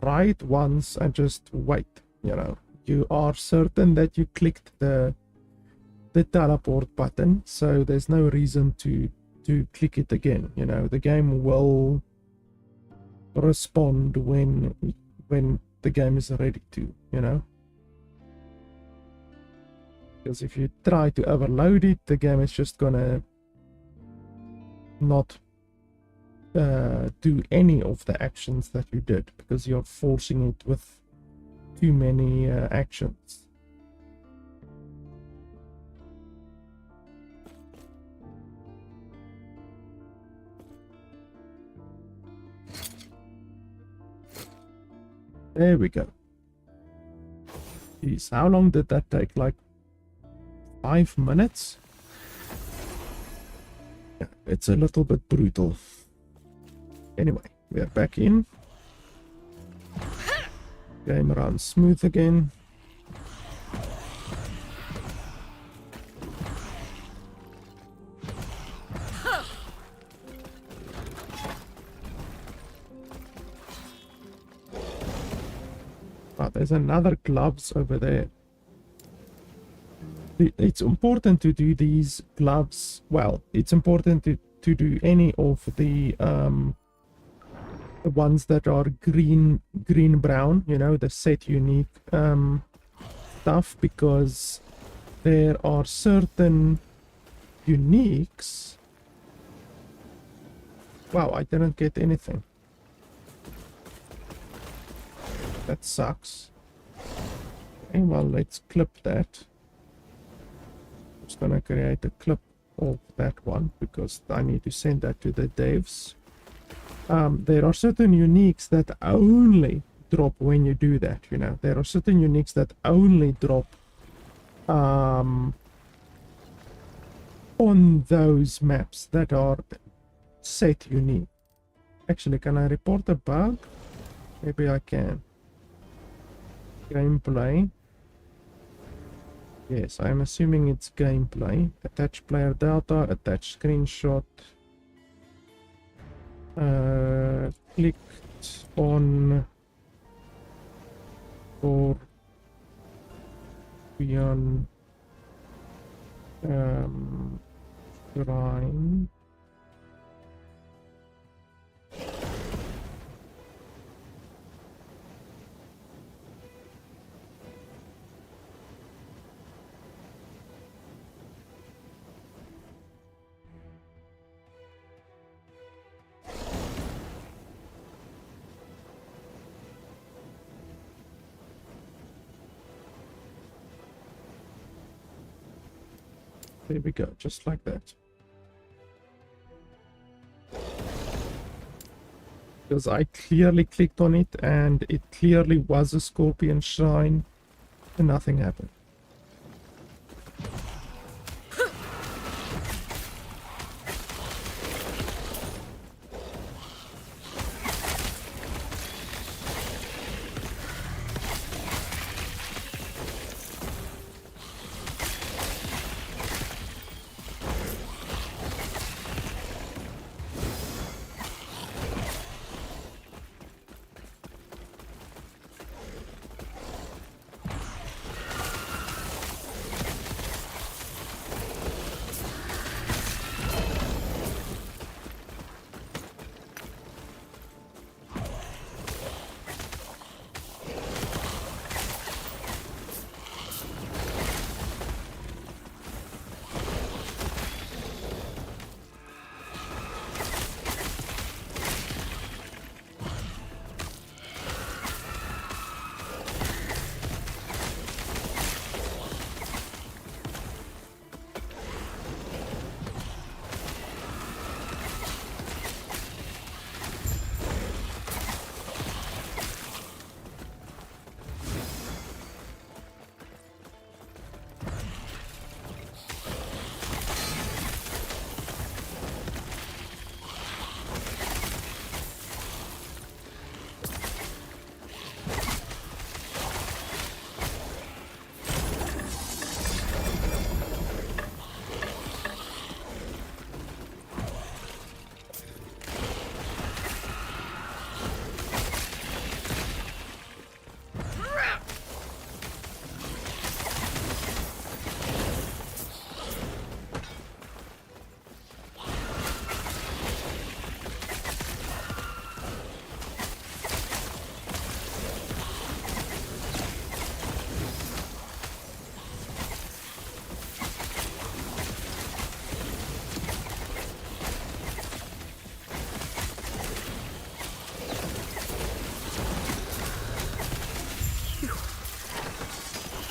try it once and just wait. You know, you are certain that you clicked the teleport button, so there's no reason to click it again. You know, the game will respond when the game is ready to, you know. Because if you try to overload it, the game is just gonna not do any of the actions that you did, because you're forcing it with too many actions. There we go. Jeez, how long did that take? Like 5 minutes? Yeah, it's a little bit brutal. Anyway, we're back in. Game runs smooth again. Ah, there's another gloves over there. It's important to do these gloves. Well, it's important to do any of the ones that are green brown, you know, the set unique stuff, because there are certain uniques. Wow, I didn't get anything. That sucks. Okay, well, let's clip that. Just gonna create a clip of that one because I need to send that to the devs. There are certain uniques that only drop when you do that, you know. There are certain uniques that only drop on those maps that are set unique. Actually, can I report a bug? Maybe I can. Gameplay. Yes, I'm assuming it's gameplay. Attach player data, attach screenshot. Clicked on for beyond shrine. There we go, just like that. Because I clearly clicked on it and it clearly was a scorpion shrine and nothing happened.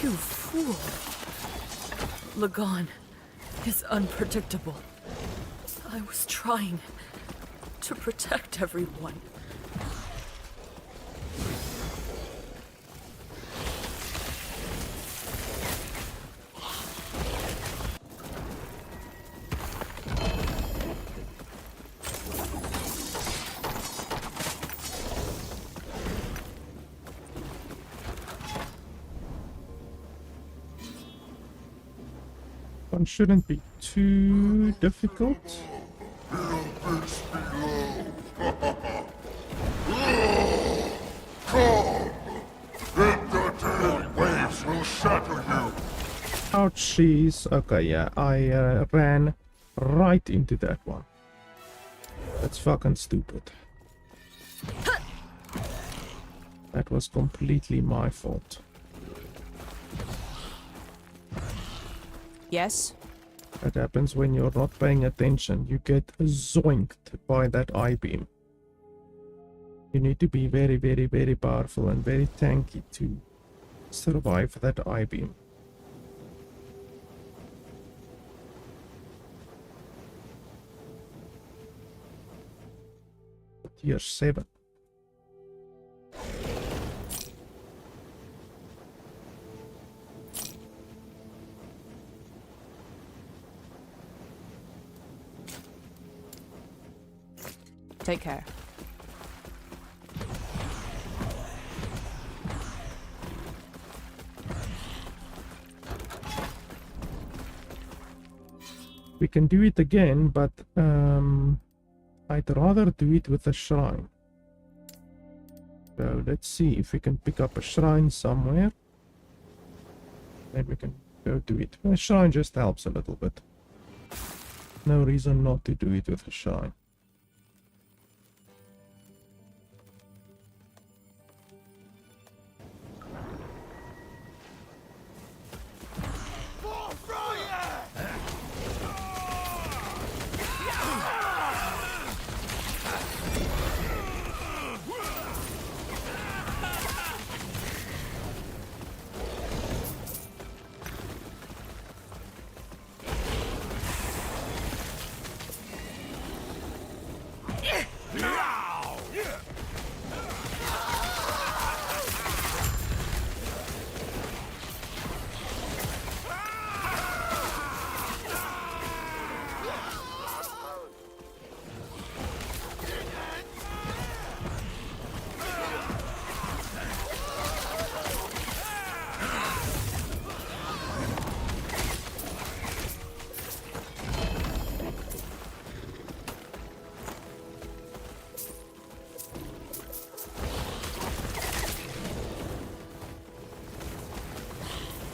You fool. Lagan is unpredictable. I was trying to protect everyone. One shouldn't be too difficult. Waves will shatter you. Ouchies. Okay, yeah, I ran right into that one. That's fucking stupid. That was completely my fault. Yes? That happens when you're not paying attention. You get zoinked by that I-beam. You need to be very, very, very powerful and very tanky to survive that I-beam. Tier 7. Take care. We can do it again, but I'd rather do it with a shrine. So let's see if we can pick up a shrine somewhere. Then we can go do it. A shrine just helps a little bit. No reason not to do it with a shrine.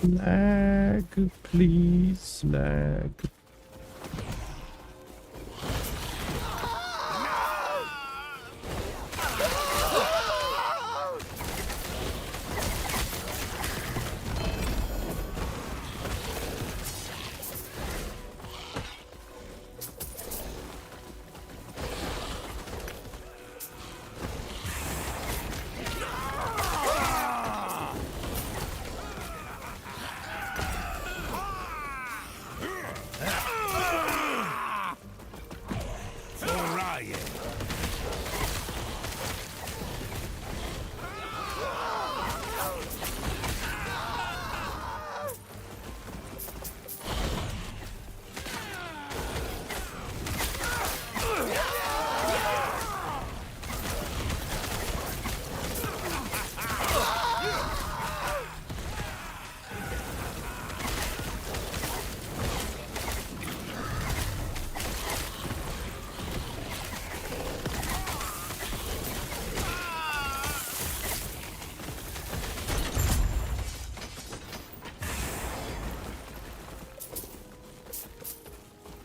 Lag, please, lag.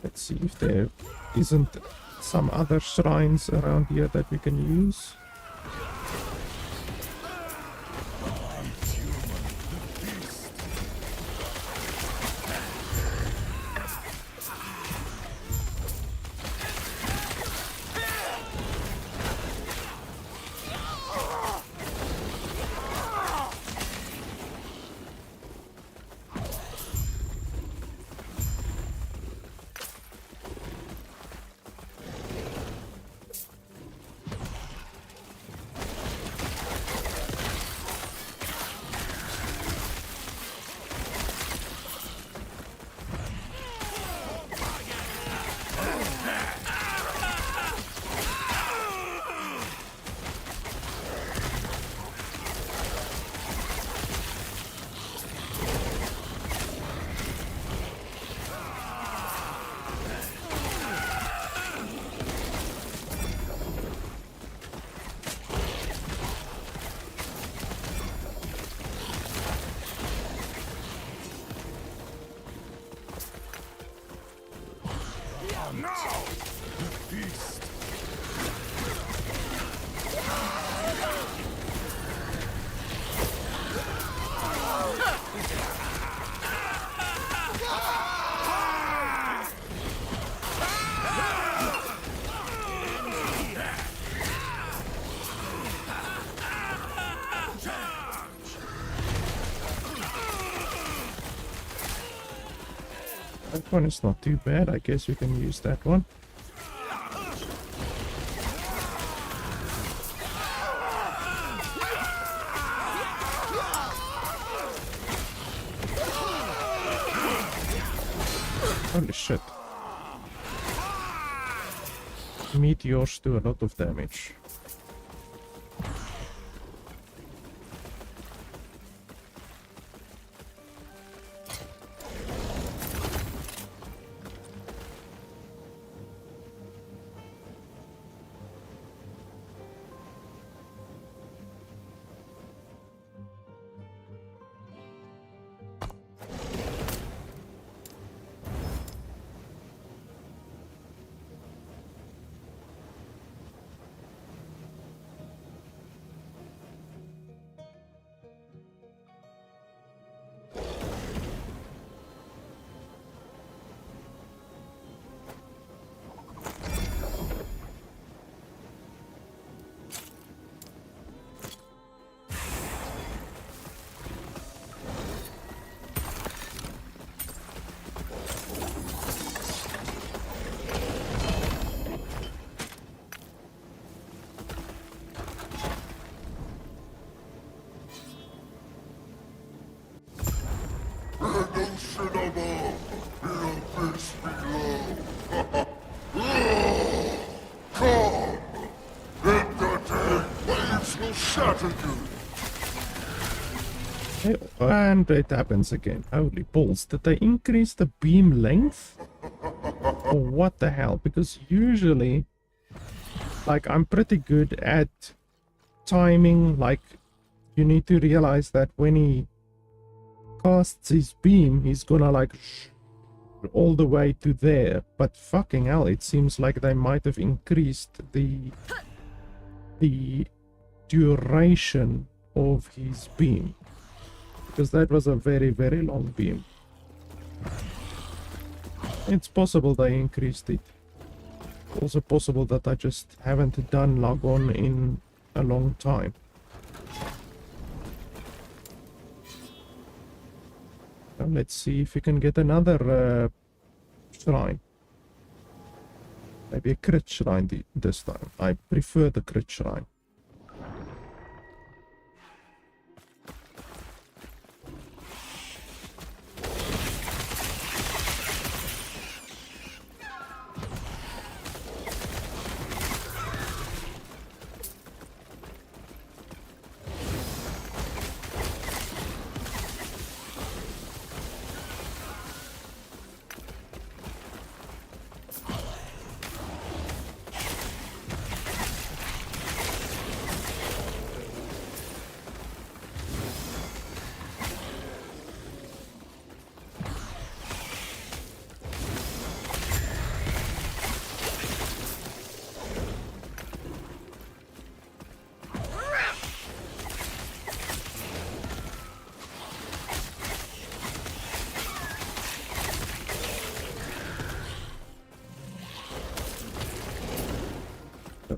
Let's see if there isn't some other shrines around here that we can use. That one is not too bad. I guess we can use that one. Holy shit. Meteors do a lot of damage. And it happens again. Holy balls. Did they increase the beam length? Or what the hell? Because usually, like, I'm pretty good at timing. Like, you need to realize that when he casts his beam, he's gonna, like, all the way to there. But fucking hell, it seems like they might have increased the duration of his beam. Because that was a very, very long beam. It's possible they increased it. Also possible that I just haven't done log on in a long time. Now let's see if we can get another shrine. Maybe a crit shrine this time. I prefer the crit shrine.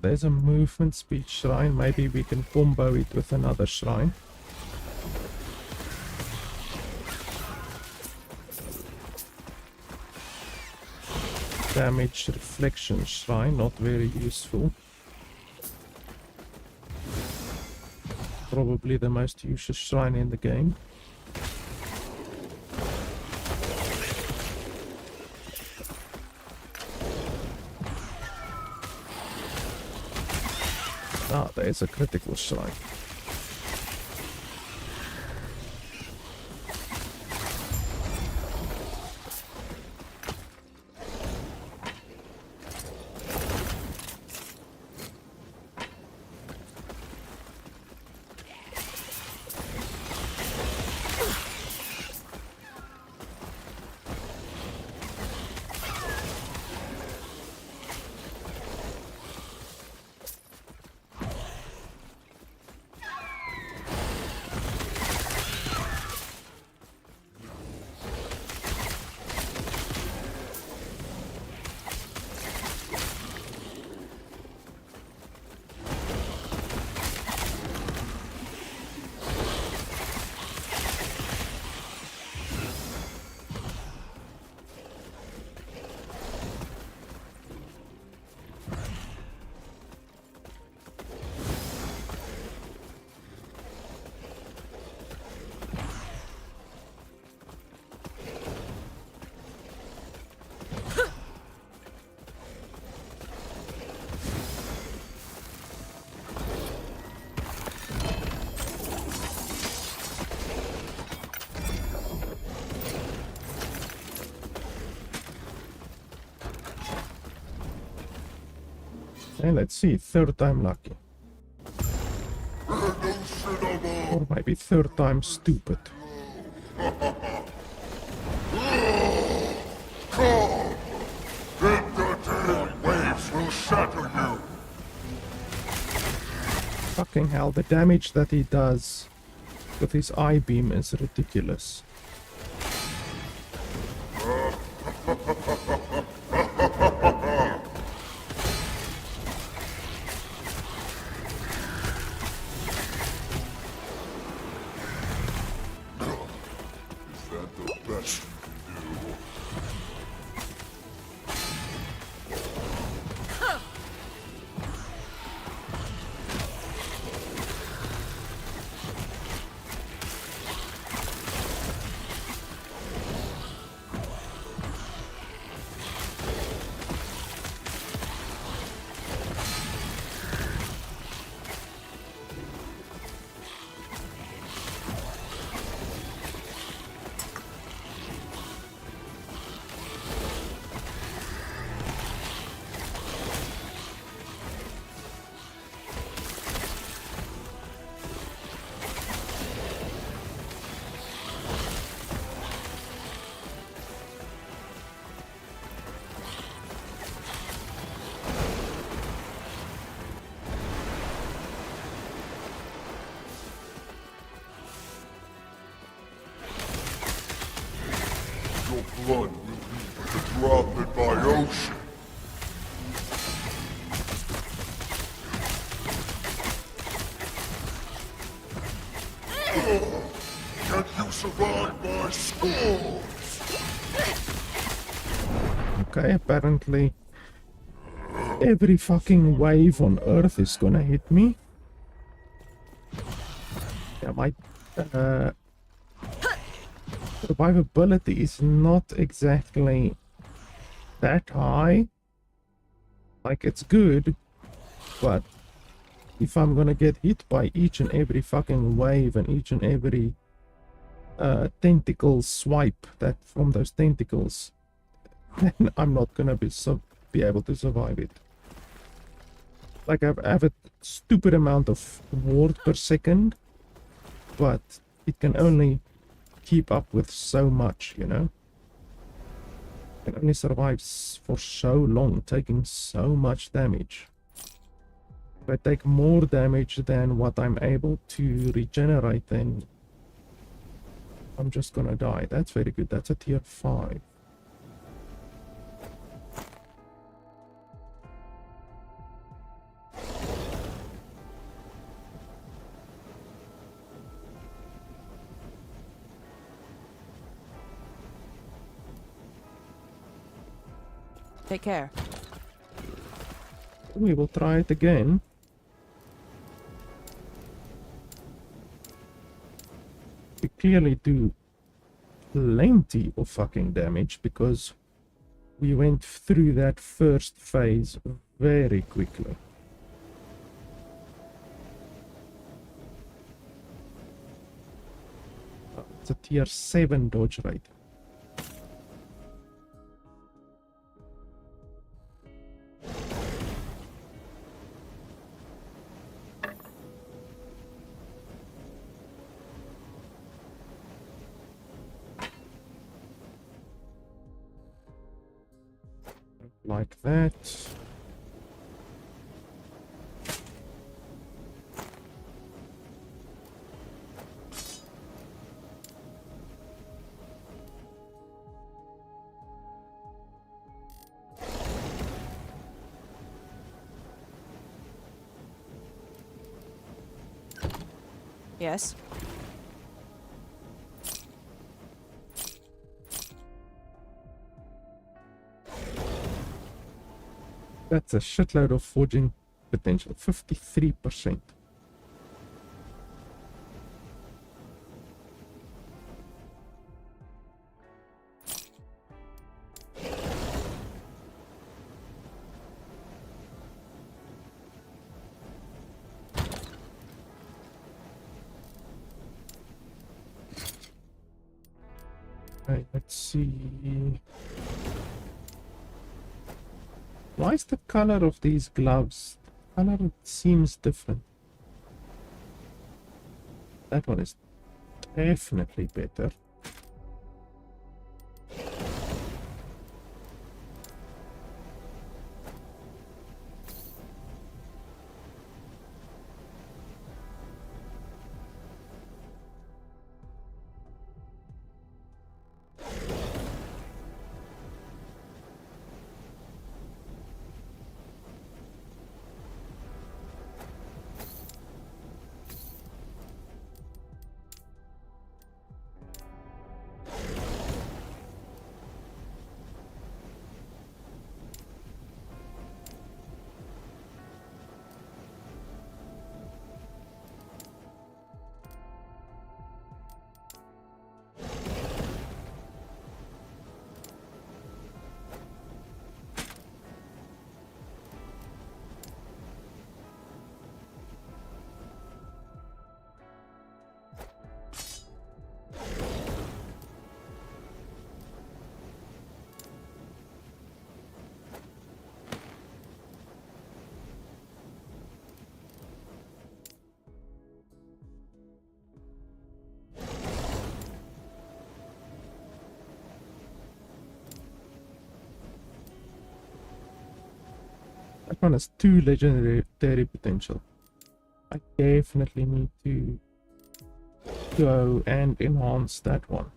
There's a movement speed shrine. Maybe we can combo it with another shrine. Damage reflection shrine, not very useful. Probably the most useless shrine in the game. Ah, there's a critical shrine. And let's see, third time lucky. Or maybe third time stupid. Waves will shatter you. Fucking hell, the damage that he does with his eye beam is ridiculous. Is that the best you can do? Your blood will be but a drop in my ocean. Can you survive my swords? Okay, apparently every fucking wave on Earth is gonna hit me. Yeah, my survivability is not exactly that high. Like, it's good, but if I'm gonna get hit by each and every fucking wave and each and every tentacle swipe that from those tentacles, then I'm not gonna be able to survive it. Like, I have a stupid amount of ward per second, but it can only keep up with so much, you know? Can only survive for so long, taking so much damage. If I take more damage than what I'm able to regenerate, then I'm just gonna die. That's very good. That's a tier 5. Take care. We will try it again. We clearly do plenty of fucking damage because we went through that first phase very quickly. Oh, it's a tier 7 dodge rate. Like that. Yes? That's a shitload of forging potential. 53%. Right, let's see. Why is the color of these gloves? The color seems different. That one is definitely better. That one has 2 legendary potential. I definitely need to go and enhance that one.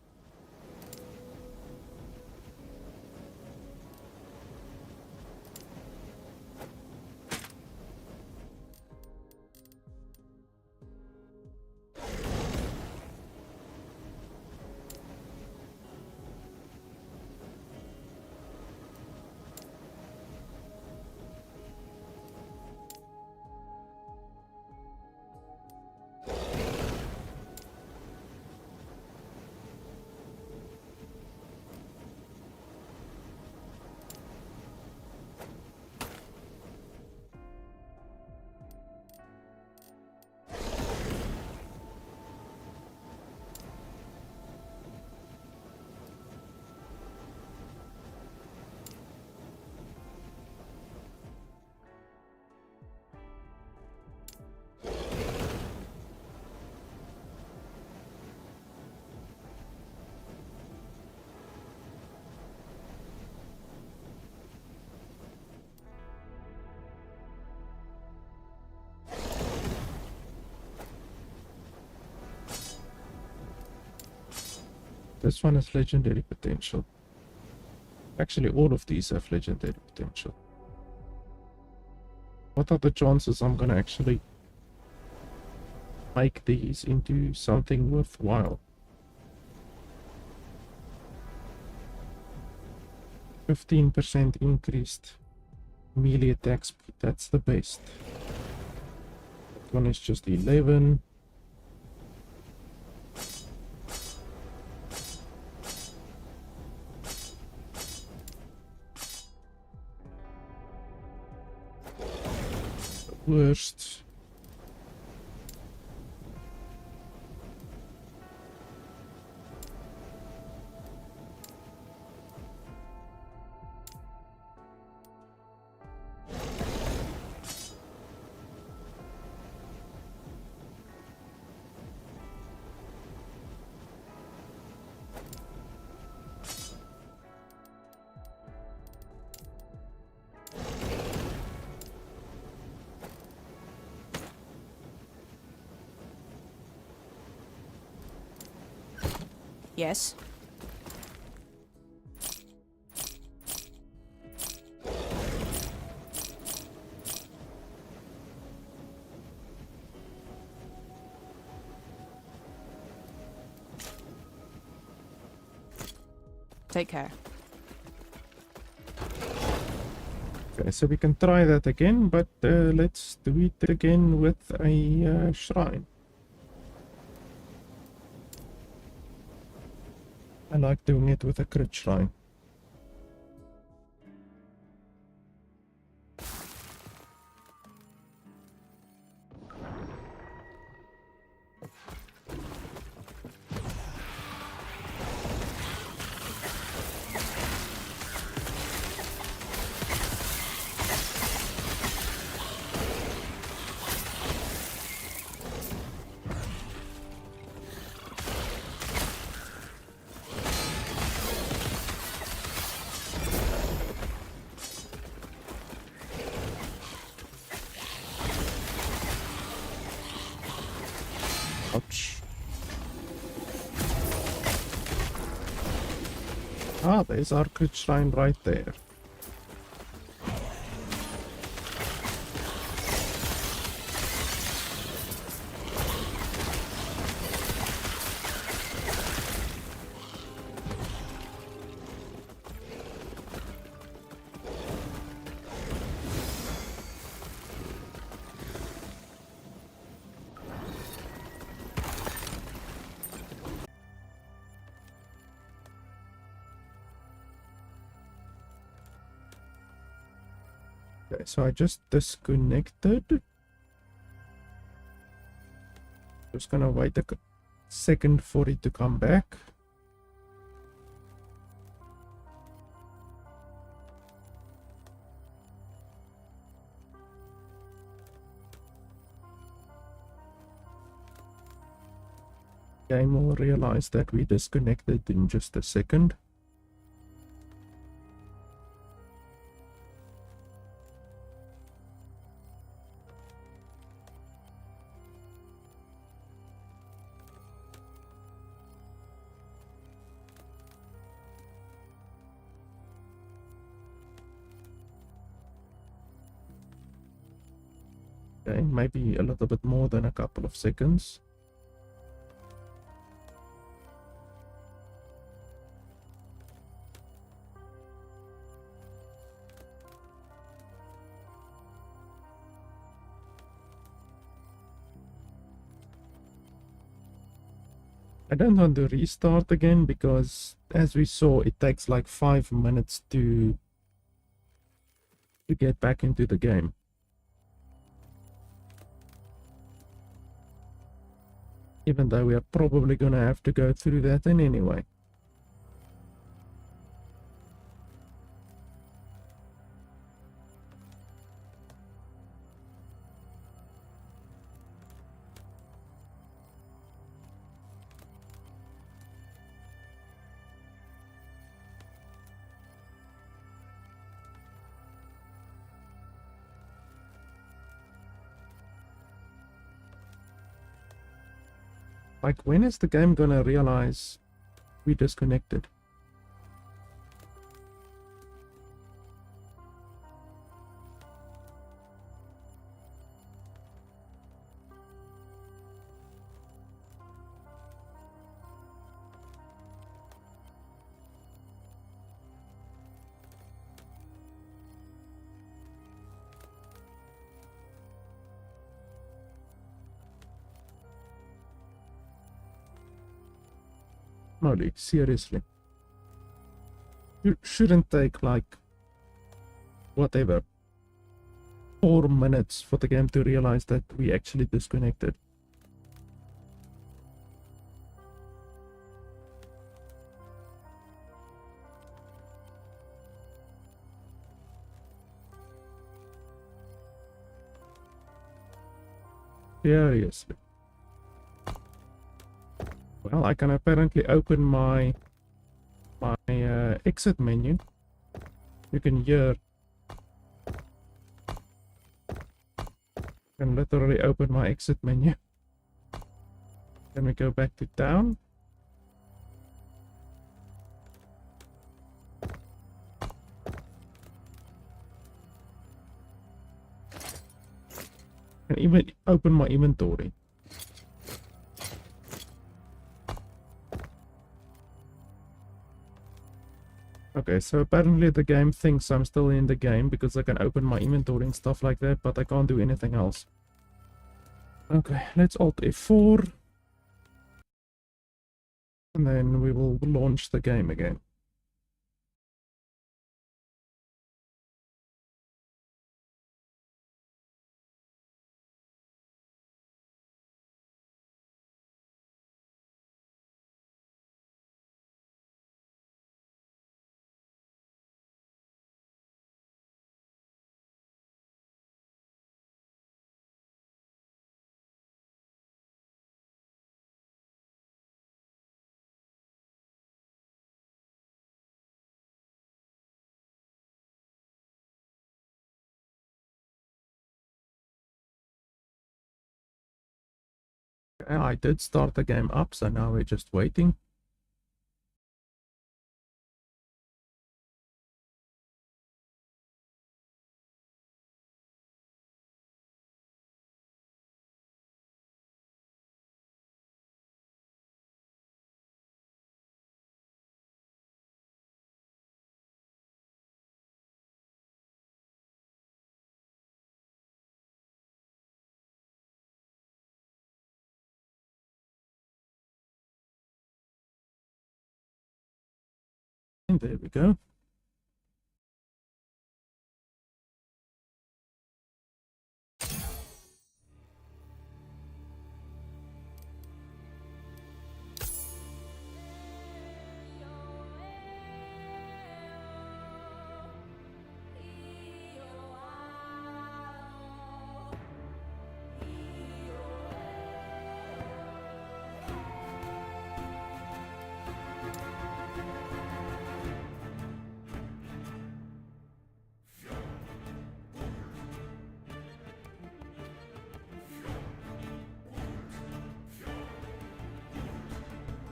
This one has legendary potential. Actually, all of these have legendary potential. What are the chances I'm gonna actually make these into something worthwhile? 15% increased melee attack speed, that's the best. That one is just 11. Worst. Yes. Take care. Okay, so we can try that again, but let's do it again with a shrine. I like doing it with a crit shrine. Ouch. Ah, there's our crit shrine right there. Okay, so I just disconnected. Just gonna wait a second for it to come back. Game will realize that we disconnected in just a second. Okay, maybe a little bit more than a couple of seconds. I don't want to restart again because, as we saw, it takes like 5 minutes to get back into the game. Even though we are probably gonna have to go through that in anyway. Like, when is the game gonna realize we disconnected? Holy, seriously. You shouldn't take like, whatever, 4 minutes for the game to realize that we actually disconnected. Seriously. Well, I can apparently open my exit menu. You can hear. I can literally open my exit menu. Then we go back to town. And even open my inventory. Okay, so apparently the game thinks I'm still in the game because I can open my inventory and stuff like that, but I can't do anything else. Okay, let's Alt F4. And then we will launch the game again. Okay, I did start the game up, so now we're just waiting. And there we go.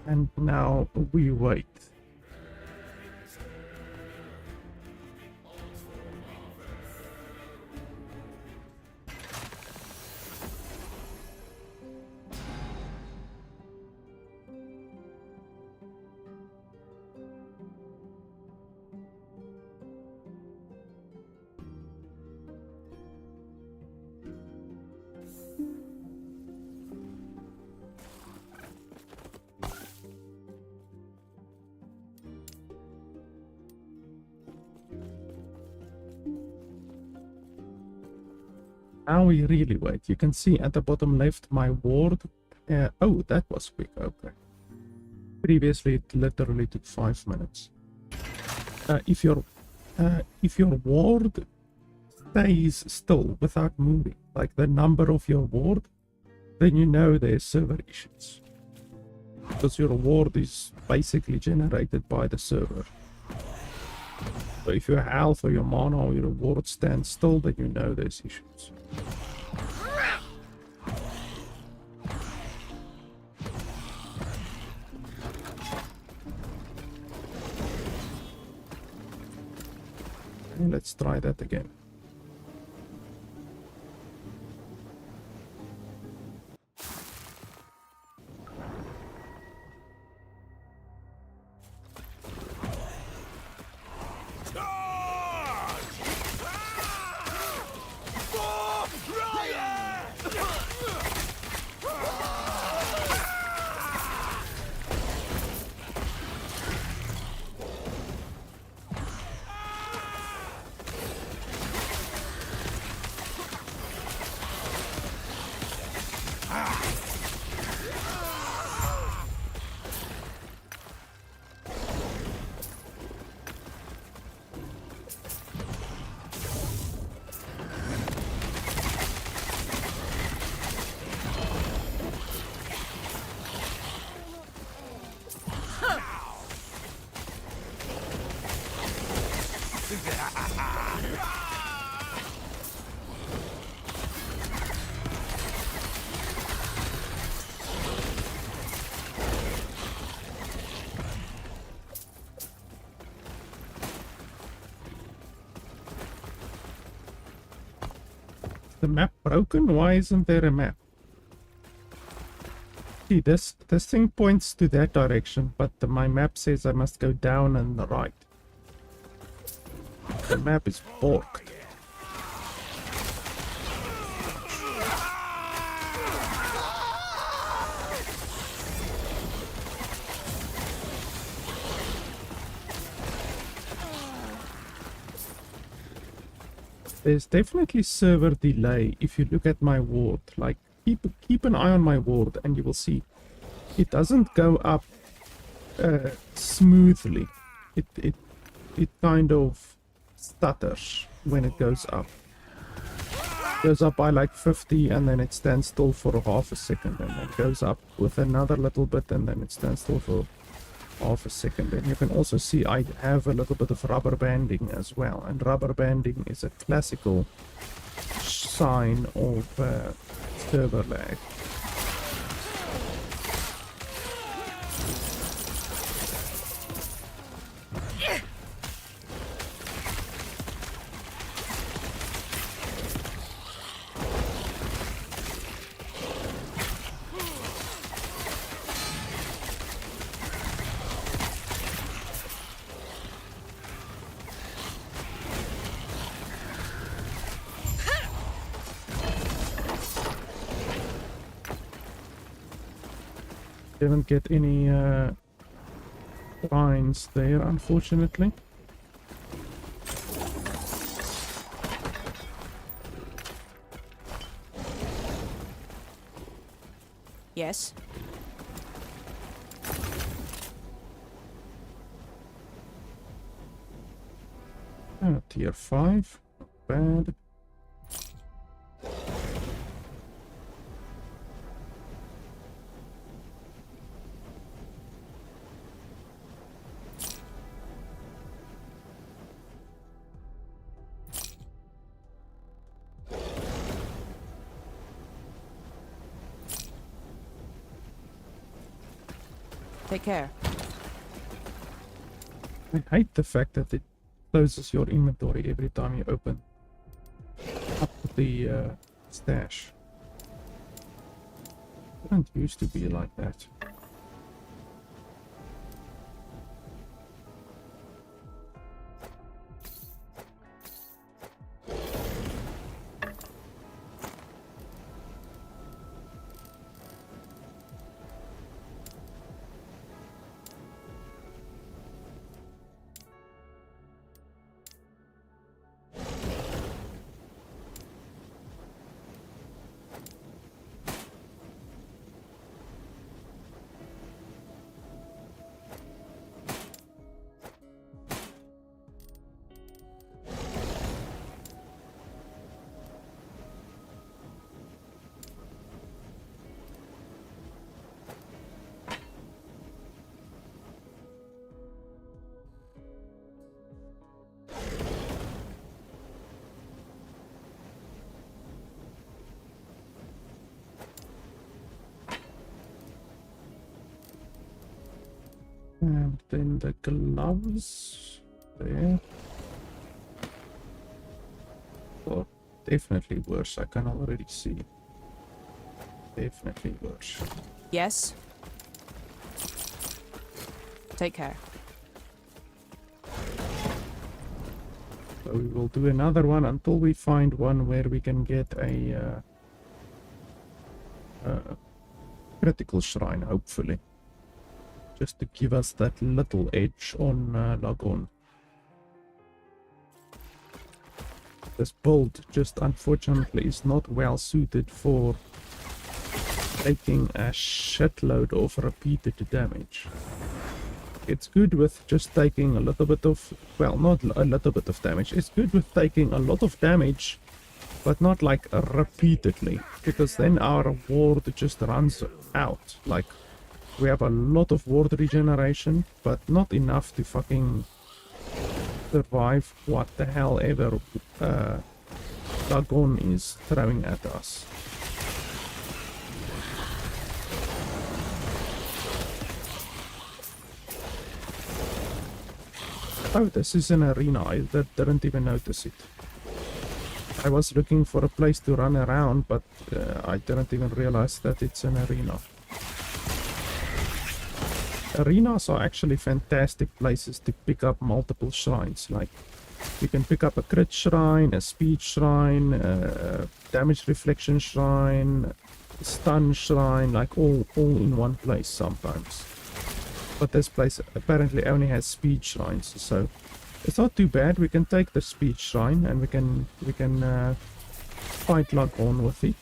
And now we wait. Now we really wait. You can see at the bottom left my ward. Oh, that was quick. Okay. Previously, it literally took 5 minutes. If your ward stays still without moving, like the number of your ward, then you know there's server issues. Because your ward is basically generated by the server. So if your health or your mana or your ward stands still, then you know there's issues. Okay, let's try that again. The map broken? Why isn't there a map? See, this thing points to that direction, but my map says I must go down and right. The map is borked. There's definitely server delay if you look at my ward. Like, keep an eye on my ward and you will see it doesn't go up smoothly. It kind of stutters when it goes up. It goes up by like 50 and then it stands still for half a second, and then goes up with another little bit and then it stands still for half a second. And you can also see I have a little bit of rubber banding as well, and rubber banding is a classical sign of server lag. Didn't get any lines there, unfortunately. Yes. Tier 5, not bad. Take care. I hate the fact that it closes your inventory every time you open up the stash. It didn't used to be like that. And then the gloves there. Oh, definitely worse. I can already see. Definitely worse. Yes. Take care. So we will do another one until we find one where we can get a critical shrine, hopefully. Just to give us that little edge on Lagon. This build just unfortunately is not well suited for taking a shitload of repeated damage. It's good with just taking a little bit of, well, not a little bit of damage. It's good with taking a lot of damage, but not like repeatedly, because then our ward just runs out. Like, we have a lot of ward regeneration, but not enough to fucking survive what the hell ever Dagon is throwing at us. Oh, this is an arena. I didn't even notice it. I was looking for a place to run around, but I didn't even realize that it's an arena. Arenas are actually fantastic places to pick up multiple shrines. Like, you can pick up a crit shrine, a speed shrine, a damage reflection shrine, a stun shrine, like all in one place sometimes. But this place apparently only has speed shrines, so it's not too bad. We can take the speed shrine and we can fight Lagon with it.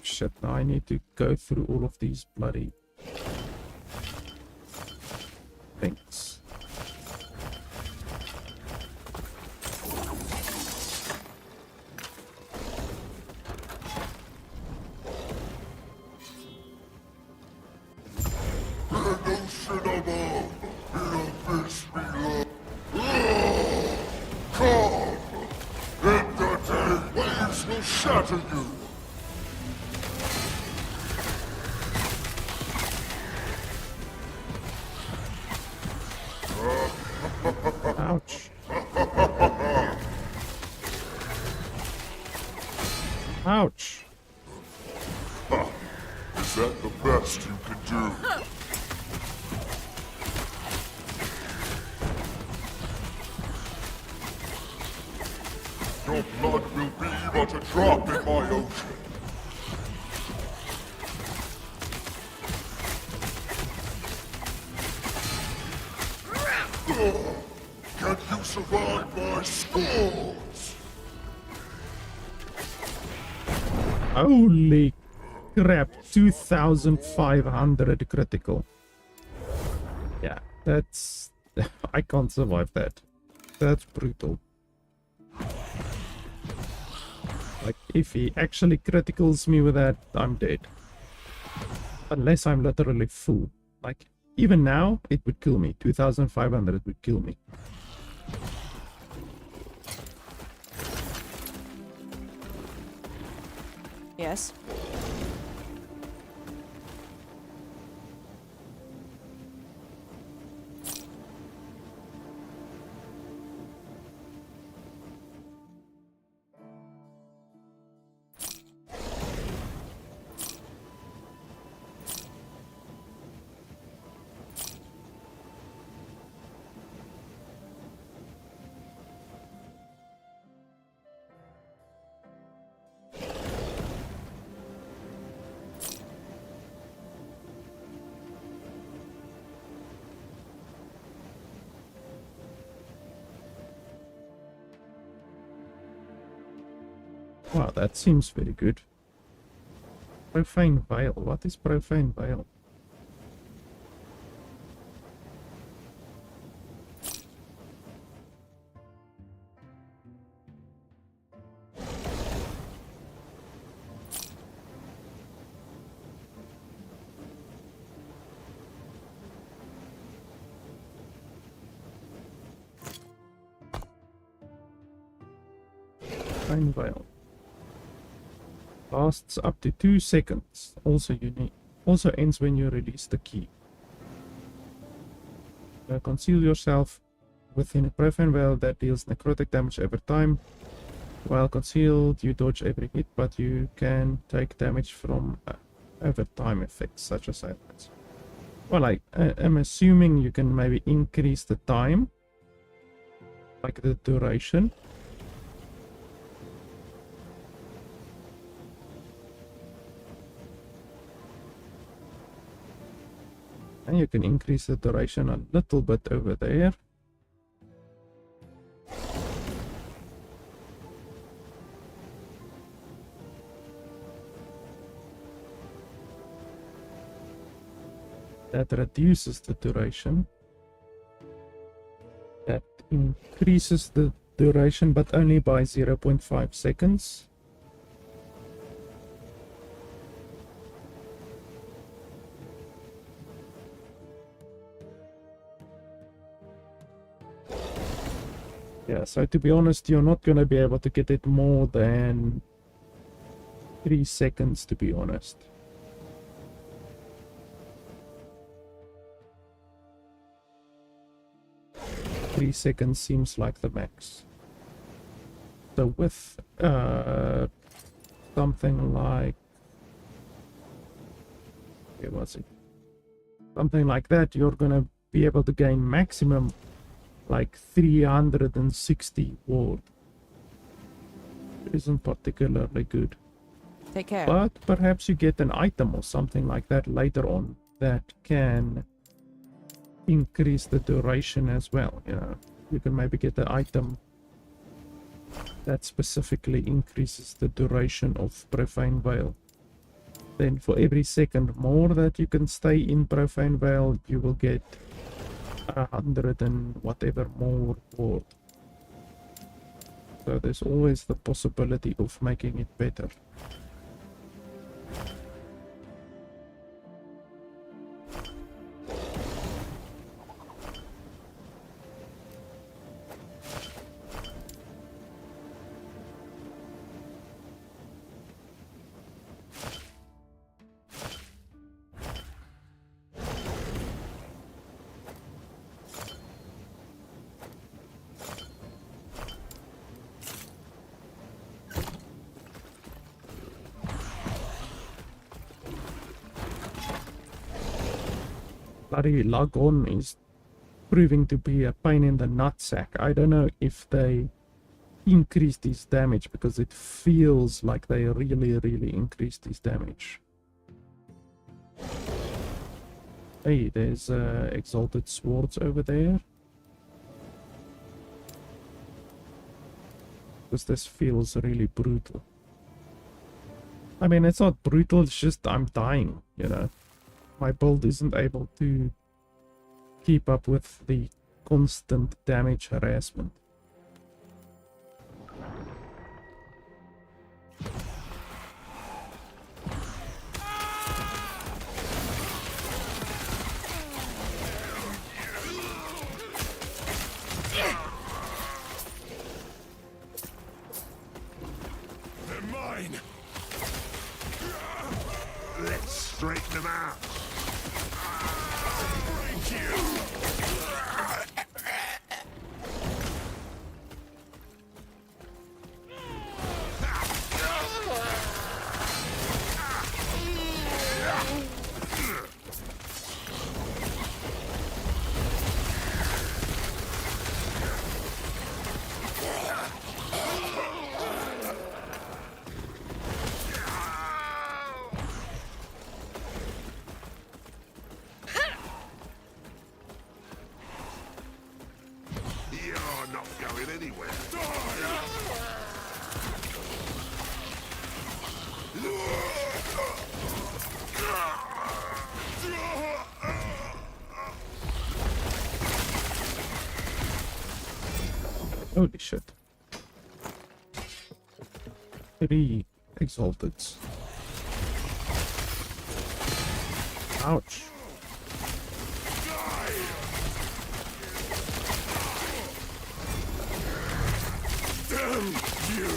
Shit, now I need to go through all of these bloody things. shatter you! Ouch. Ouch. Is that the best you can do? Your blood will be but a drop in my ocean. Can you survive my scores? Holy crap, 2,500 critical. Yeah, that's... I can't survive that. That's brutal. Like, if he actually criticals me with that, I'm dead. Unless I'm literally full. Like, even now, it would kill me. 2,500 would kill me. Yes. Wow, that seems very good. Profane Veil. What is Profane Veil? Profane Veil. Lasts up to 2 seconds. Also unique. Also ends when you release the key. Conceal yourself within a profane veil that deals necrotic damage every time. While concealed, you dodge every hit, but you can take damage from over time effects such as silence. Well, I'm assuming you can maybe increase the time, like the duration. And you can increase the duration a little bit over there. That reduces the duration. That increases the duration, but only by 0.5 seconds. Yeah, so to be honest, you're not going to be able to get it more than 3 seconds, to be honest. Three seconds seems like the max. So with something like... where was it? Something like that, you're going to be able to gain maximum like 360 ward. It isn't particularly good. Take care. But perhaps you get an item or something like that later on that can increase the duration as well. You know, you can maybe get an item that specifically increases the duration of Profane Veil. Then for every second more that you can stay in Profane Veil, you will get 100 and whatever more ward. So there's always the possibility of making it better. bloody log on is proving to be a pain in the nutsack. I don't know if they increased his damage, because it feels like they really increased his damage. Hey, there's exalted swords over there. Because this feels really brutal. I mean, it's not brutal, it's just I'm dying, you know. My build isn't able to keep up with the constant damage harassment. They're mine. Let's straighten them out. Break you. You're not going anywhere. Holy shit. 3 exalteds. Ouch. Damn you!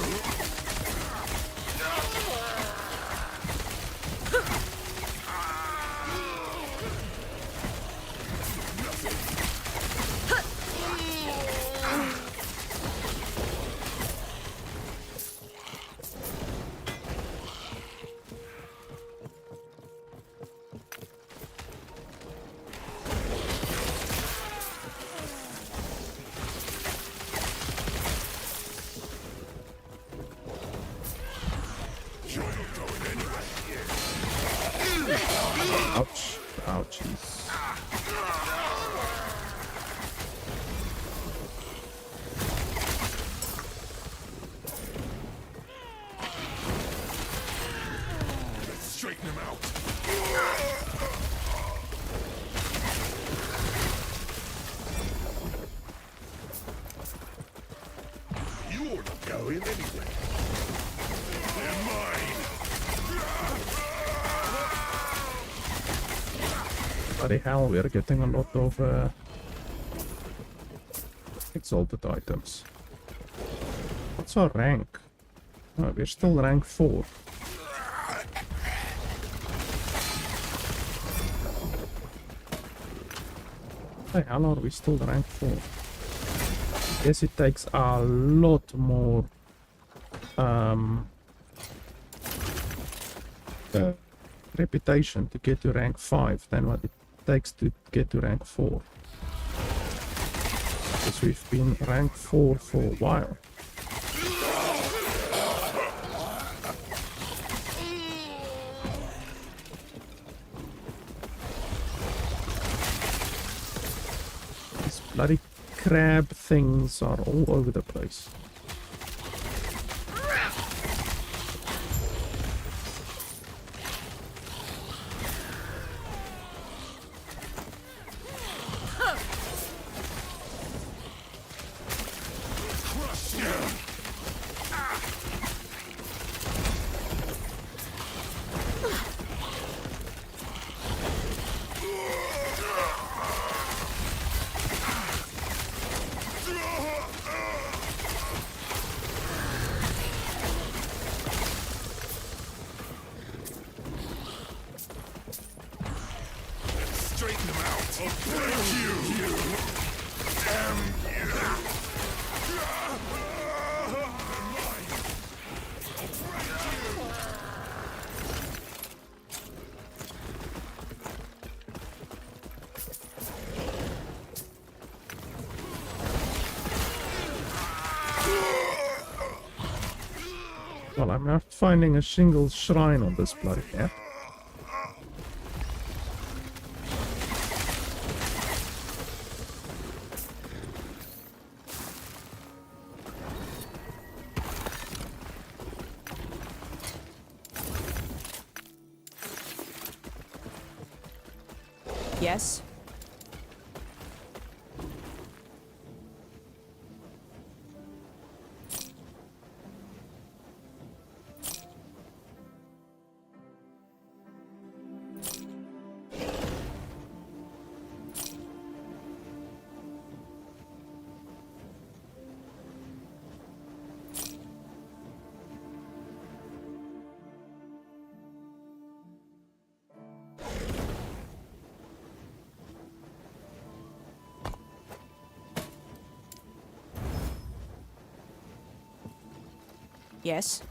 Ouch. Ouchies. Let's straighten them out. You're not going anywhere. They're mine. Bloody hell, we're getting a lot of exalted items. What's our rank? Oh, we're still rank 4. The hell are we still rank 4? Guess it takes a lot more reputation to get to rank 5 than what it takes to get to rank 4. Because we've been rank 4 for a while. These bloody crab things are all over the place. Straighten them out. I'll break you. Damn you. I'm not finding a single shrine on this bloody map. Yes. Yes.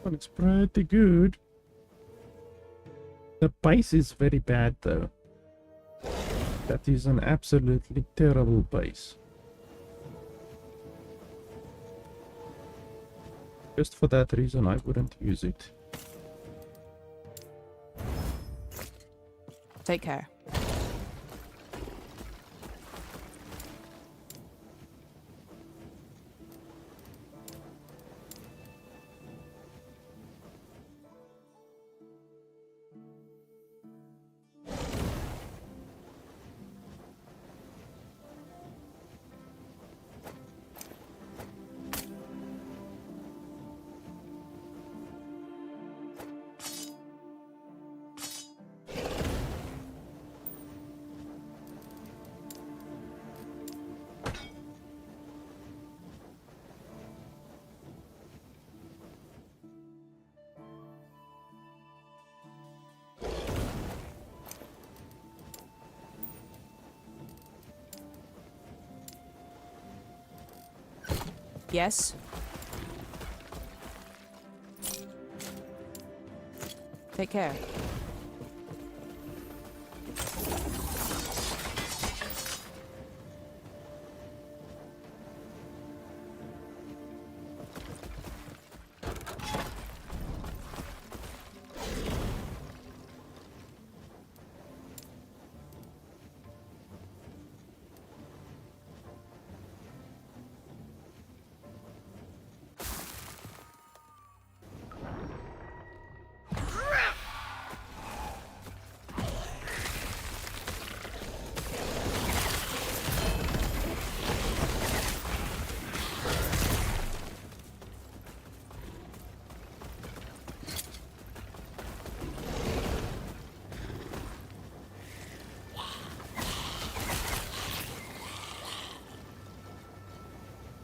Well, it's pretty good. The base is very bad though. That is an absolutely terrible base. Just for that reason I wouldn't use it. Take care. Yes. Take care.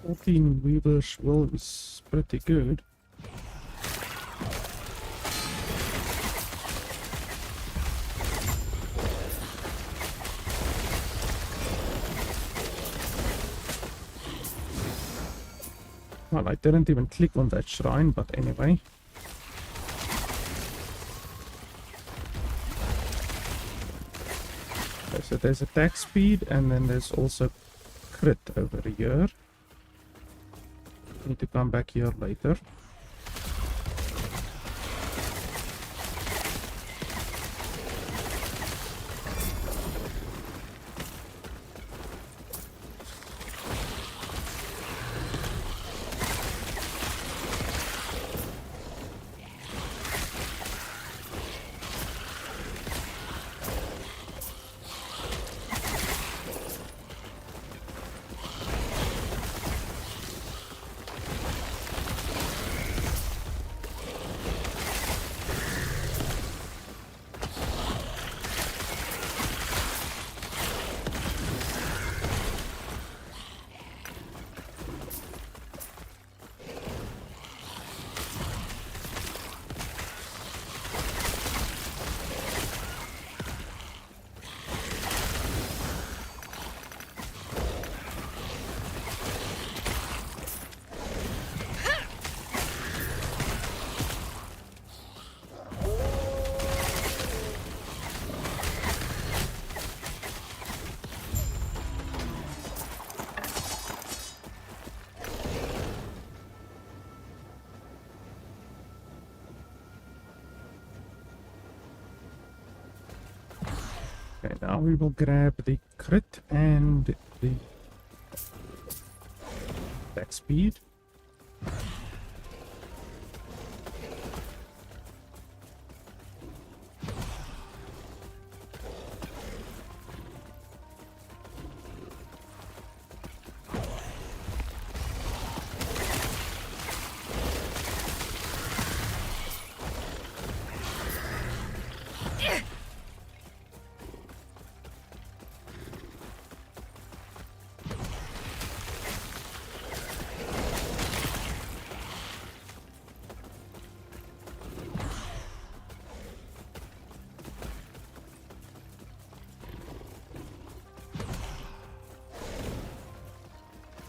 14 Weaver's Will is pretty good. Well, I didn't even click on that shrine, but anyway. Okay, so there's attack speed, and then there's also crit over here. Need to come back here later. Okay, now we will grab the crit and the attack speed.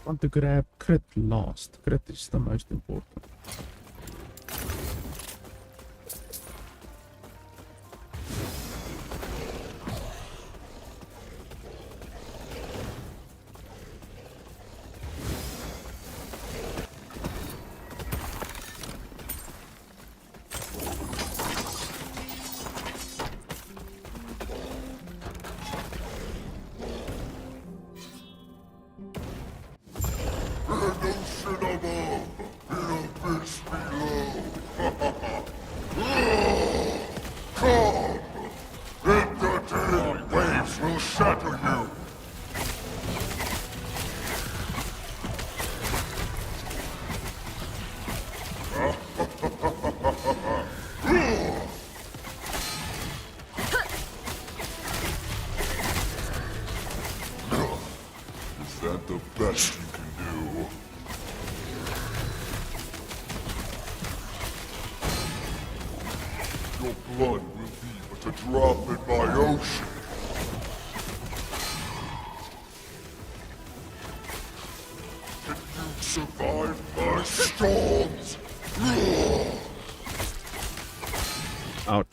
Want to grab crit last. Crit is the most important. Ouch.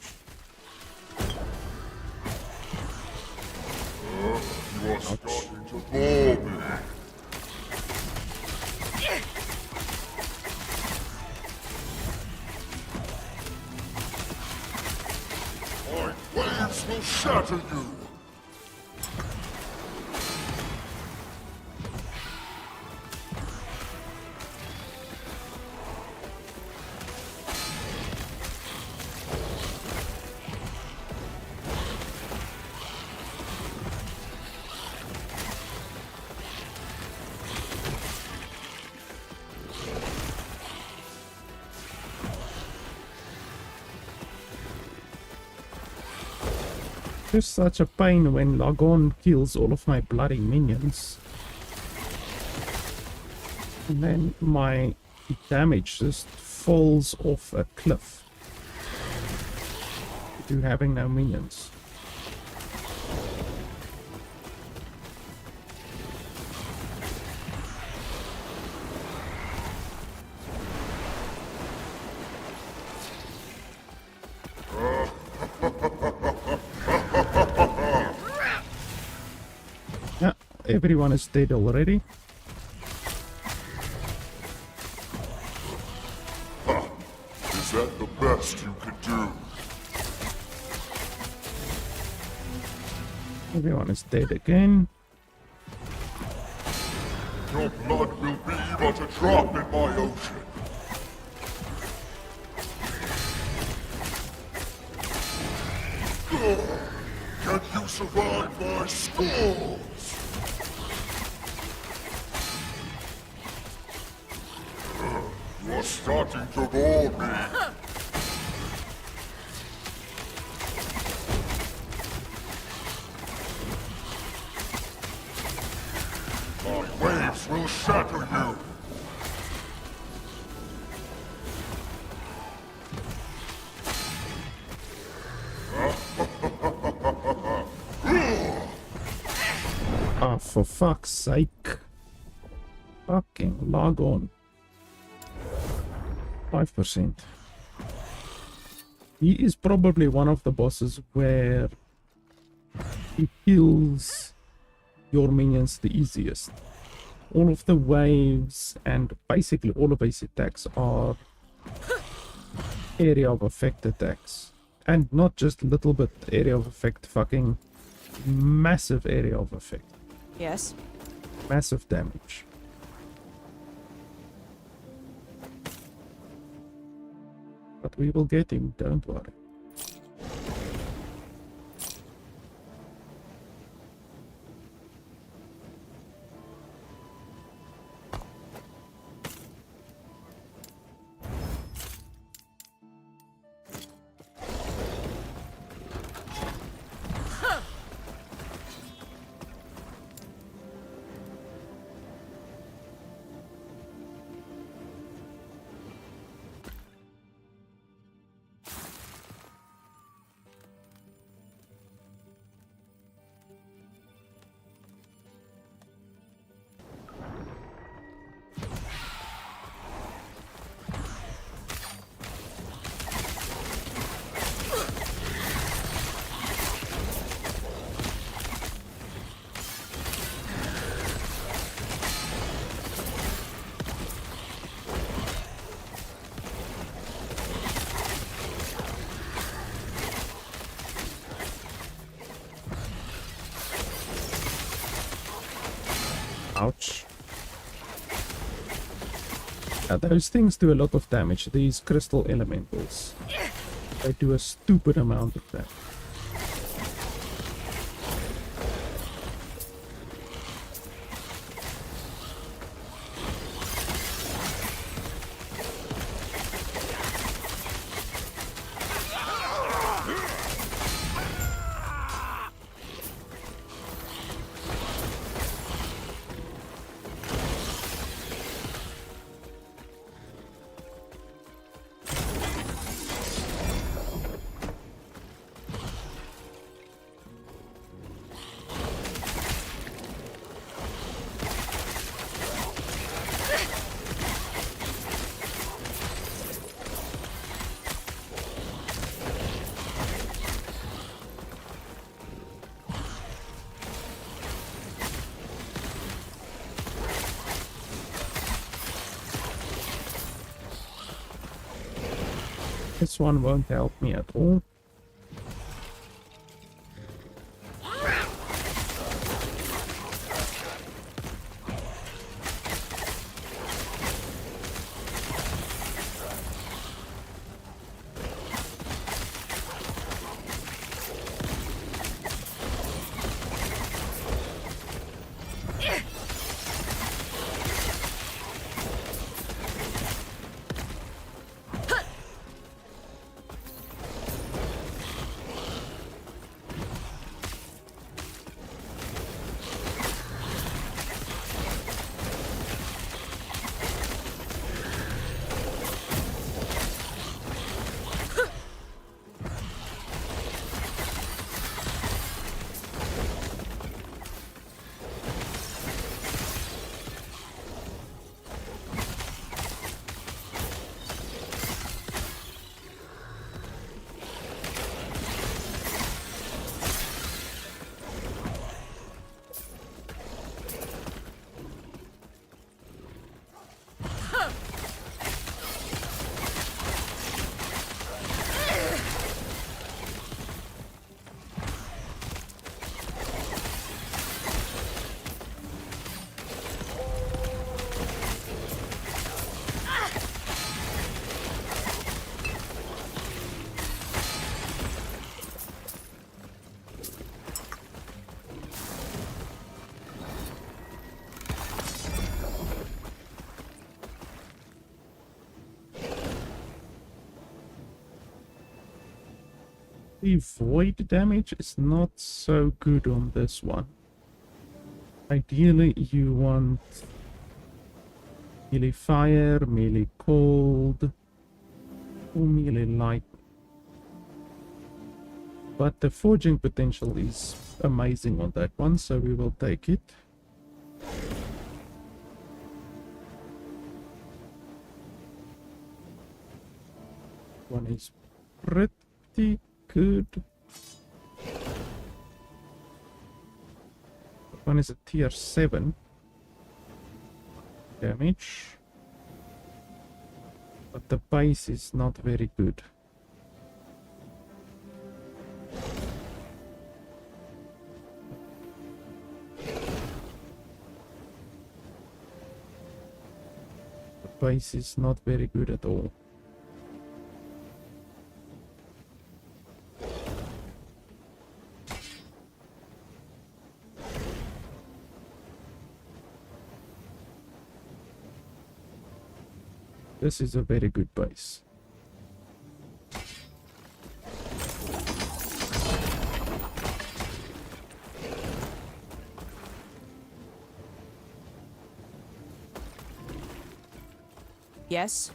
You are starting to bore me. My waves will shatter you. Just such a pain when Lagon kills all of my bloody minions. And then my damage just falls off a cliff due to having no minions. Yeah, everyone is dead already. Is that the best you could do? Everyone is dead again. Your blood will be but a drop in my ocean. Can you survive my scores? You're starting to bore me. My waves will shatter you. Ah, for fuck's sake. Fucking log on. 5%. He is probably one of the bosses where he kills your minions the easiest. All of the waves and basically all of his attacks are area of effect attacks. And not just little bit area of effect, fucking massive area of effect. Yes. Massive damage. But we will get him, don't worry. Ouch. Those things do a lot of damage. These crystal elementals. They do a stupid amount of damage. This one won't help me at all. The void damage is not so good on this one. Ideally, you want melee fire, melee cold, or melee light. But the forging potential is amazing on that one, so we will take it. One is pretty good. One is a tier 7 damage, but the base is not very good. The base is not very good at all. This is a very good base. Yes?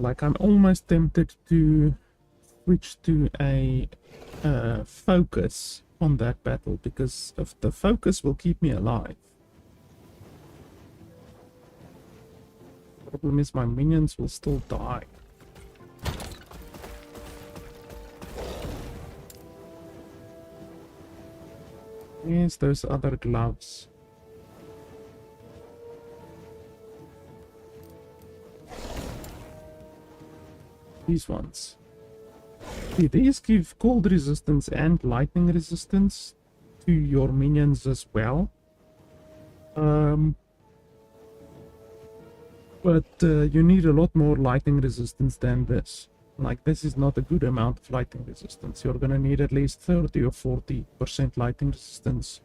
Like, I'm almost tempted to switch to a focus on that battle, because of the focus will keep me alive. Problem is my minions will still die. Yes, those other gloves. These ones. See, these give cold resistance and lightning resistance to your minions as well. But you need a lot more lightning resistance than this. Like, this is not a good amount of lightning resistance. You're gonna need at least 30 or 40% lightning resistance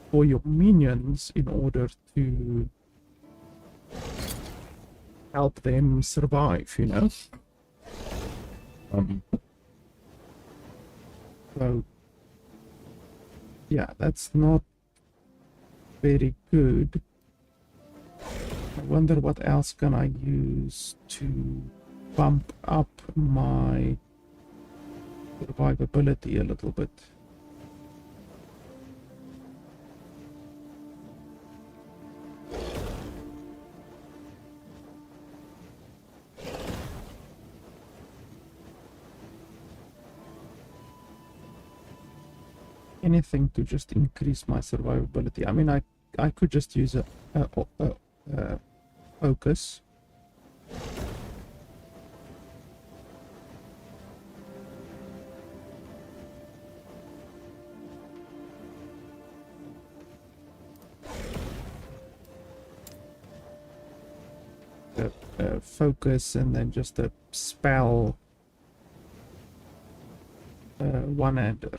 for your minions in order to help them survive, you know? So, yeah, that's not very good. I wonder what else can I use to bump up my survivability a little bit. Anything to just increase my survivability. I mean, I could just use a focus. Focus, and then just a spell one-hander.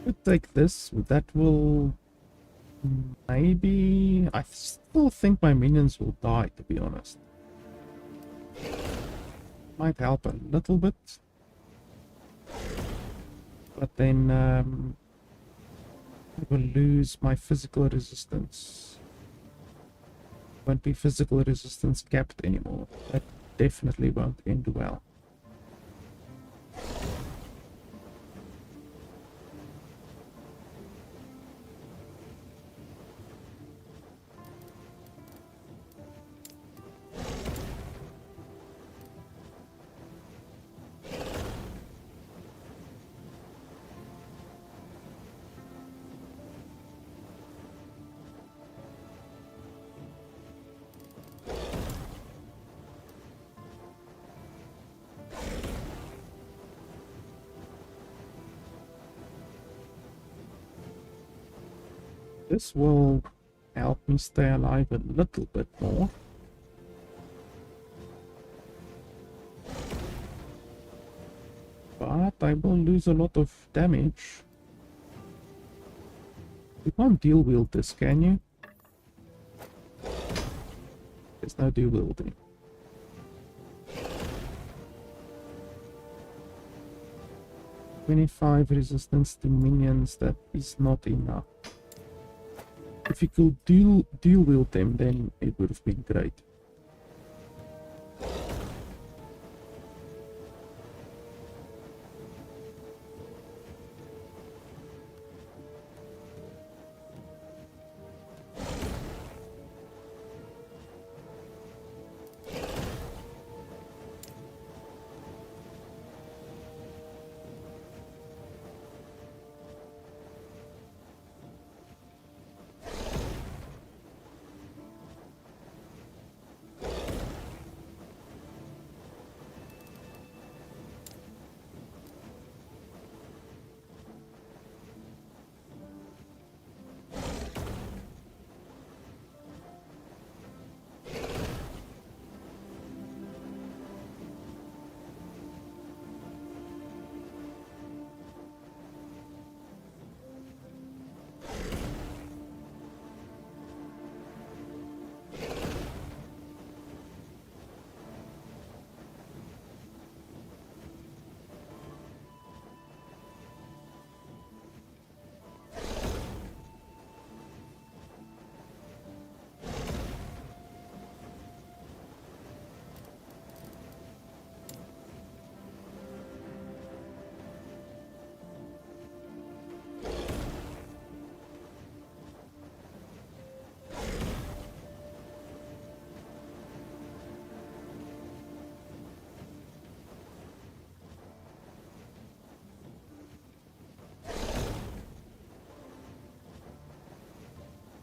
could take this. That will maybe... I still think my minions will die, to be honest. Might help a little bit. But then I will lose my physical resistance. Won't be physical resistance capped anymore. That definitely won't end well. This will help me stay alive a little bit more. But I will lose a lot of damage. You can't dual wield this, can you? There's no dual wielding. "25 resistance to minions, that is not enough." If you could dual wield them, then it would have been great.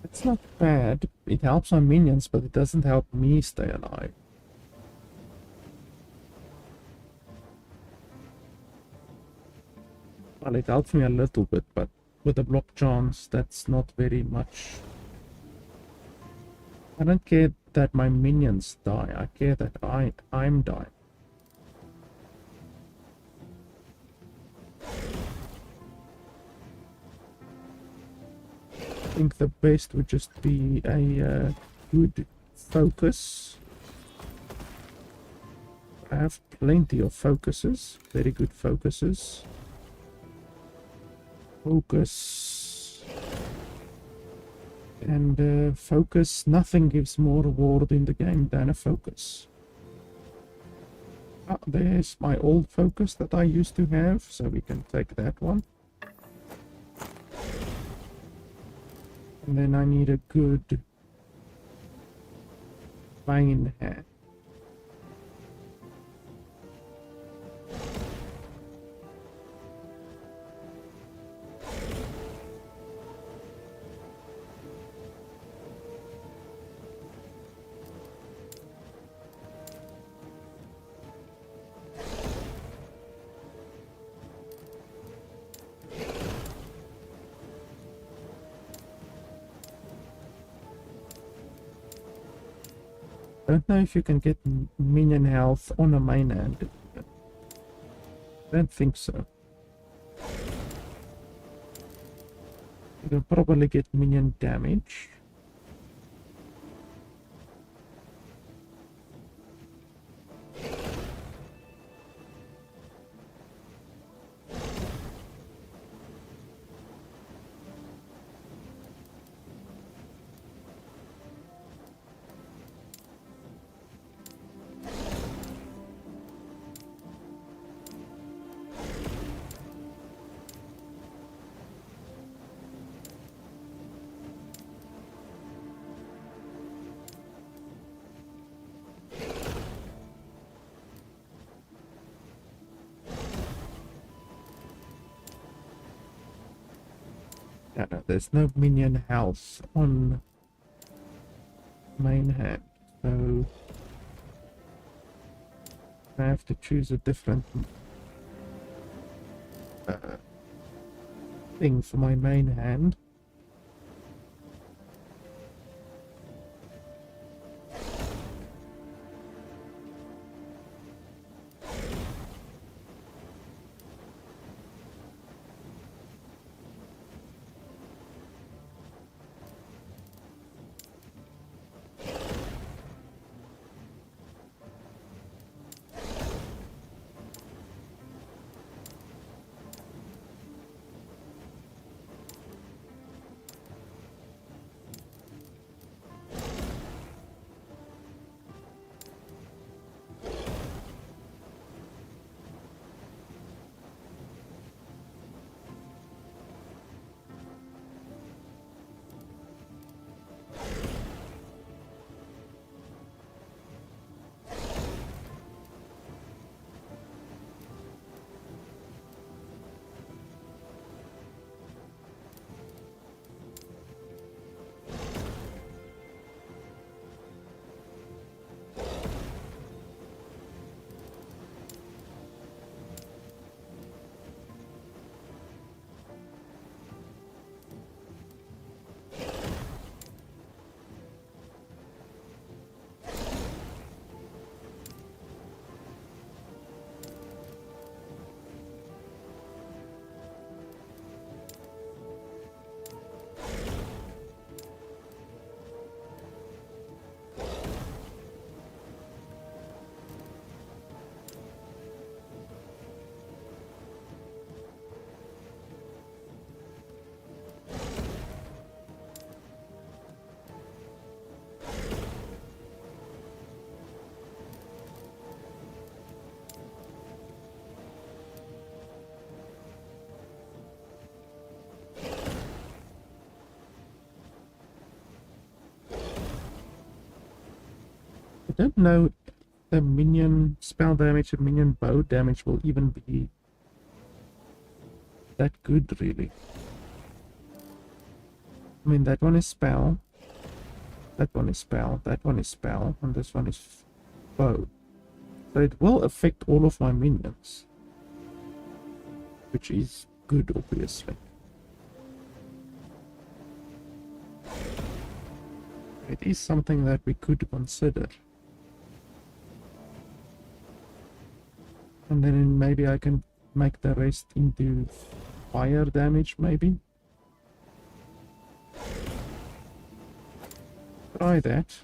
It's not bad. It helps my minions, but it doesn't help me stay alive. Well, it helps me a little bit, but with a block chance, that's not very much. I don't care that my minions die. I care that I'm dying. I think the best would just be a good focus. I have plenty of focuses, very good focuses. Focus. And focus, nothing gives more reward in the game than a focus. Ah, there's my old focus that I used to have, so we can take that one. And then I need a good vine here. Don't know if you can get minion health on a main hand. Don't think so. We'll probably get minion damage. Yeah, no, there's no minion health on main hand, so I have to choose a different thing for my main hand. I don't know if the minion spell damage and minion bow damage will even be that good, really. I mean, that one is spell, that one is spell, that one is spell, and this one is bow. So it will affect all of my minions, which is good, obviously. It is something that we could consider. And then maybe I can make the rest into fire damage, maybe. Try that.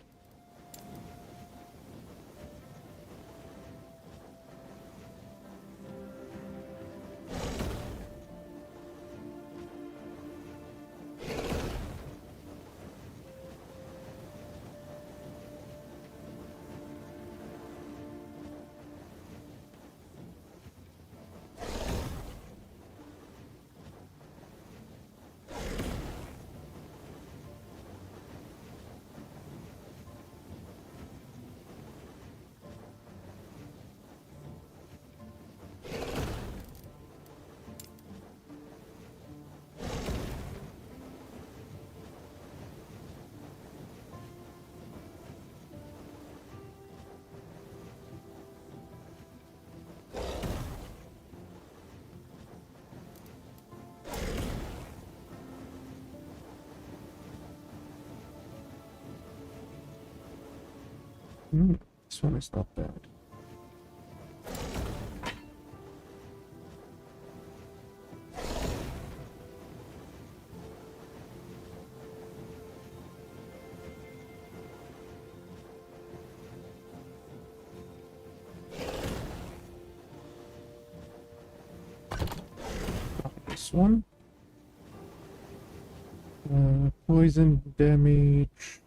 This one is not bad. this one. Poison damage.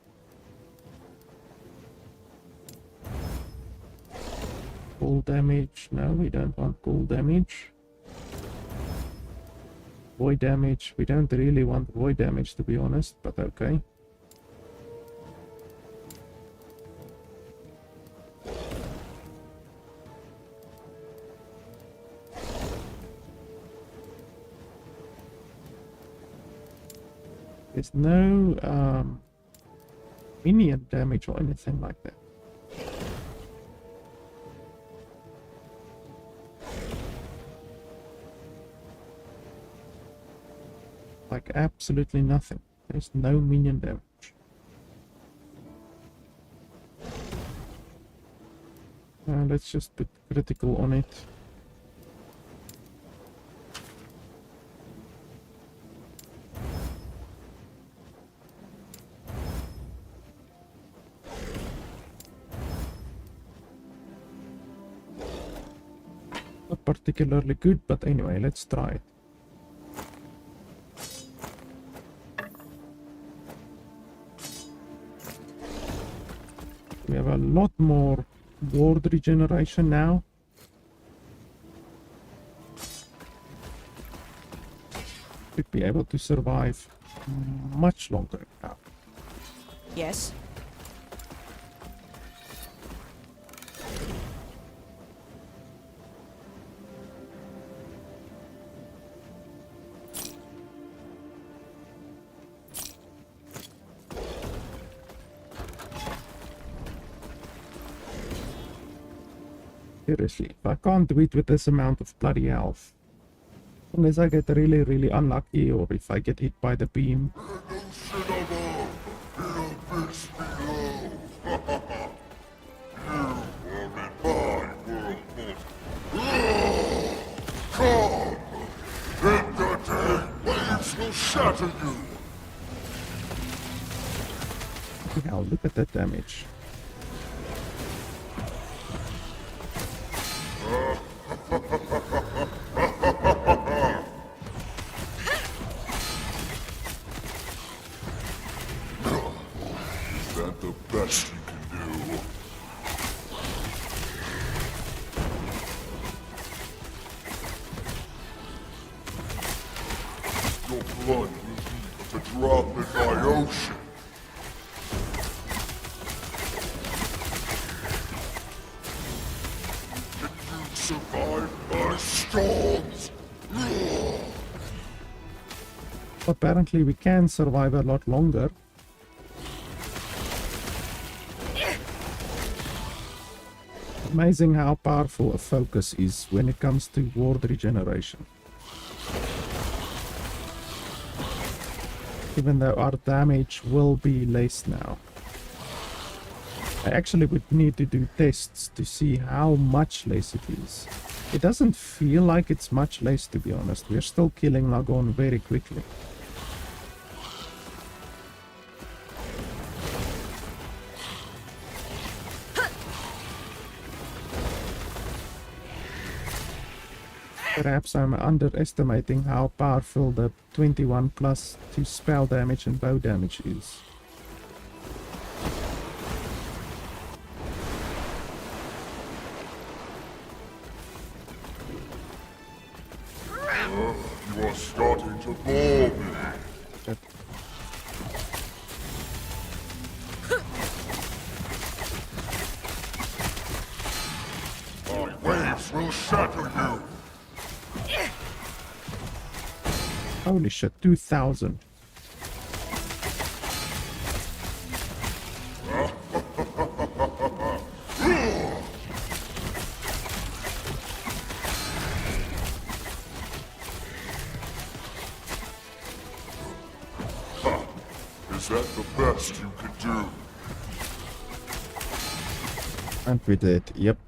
Cool damage. No, we don't want cool damage. Void damage. We don't really want void damage, to be honest, but okay. There's no minion damage or anything like that. Like absolutely nothing. There's no minion damage. Let's just put critical on it. Not particularly good, but anyway, let's try it. We have a lot more ward regeneration now. Should be able to survive much longer now. Yes. Seriously, if I can't do it with this amount of bloody health, unless I get really, really unlucky, or if I get hit by the beam. Hell, look at that damage. Is that the best you can do? Your blood will be a drop in my ocean. Can you survive my storms? Apparently we can survive a lot longer. Amazing how powerful a focus is when it comes to ward regeneration. Even though our damage will be less now. I actually would need to do tests to see how much less it is. It doesn't feel like it's much less, to be honest. We're still killing Lagon very quickly. Perhaps I'm underestimating how powerful the 21 plus to spell damage and bow damage is. You are starting to bore me. That My waves will shatter you. holy shit, 2000. Is that the best you can do? And we did, yep.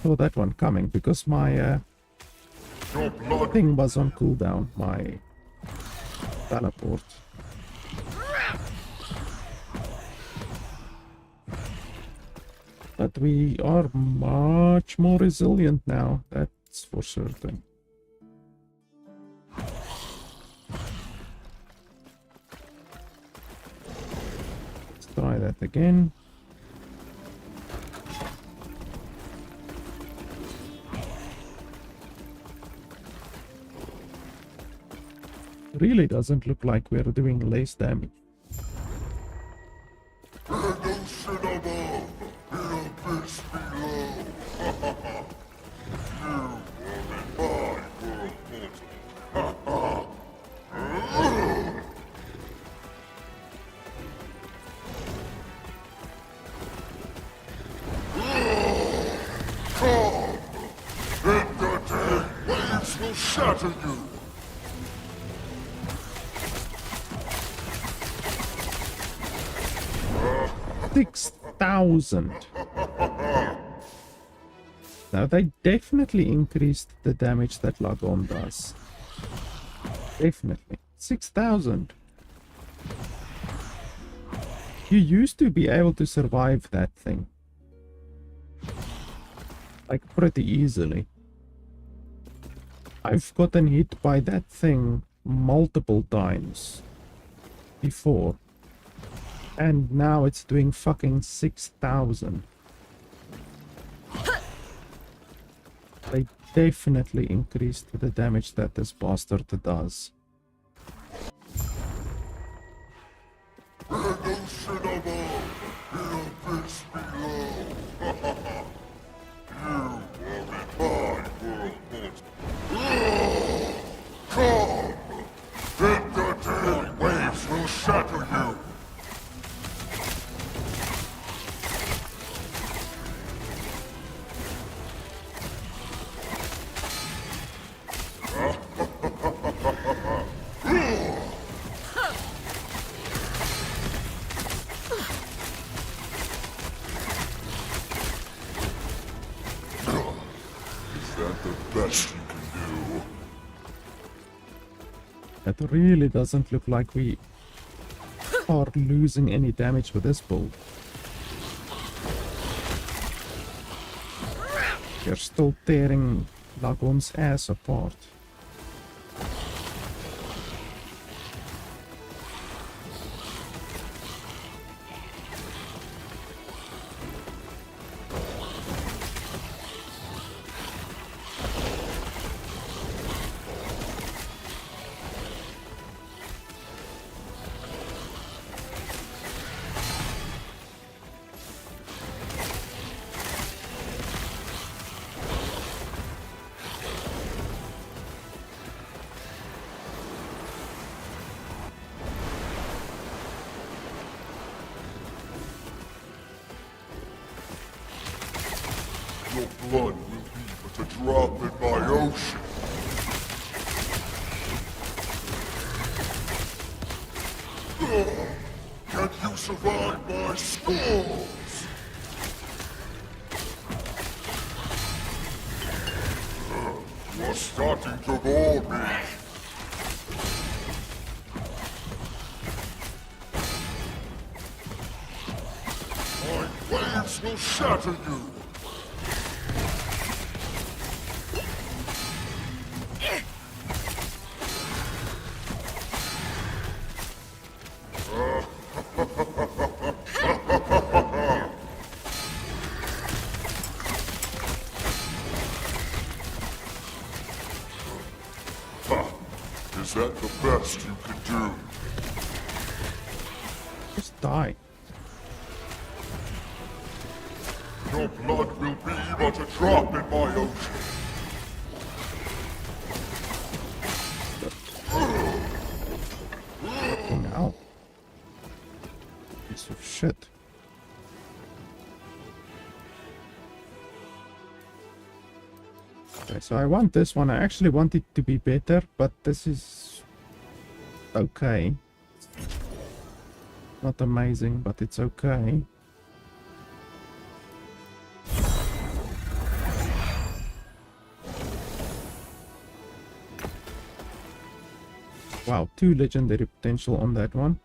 Saw that one coming because my Your blood thing was on cooldown, my teleport. But we are much more resilient now, that's for certain. Try that again. Really doesn't look like we're doing less damage. Ocean above, in abyss below. You are in my world. Entertain! Waves will shatter you! 6,000. Now they definitely increased the damage that Lagon does. Definitely. 6,000. You used to be able to survive that thing. Like pretty easily. I've gotten hit by that thing multiple times before. And now it's doing fucking 6,000. They definitely increased the damage that this bastard does. Ocean above, in abyss below. You are in my world. Come! Entertain! Waves will shatter you! Best you can do. It really doesn't look like we are losing any damage with this build. You're still tearing Lagon's ass apart. Your blood will be but a drop in my ocean. Can you survive my spores? You're starting to bore me. My waves will shatter you. Is that the best you can do? Just die. Your blood will be but a drop in my ocean. Fucking hell. Piece of shit. Okay, so I want this one. I actually want it to be better, but this is okay. Not amazing, but it's okay. Wow, 2 legendary potential on that one.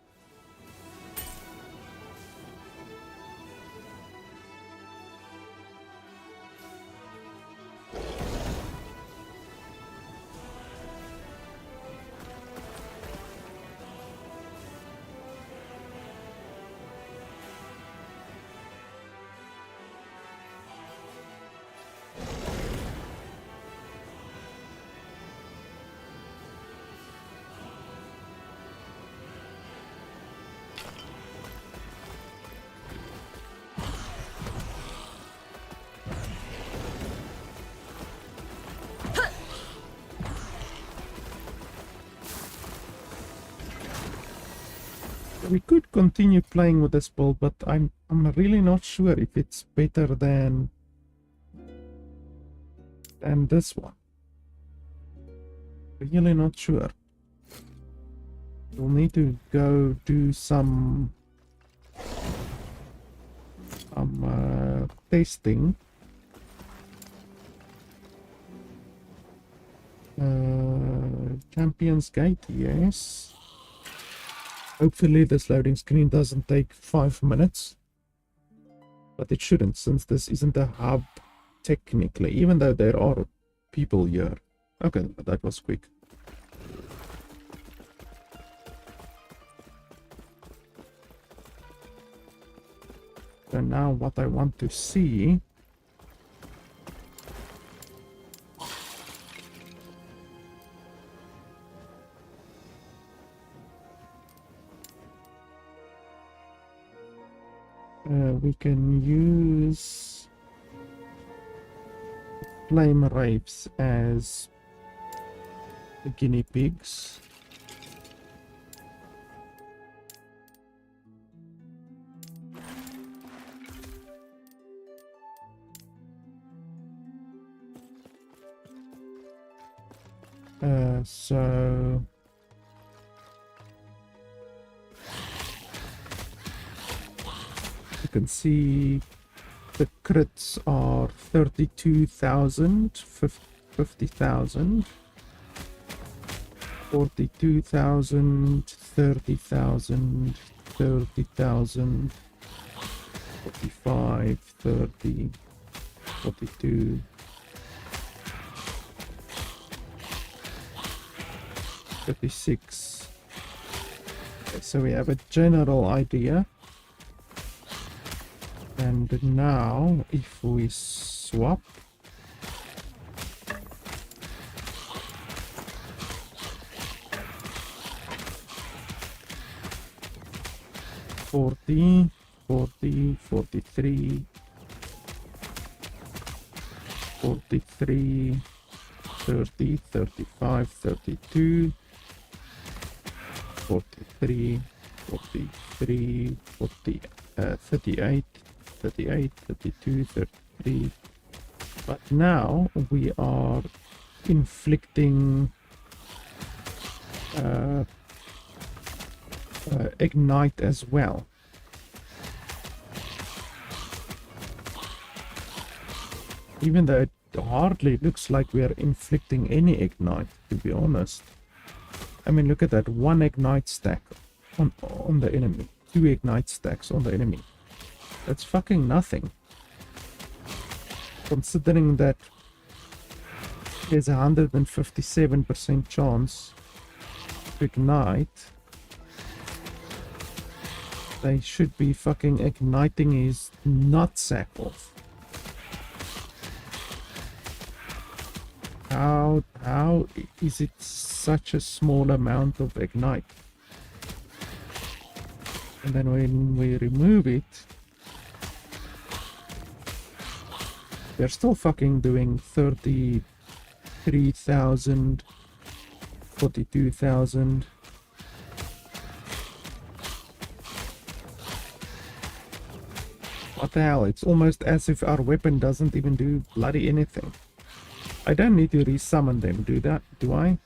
could continue playing with this build, but I'm really not sure if it's better than this one. Really not sure. We'll need to go do some testing. Champions Gate, yes. Hopefully this loading screen doesn't take 5 minutes. But it shouldn't, since this isn't a hub technically, even though there are people here. Okay, that was quick. So now what I want to see we can use flame wraiths as the guinea pigs. So you can see the crits are 32,000, 50,000, 42,000, 30,000, 30,000, 45, 30, 42. 36. Okay, so we have a general idea. And now if we swap $40, $40, $43, $43, $30, $35, $32, $43, $43, $40, $38, $38, $32, $33. But now we are inflicting ignite as well. Even though it hardly looks like we are inflicting any ignite, to be honest. I mean, look at that, 1 ignite stack on the enemy, 2 ignite stacks on the enemy. That's fucking nothing. Considering that there's a 157% chance to ignite, they should be fucking igniting his nutsack off. How is it such a small amount of ignite? And then when we remove it, they're still fucking doing 33,000, 42,000. What the hell? It's almost as if our weapon doesn't even do bloody anything. I don't need to resummon them, do I?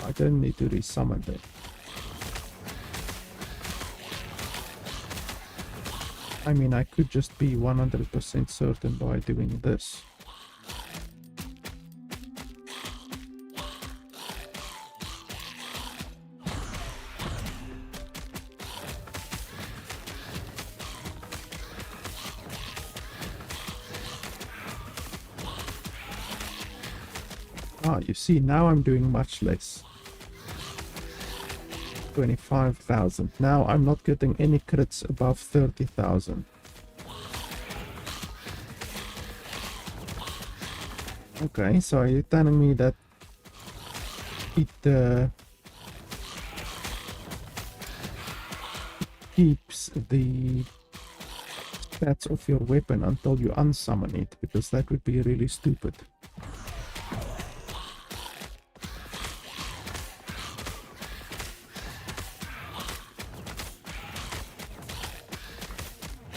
I don't need to resummon them. I mean, I could just be 100% certain by doing this. Ah, you see, now I'm doing much less. 25,000. Now I'm not getting any crits above 30,000. Okay, so you're telling me that it keeps the stats of your weapon until you unsummon it, because that would be really stupid.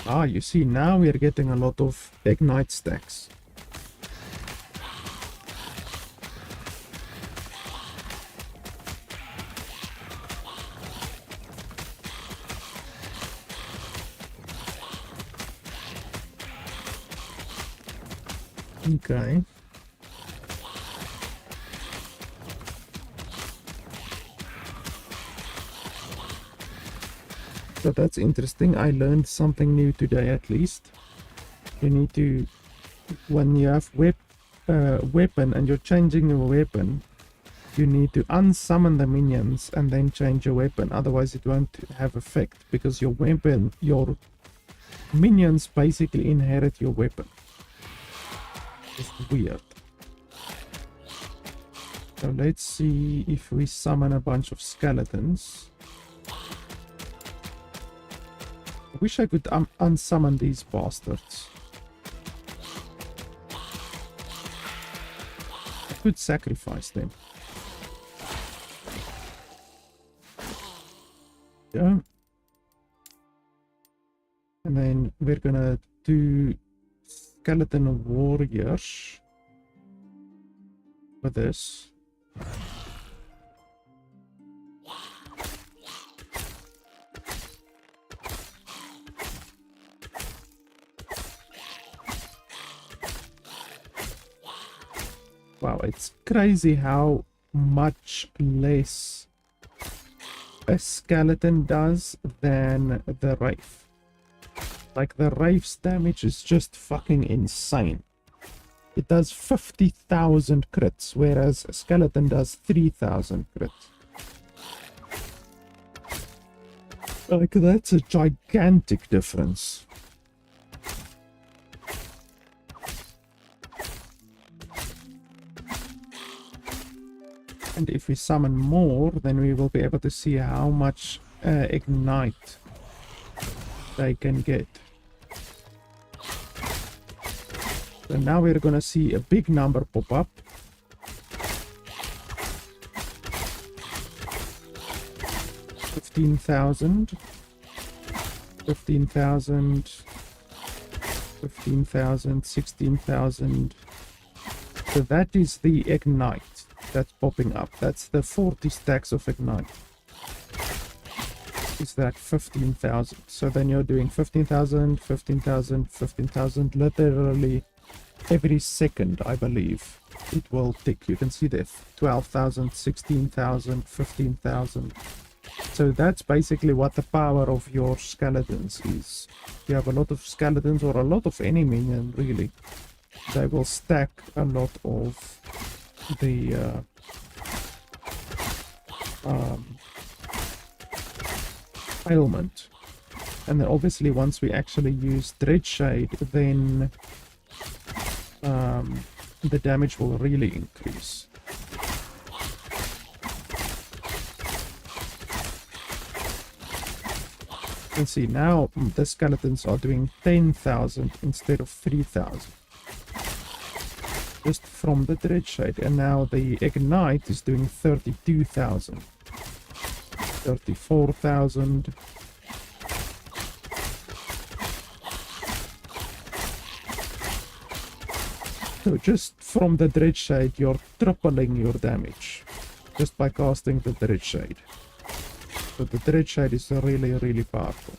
Ah, you see, now we're getting a lot of ignite stacks. Okay. So that's interesting. I learned something new today at least. You need to, when you have weapon and you're changing your weapon, you need to unsummon the minions and then change your weapon. Otherwise it won't have effect, because your weapon, your minions basically inherit your weapon. It's weird. So let's see if we summon a bunch of skeletons. I wish I could unsummon these bastards. I could sacrifice them. Yeah. And then we're gonna do skeleton warriors for this. Wow, it's crazy how much less a skeleton does than the Wraith. Like, the Wraith's damage is just fucking insane. It does 50,000 crits, whereas a skeleton does 3,000 crits. Like, that's a gigantic difference. And if we summon more, then we will be able to see how much ignite they can get. So now we're gonna see a big number pop up. $15,000, 15,000, 15,000, 16,000. So that is the ignite that's popping up. That's the 40 stacks of ignite. Is that 15,000? So then you're doing 15,000, 15,000, 15,000, literally every second, I believe. It will tick. You can see there, 12,000, 16,000, 15,000. So that's basically what the power of your skeletons is. You have a lot of skeletons, or a lot of any minion, really. They will stack a lot of the ailment. And then obviously once we actually use Dreadshade, then the damage will really increase. You can see now the skeletons are doing 10,000 instead of 3,000. Just from the Dreadshade. And now the Ignite is doing 32,000. 34,000. So just from the Dreadshade, you're tripling your damage just by casting the Dreadshade. So the Dreadshade is really, really powerful.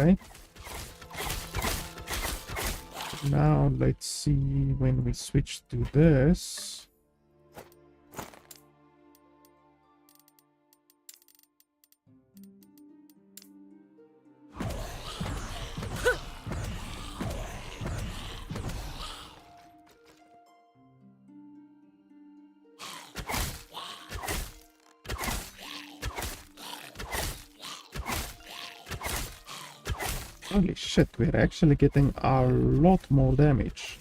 Okay. Now let's see when we switch to this. Holy shit, we're actually getting a lot more damage.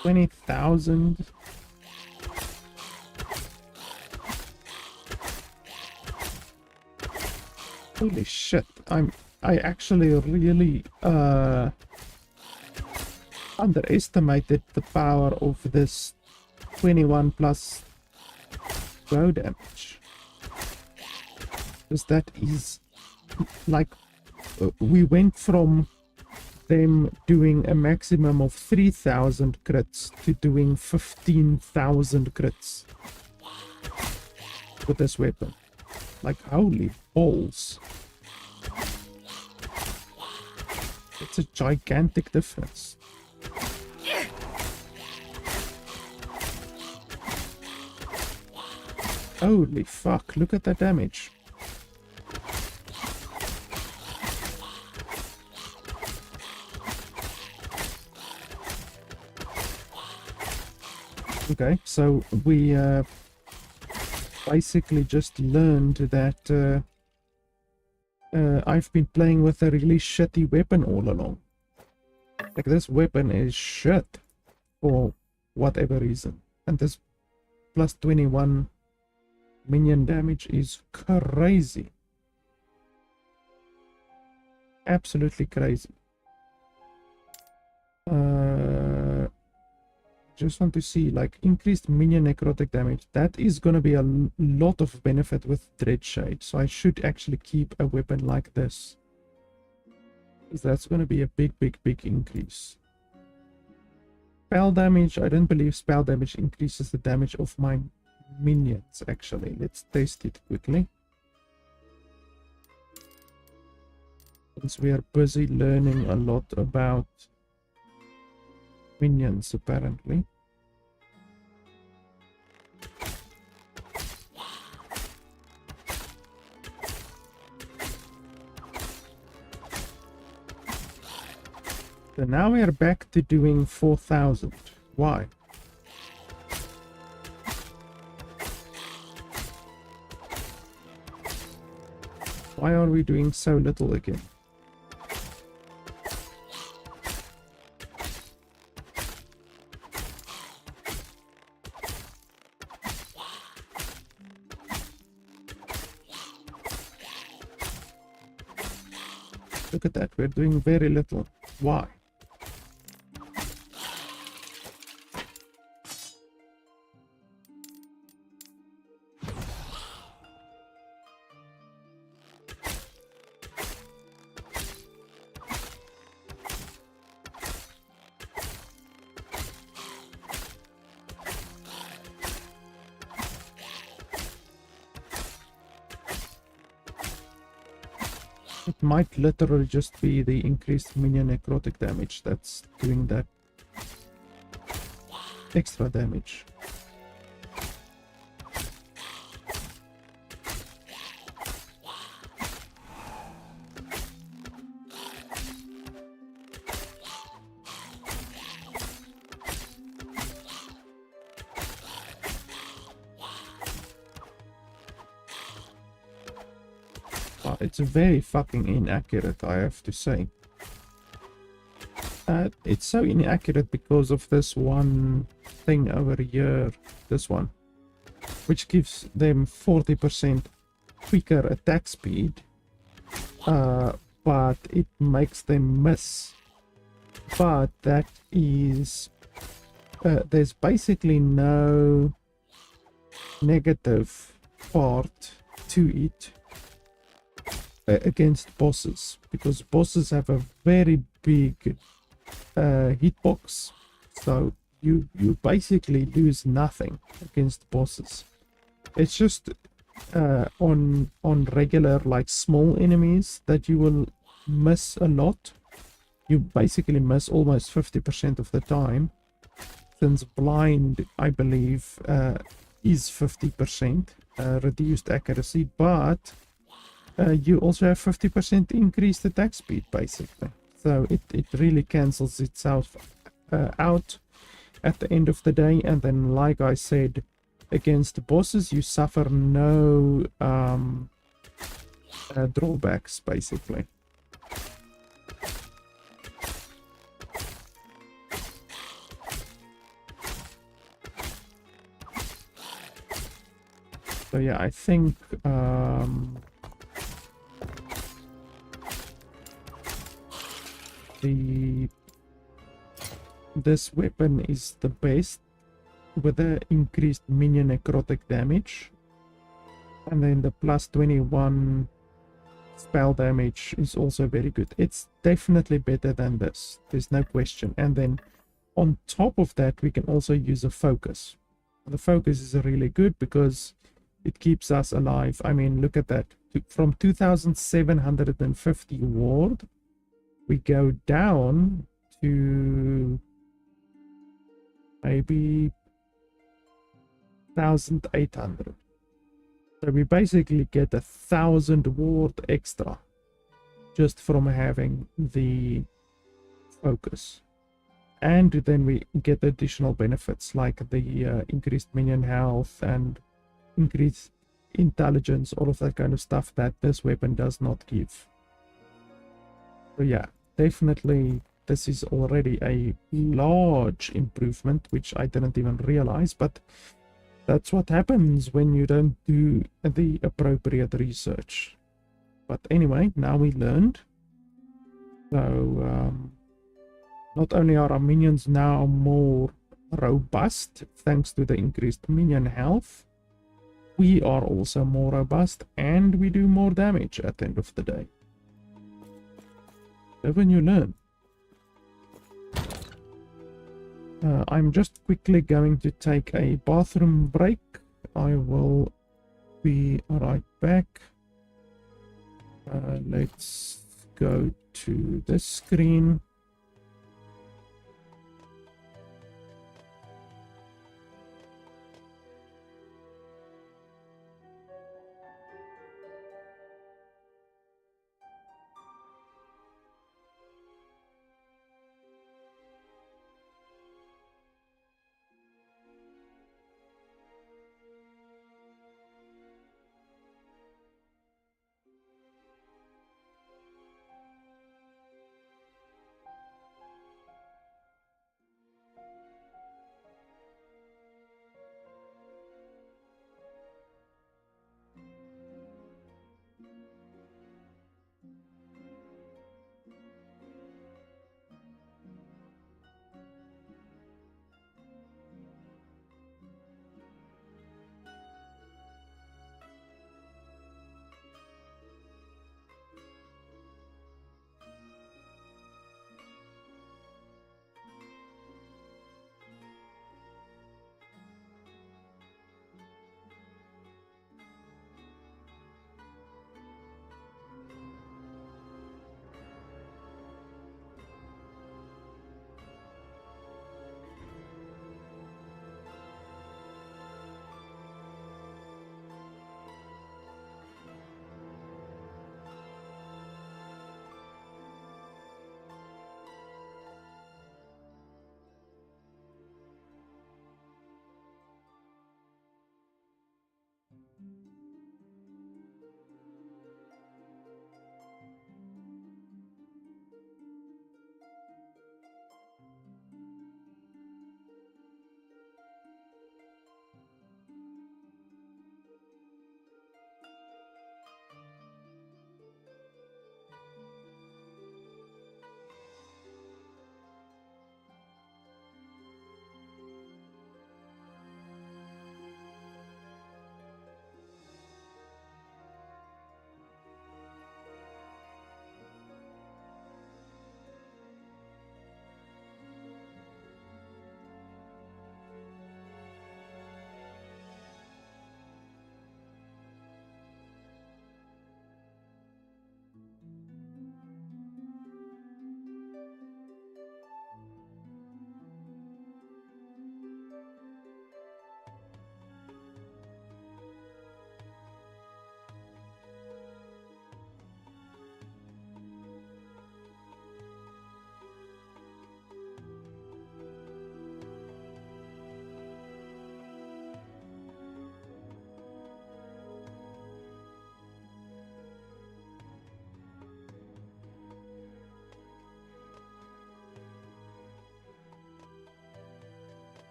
20,000. Holy shit, I actually really underestimated the power of this 21 plus bow damage. Because that is like we went from them doing a maximum of 3,000 crits to doing 15,000 crits with this weapon. Like, holy balls. It's a gigantic difference. Holy fuck, look at that damage. Okay, so we basically just learned that I've been playing with a really shitty weapon all along. Like, this weapon is shit for whatever reason. And this plus 21 minion damage is crazy. Absolutely crazy. Just want to see, like, increased minion necrotic damage. That is going to be a lot of benefit with Dreadshade. So I should actually keep a weapon like this. Because that's going to be a big increase. Spell damage. I don't believe spell damage increases the damage of my minions, actually. Let's test it quickly. Since we are busy learning a lot about minions, apparently. So now we are back to doing 4,000. Why? Why are we doing so little again? Look at that, we're doing very little. Why? It might literally just be the increased minion necrotic damage that's doing that extra damage. It's very fucking inaccurate, I have to say. It's so inaccurate because of this one thing over here, this one, which gives them 40% quicker attack speed, but it makes them miss. But that is, there's basically no negative part to it against bosses, because bosses have a very big hitbox, so you basically lose nothing against bosses. It's just on regular, like, small enemies that you will miss a lot. You basically miss almost 50% of the time, since blind, I believe, is 50% reduced accuracy, but you also have 50% increased attack speed, basically. So it really cancels itself out at the end of the day. And then, like I said, against the bosses, you suffer no drawbacks, basically. So yeah, I think this weapon is the best with the increased minion necrotic damage, and then the plus 21 spell damage is also very good. It's definitely better than this, there's no question. And then on top of that, we can also use a focus. The focus is really good because it keeps us alive. I mean, look at that. From 2750 ward, we go down to maybe 1800. So we basically get 1000 ward extra just from having the focus. And then we get additional benefits like the increased minion health and increased intelligence, all of that kind of stuff that this weapon does not give. So yeah, definitely this is already a large improvement, which I didn't even realize, but that's what happens when you don't do the appropriate research. But anyway, now we learned. So not only are our minions now more robust thanks to the increased minion health, we are also more robust and we do more damage at the end of the day. Live and you learn. I'm just quickly going to take a bathroom break. I will be right back. Let's go to this screen.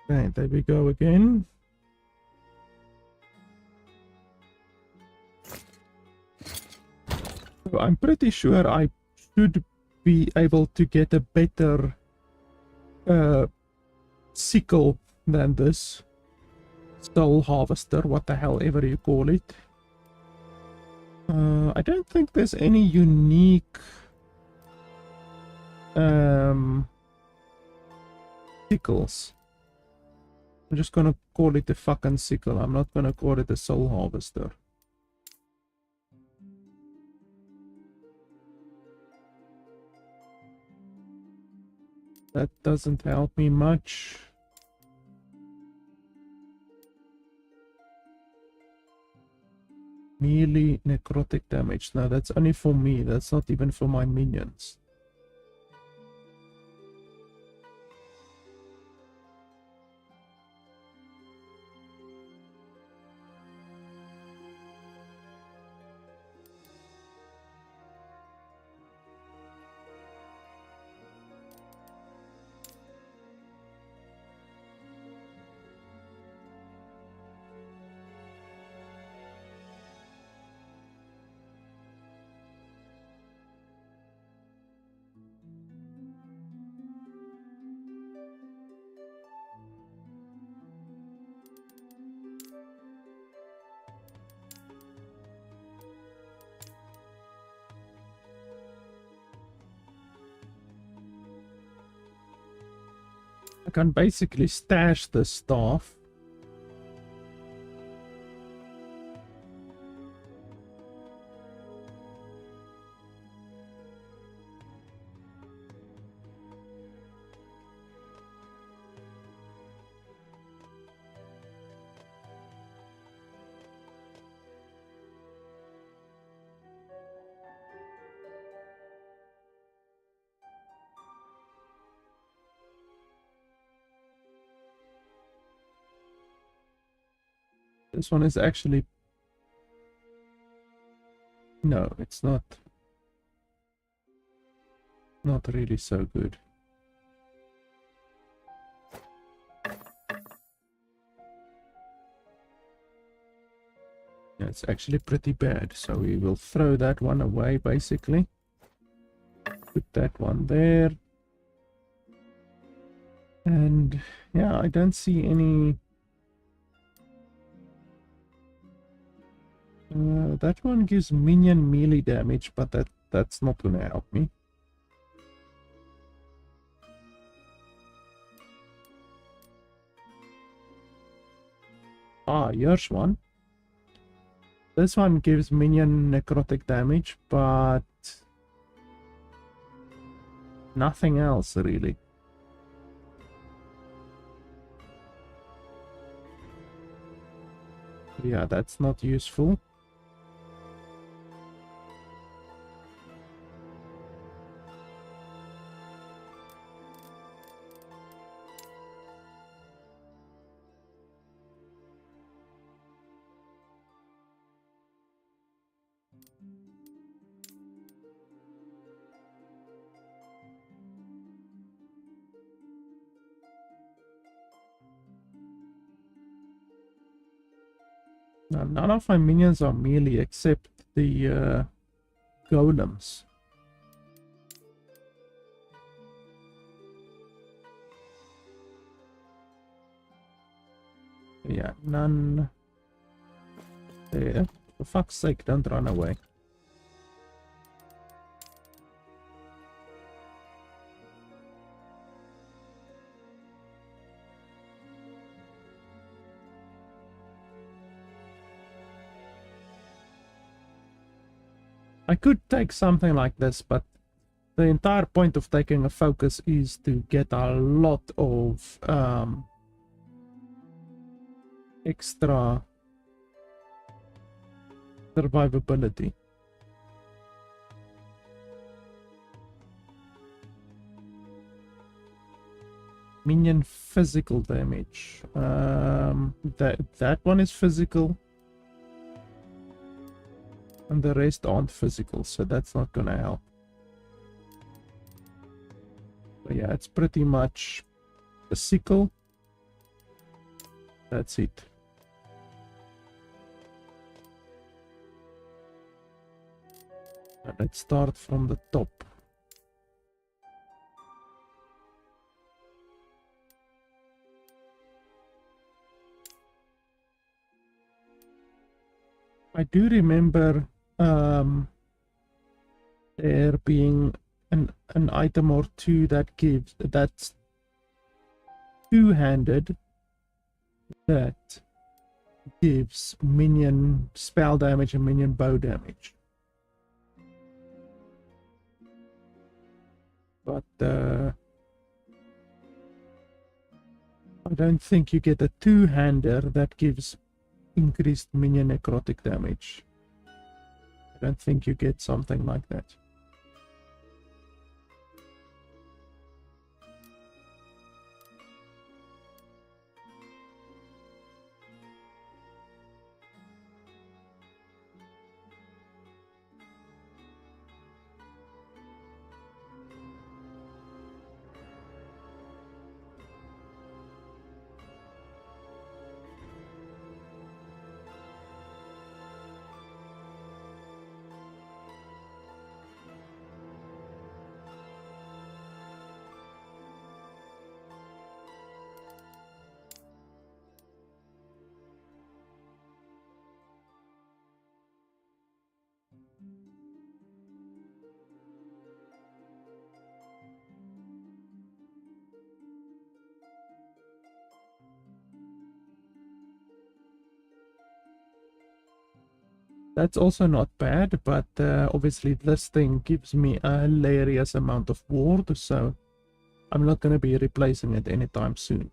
Okay, there we go again. So I'm pretty sure I should be able to get a better sickle than this soul harvester, what the hell ever you call it. I don't think there's any unique sickles. I'm just gonna call it a fucking sickle. I'm not gonna call it a soul harvester. That doesn't help me much. Melee necrotic damage. No, that's only for me. That's not even for my minions. I can basically stash the staff. This one is actually... No, it's not. Not really so good. Yeah, it's actually pretty bad. So we will throw that one away, basically. Put that one there. And yeah, I don't see any... that one gives minion melee damage, but that's not gonna help me. Ah, here's one. This one gives minion necrotic damage, but nothing else really. Yeah, that's not useful. Now, none of my minions are melee except the golems. Yeah, none there. For fuck's sake, don't run away. I could take something like this, but the entire point of taking a focus is to get a lot of extra survivability. Minion physical damage. That one is physical. And the rest aren't physical, so that's not gonna help. But yeah, it's pretty much a sickle. That's it. Now let's start from the top. I do remember there being an item or two that's two-handed, that gives minion spell damage and minion bow damage. But I don't think you get a two-hander that gives increased minion necrotic damage. I don't think you get something like that. That's also not bad, but obviously this thing gives me a hilarious amount of ward, so I'm not going to be replacing it anytime soon.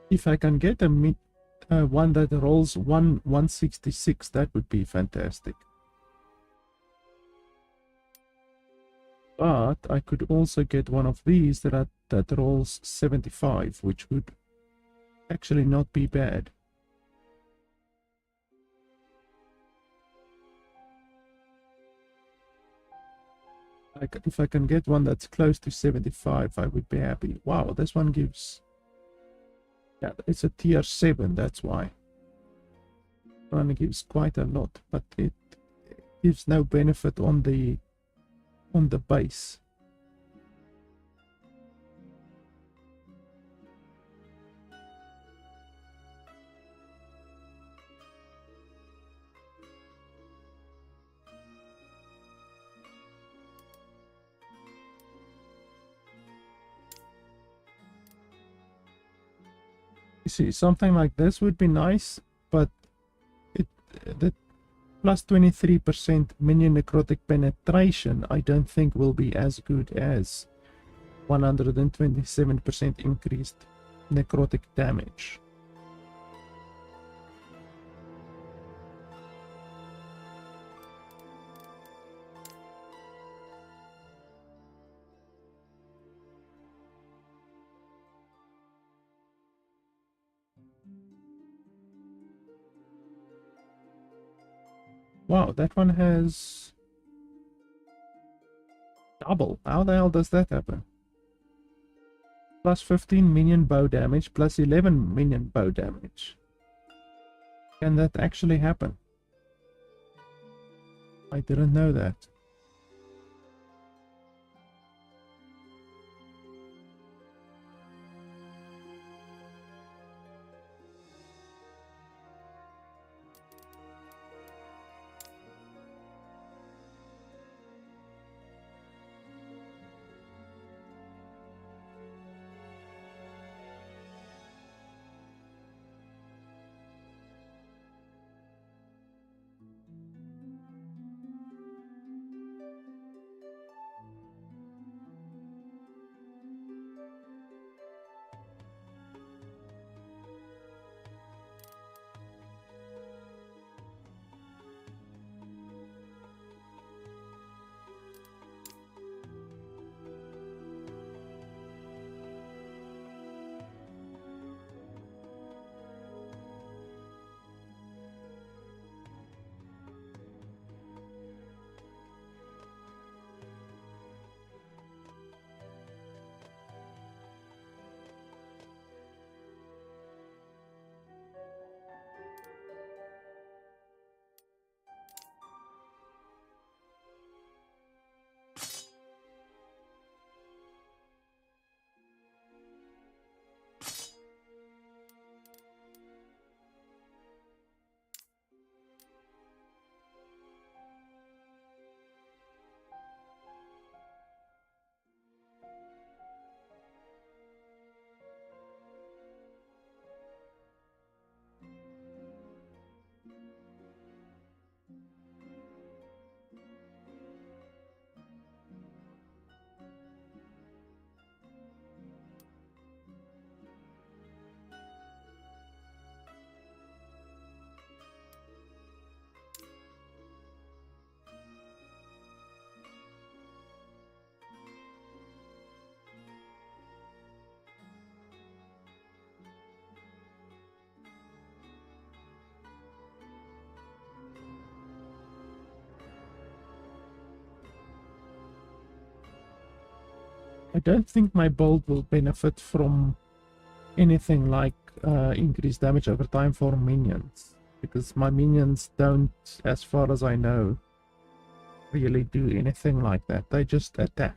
If I can get a one that rolls 166, that would be fantastic. But I could also get one of these that rolls 75, which would actually not be bad. Like, if I can get one that's close to 75, I would be happy. Wow, this one gives... Yeah, it's a tier 7, that's why. One gives quite a lot, but it gives no benefit on the base. You see, something like this would be nice, but the plus 23% minion necrotic penetration I don't think will be as good as 127% increased necrotic damage. Wow, that one has double. How the hell does that happen? Plus 15 minion bow damage, plus 11 minion bow damage. Can that actually happen? I didn't know that. I don't think my build will benefit from anything like increased damage over time for minions, because my minions don't, as far as I know, really do anything like that. They just attack.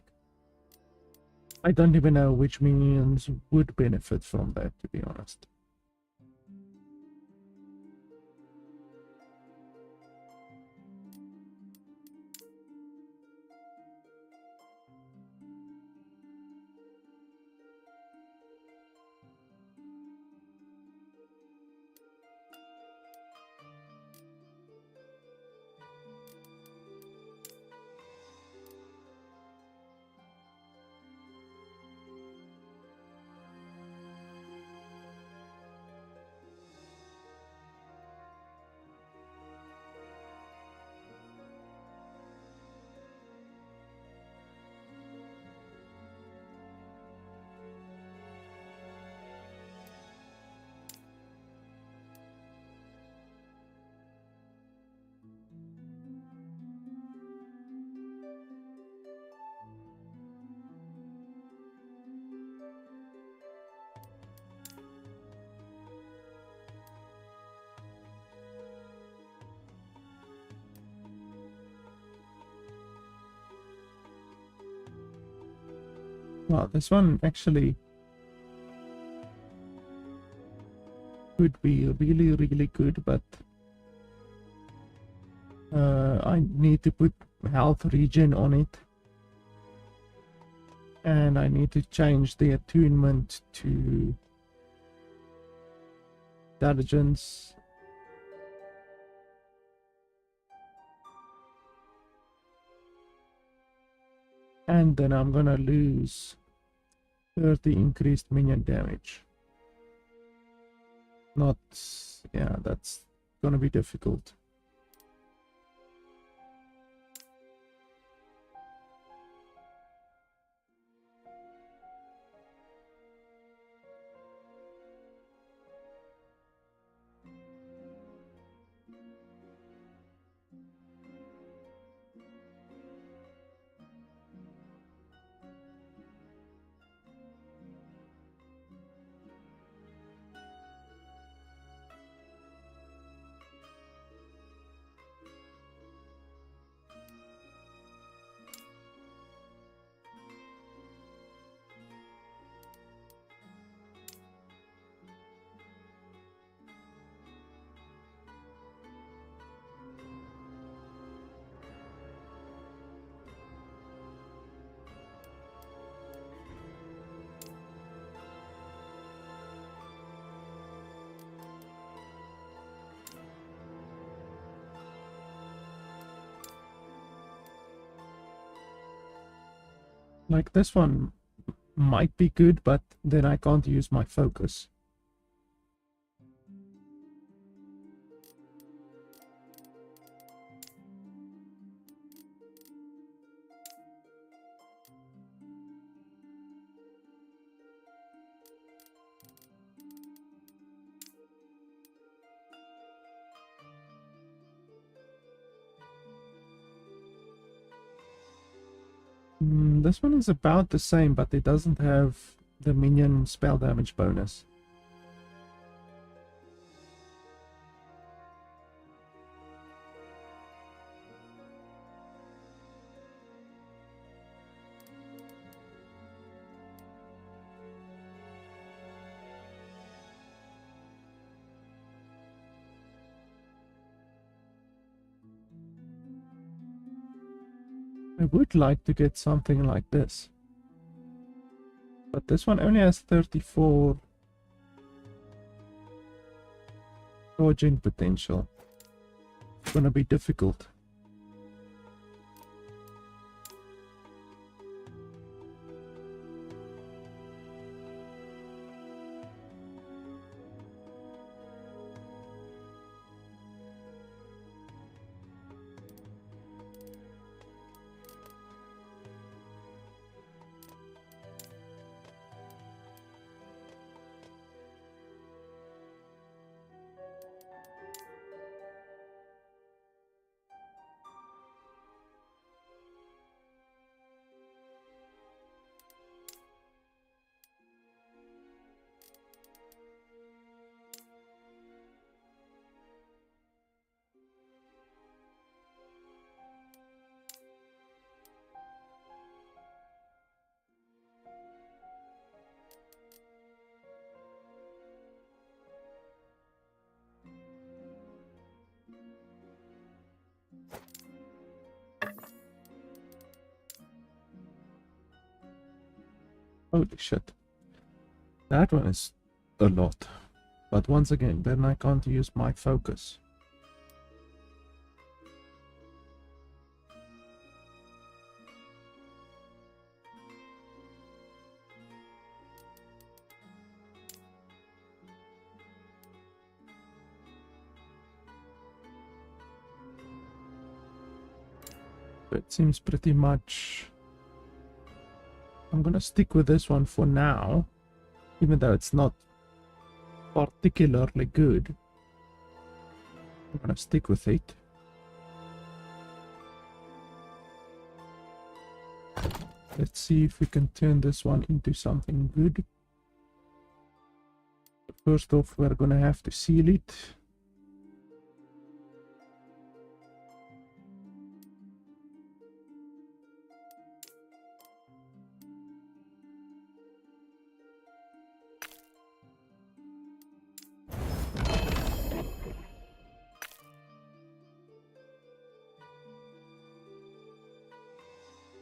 I don't even know which minions would benefit from that, to be honest. Well, this one actually could be really, really good, but I need to put health regen on it, and I need to change the attunement to intelligence. And then I'm gonna lose 30 increased minion damage. Not, yeah, that's gonna be difficult. Like this one might be good, but then I can't use my focus. This one is about the same, but it doesn't have the minion spell damage bonus. I would like to get something like this, but this one only has 34 dodging potential. It's gonna be difficult. Holy shit. That one is a lot. But once again, then I can't use my focus. It seems pretty much... I'm gonna stick with this one for now, even though it's not particularly good. I'm gonna stick with it. Let's see if we can turn this one into something good. First off, we're gonna have to seal it.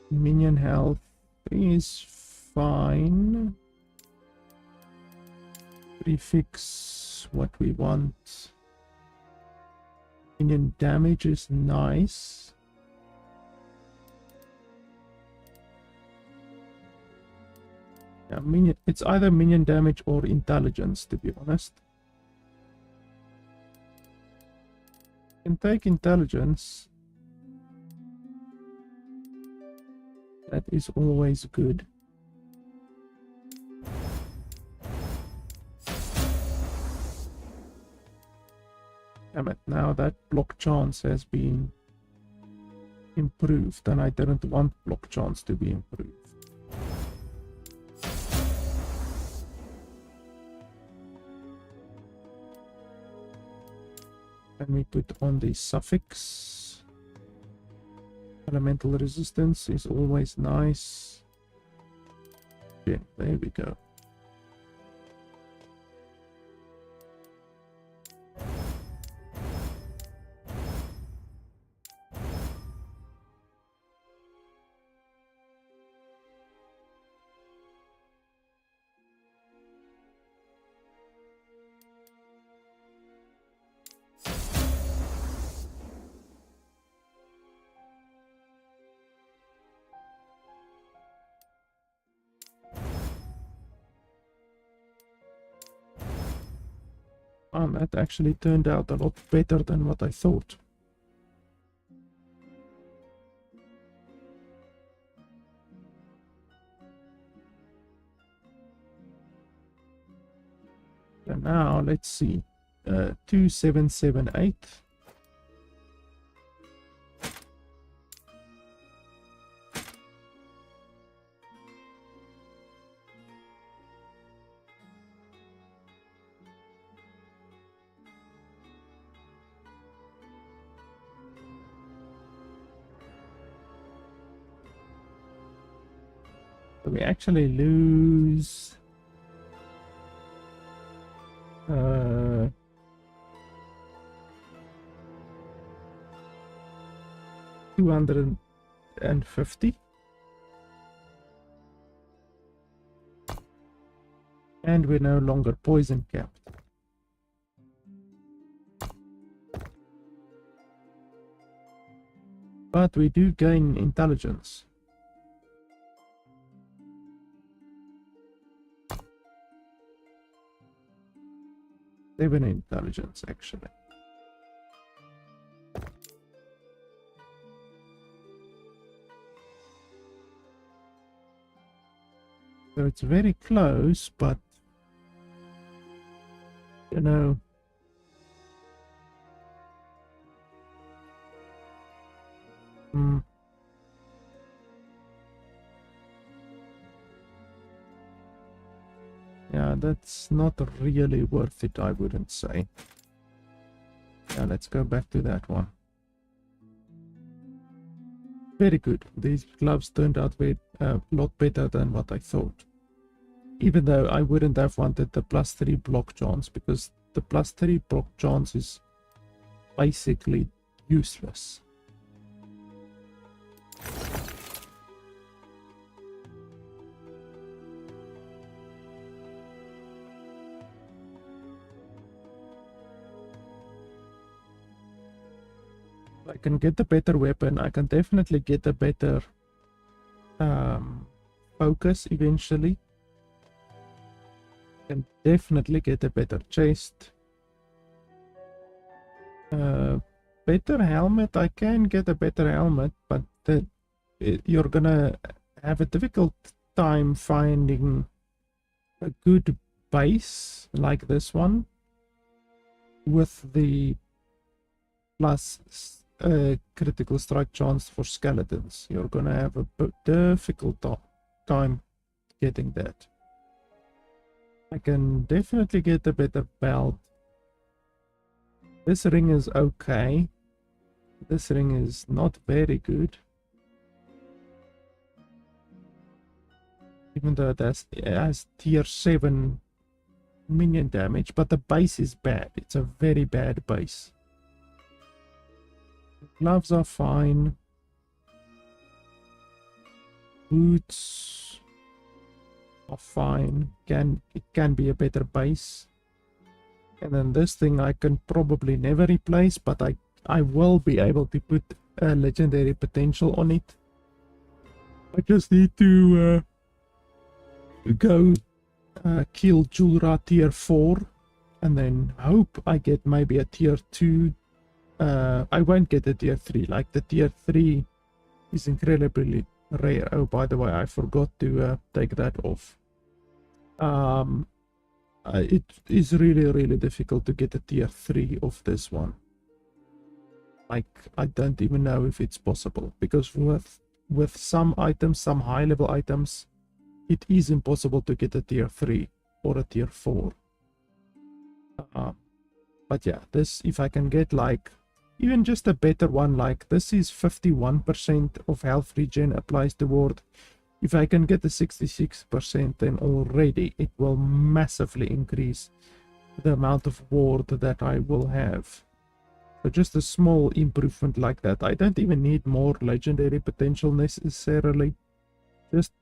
Minion health is fine. Prefix what we want. Minion damage is nice. Yeah, minion. It's either minion damage or intelligence, to be honest. Can take intelligence. That is always good. Damn it, now that block chance has been improved, and I didn't want block chance to be improved. Then we put on the suffix. Elemental resistance is always nice. Yeah, there we go. That actually turned out a lot better than what I thought. And now let's see. 2778. We actually lose 250, and we're no longer poison capped. But we do gain intelligence. Even intelligence, actually. So it's very close, but you know, yeah, that's not really worth it, I wouldn't say. Yeah, let's go back to that one. Very good. These gloves turned out a lot better than what I thought. Even though I wouldn't have wanted the +3 block chance, because the +3 block chance is basically useless. I can get a better weapon. I can definitely get a better focus eventually. Can definitely get a better chest. Better helmet. I can get a better helmet, but you're gonna have a difficult time finding a good base like this one with the plus critical strike chance for skeletons. You're gonna have a difficult time getting that. I can definitely get a better belt. This ring is okay. This ring is not very good. Even though it has tier 7 minion damage, but the base is bad. It's a very bad base. Gloves are fine. Boots are fine. It can be a better base. And then this thing I can probably never replace, but I will be able to put a legendary potential on it. I just need to go kill Julra tier 4 and then hope I get maybe a tier 2. I won't get a tier 3. Like the tier 3 is incredibly rare. Oh, by the way, I forgot to take that off. It is really difficult to get a tier 3 of this one. Like, I don't even know if it's possible, because with some items, some high level items, it is impossible to get a tier 3 or a tier 4. But yeah, this, if I can get like even just a better one, like this is 51% of health regen applies to ward. If I can get the 66%, then already it will massively increase the amount of ward that I will have. So just a small improvement like that. I don't even need more legendary potential necessarily. Just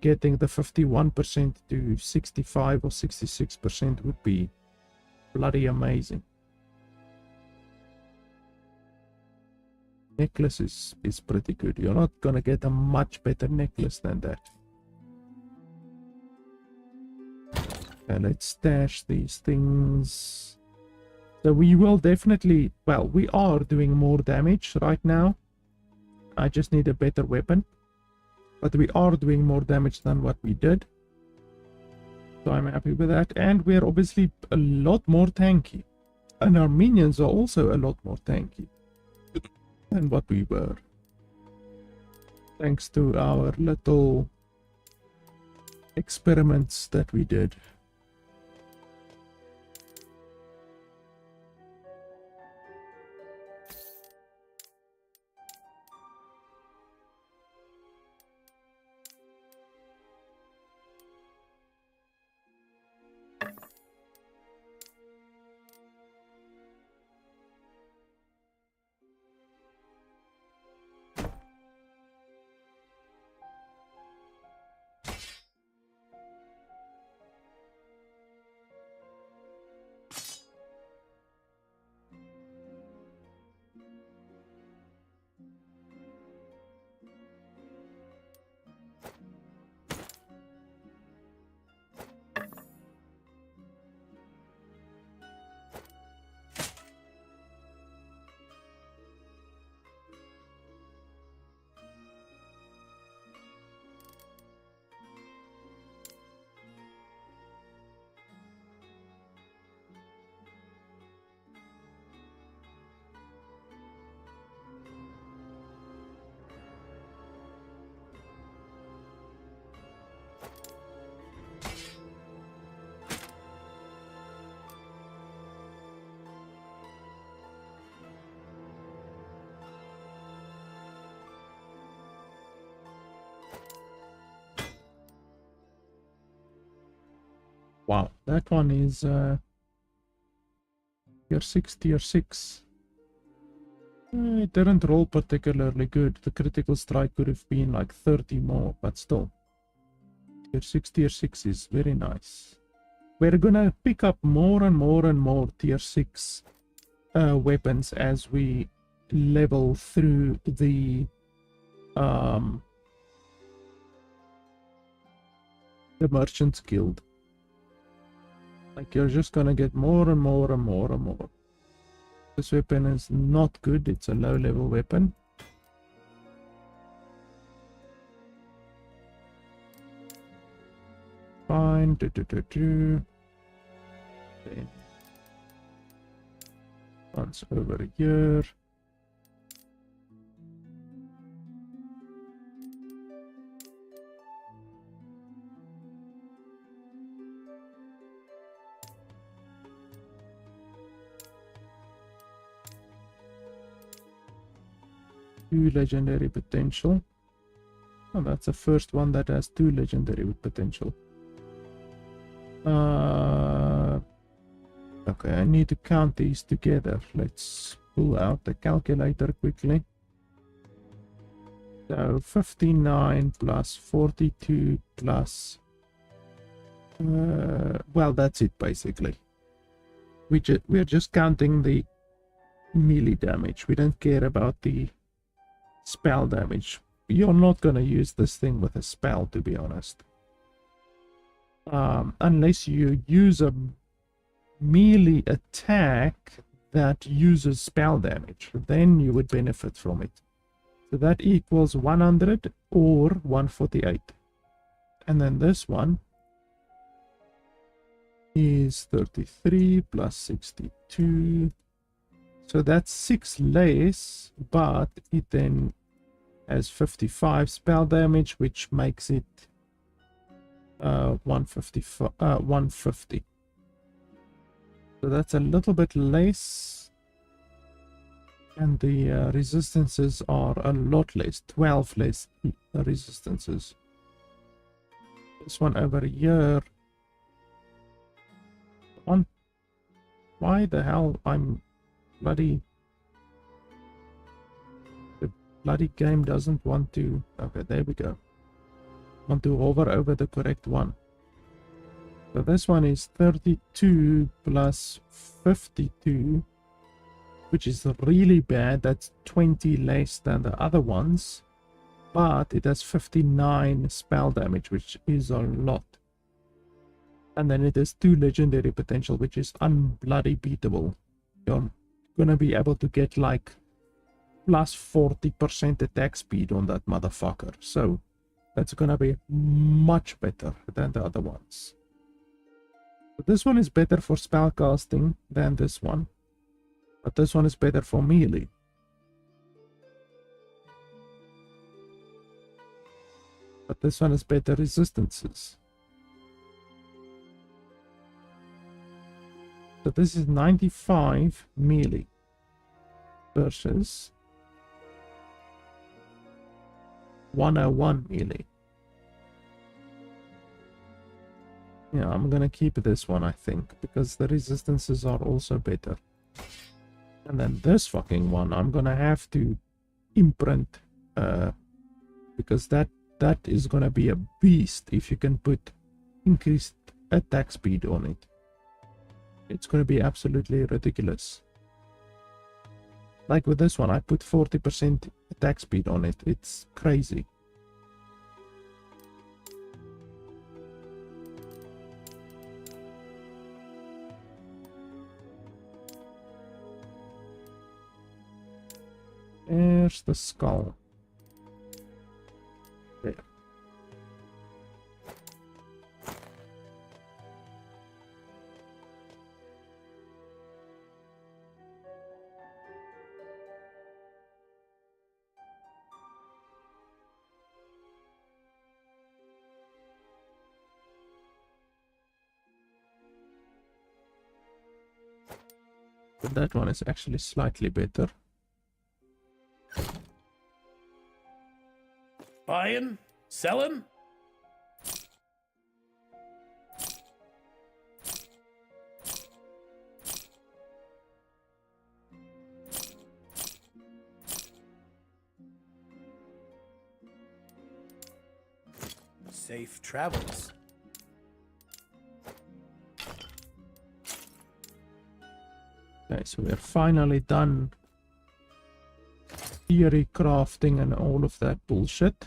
getting the 51% to 65 or 66% would be bloody amazing. Necklace is pretty good. You're not gonna get a much better necklace than that. Okay, let's stash these things. So we will definitely, well, we are doing more damage right now. I just need a better weapon. But we are doing more damage than what we did. So I'm happy with that. And we're obviously a lot more tanky. And our minions are also a lot more tanky than what we were. Thanks to our little experiments that we did. Wow, that one is tier 6, tier 6. It didn't roll particularly good. The critical strike could have been like 30 more, but still. Tier 6 is very nice. We're gonna pick up more and more tier 6 weapons as we level through the Merchants Guild. Like, you're just gonna get more and more and more and more. This weapon is not good. It's a low level weapon. Fine. Then once over here. Two legendary potential. Oh, that's the first one that has 2 legendary with potential. Okay, I need to count these together. Let's pull out the calculator quickly. So 59 plus 42 plus... well, that's it basically. We're just counting the melee damage. We don't care about the spell damage. You're not gonna use this thing with a spell, to be honest. Unless you use a melee attack that uses spell damage, then you would benefit from it. So that equals 100 or 148. And then this one is 33 plus 62. So that's 6 less, but it then has 55 spell damage, which makes it 150. So that's a little bit less, and the resistances are a lot less, 12 less resistances. This one over here, why the hell I'm bloody... The bloody game doesn't want to... Okay, there we go. Want to hover over the correct one. So this one is 32 plus 52, which is really bad. That's 20 less than the other ones, but it has 59 spell damage, which is a lot. And then it has 2 legendary potential, which is unbloody beatable. You're gonna be able to get like plus 40% attack speed on that motherfucker. So that's gonna be much better than the other ones. But this one is better for spell casting than this one, but this one is better for melee. But this one has better resistances. So this is 95 melee versus 101 melee. Yeah, I'm gonna keep this one, I think, because the resistances are also better. And then this fucking one, I'm gonna have to imprint, because that is gonna be a beast if you can put increased attack speed on it. It's gonna be absolutely ridiculous. Like with this one, I put 40% attack speed on it. It's crazy. There's the skull. There. But that one is actually slightly better. Buying? Selling? Safe travels. Okay, so we're finally done theory crafting and all of that bullshit.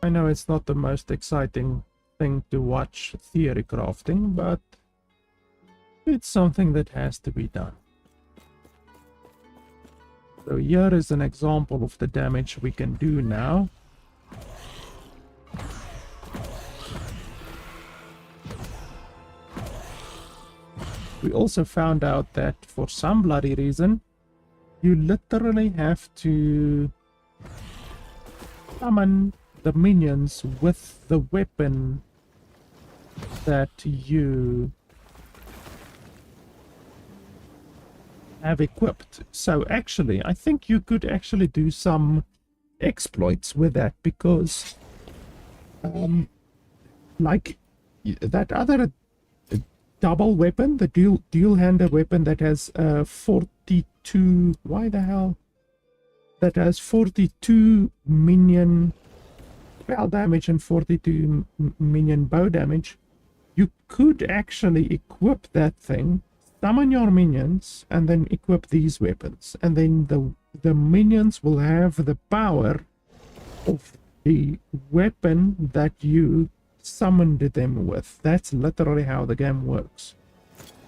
I know it's not the most exciting thing to watch, theory crafting, but it's something that has to be done. So here is an example of the damage we can do now. We also found out that for some bloody reason, you literally have to summon the minions with the weapon that you have equipped. So actually, I think you could actually do some exploits with that, because like that other double weapon, the dual-hander weapon that has 42, why the hell, that has 42 minion spell damage and 42 minion bow damage, you could actually equip that thing, summon your minions, and then equip these weapons, and then the minions will have the power of the weapon that you summoned them with. That's literally how the game works.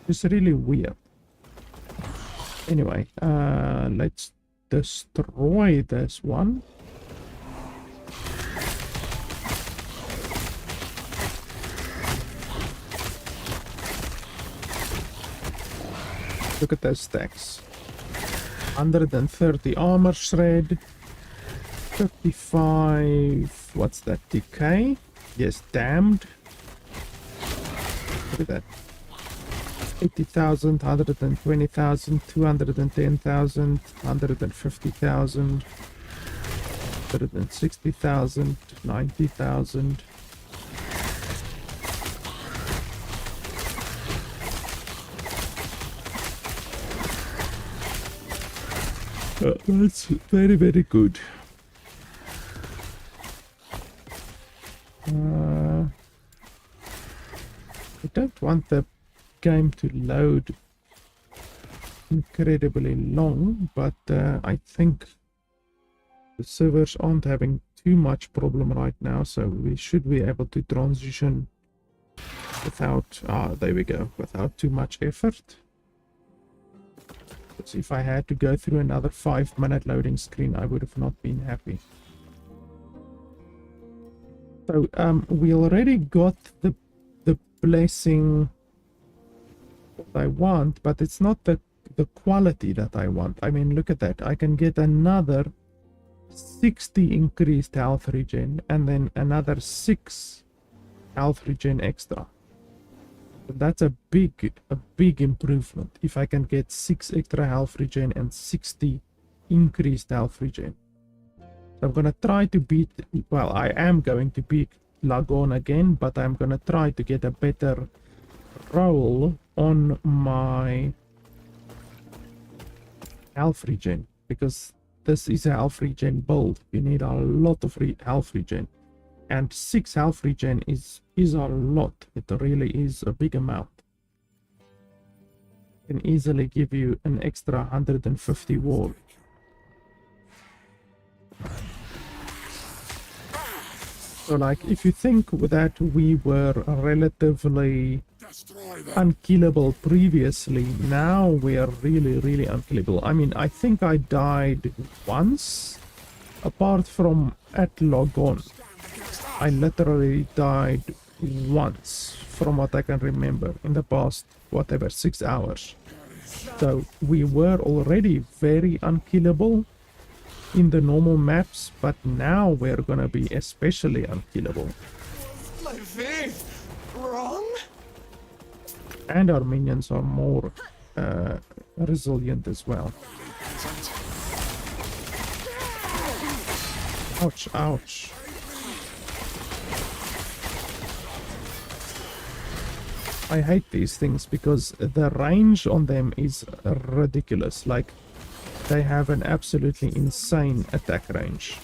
It's really weird. Anyway, let's destroy this one. Look at those stacks. 130 armor shred, 55, what's that, decay? Yes, damned. Look at that. 80,000, 120,000, 210,000, 150,000, 160,000, 90,000. That's very, very good. I don't want the game to load incredibly long, but I think the servers aren't having too much problem right now, so we should be able to transition without, there we go, without too much effort. Because if I had to go through another 5-minute loading screen, I would have not been happy. So we already got the blessing that I want, but it's not the quality that I want. I mean, look at that. I can get another 60 increased health regen and then another 6 health regen extra. So that's a big improvement if I can get 6 extra health regen and 60 increased health regen. So I'm gonna try to beat, well, I am going to beat Lagon again, but I'm gonna try to get a better roll on my health regen, because this is a health regen build. You need a lot of health regen, and 6 health regen is a lot. It really is a big amount. Can easily give you an extra 150 wall. So like, if you think that we were relatively unkillable previously, now we are really unkillable. I mean, I think I died once, apart from at Logon. I literally died once, from what I can remember, in the past, whatever, 6 hours. So we were already very unkillable in the normal maps, but now we're gonna be especially unkillable. My faith, wrong? And our minions are more resilient as well. Ouch, ouch. I hate these things because the range on them is ridiculous. Like, they have an absolutely insane attack range.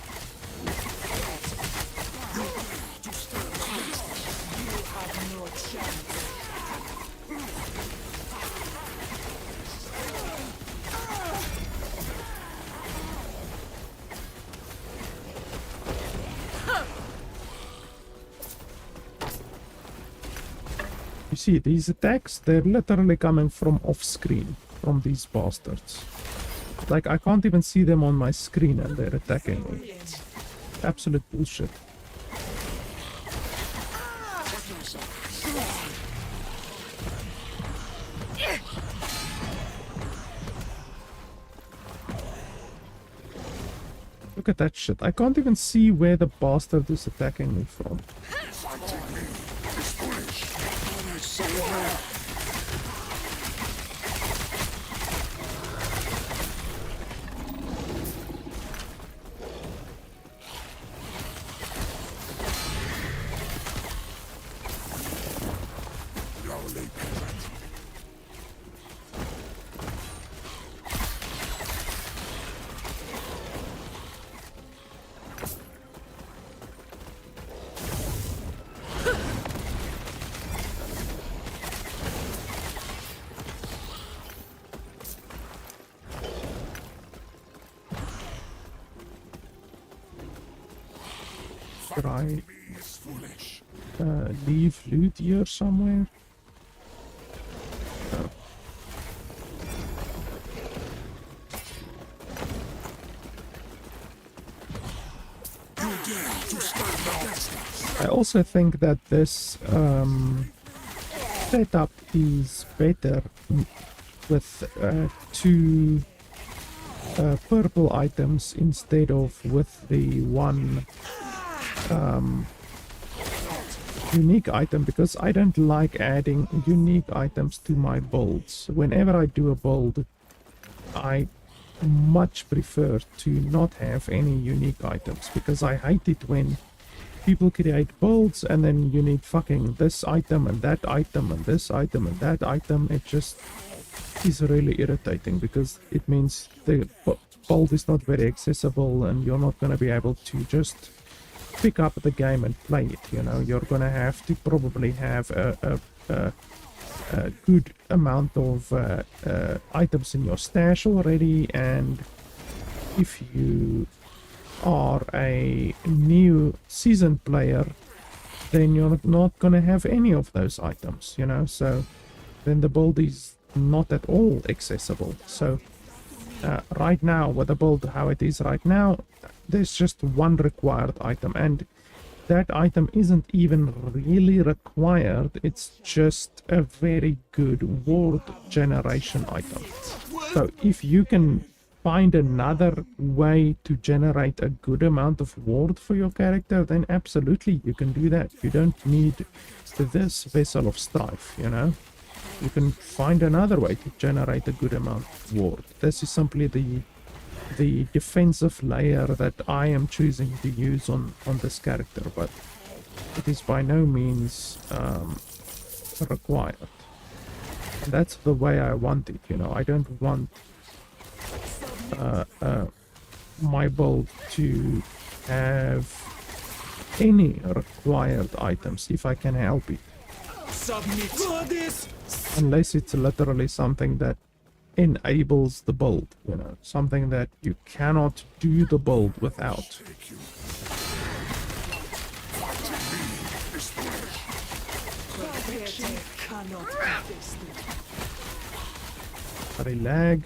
You see, these attacks, they're literally coming from off screen, from these bastards. Like, I can't even see them on my screen and they're attacking me. Absolute bullshit. Look at that shit. I can't even see where the bastard is attacking me from. Should I leave loot here somewhere? No. I also think that this setup is better with two purple items instead of with the one unique item, because I don't like adding unique items to my builds. Whenever I do a build, I much prefer to not have any unique items, because I hate it when people create builds and then you need fucking this item and that item and this item and that item. It just is really irritating, because it means the build is not very accessible and you're not going to be able to just pick up the game and play it. You know, you're going to have to probably have a good amount of items in your stash already, and if you are a new seasoned player, then you're not gonna have any of those items, you know, so then the build is not at all accessible. So right now, with the build how it is right now, there's just one required item, and that item isn't even really required. It's just a very good ward generation item. So if you can find another way to generate a good amount of ward for your character, then absolutely you can do that. You don't need this Vessel of Strife, you know. You can find another way to generate a good amount of ward. This is simply the defensive layer that I am choosing to use on this character, but it is by no means required. And that's the way I want it, you know. I don't want my build to have any required items if I can help it. Unless it's literally something that enables the build, you know, something that you cannot do the build without. Bloody lag.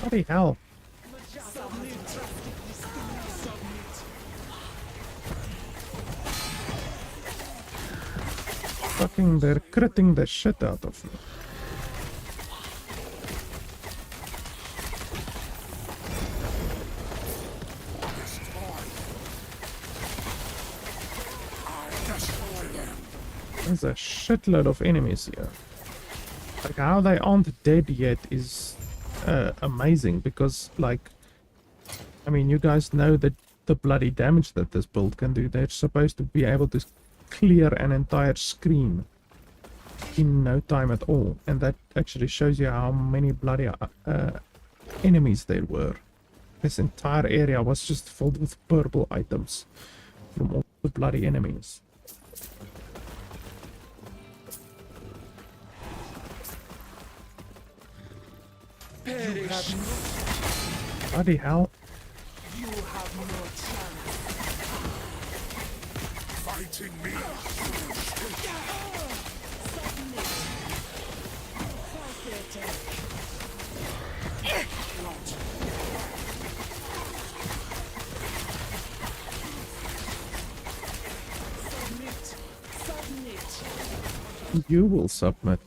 Bloody hell. Fucking, they're critting the shit out of me. There's a shitload of enemies here. Like, how they aren't dead yet is amazing, because, like, I mean, you guys know that the bloody damage that this build can do. They're supposed to be able to clear an entire screen in no time at all, and that actually shows you how many bloody enemies there were. This entire area was just filled with purple items from all the bloody enemies. Bloody hell. fighting me? You will submit.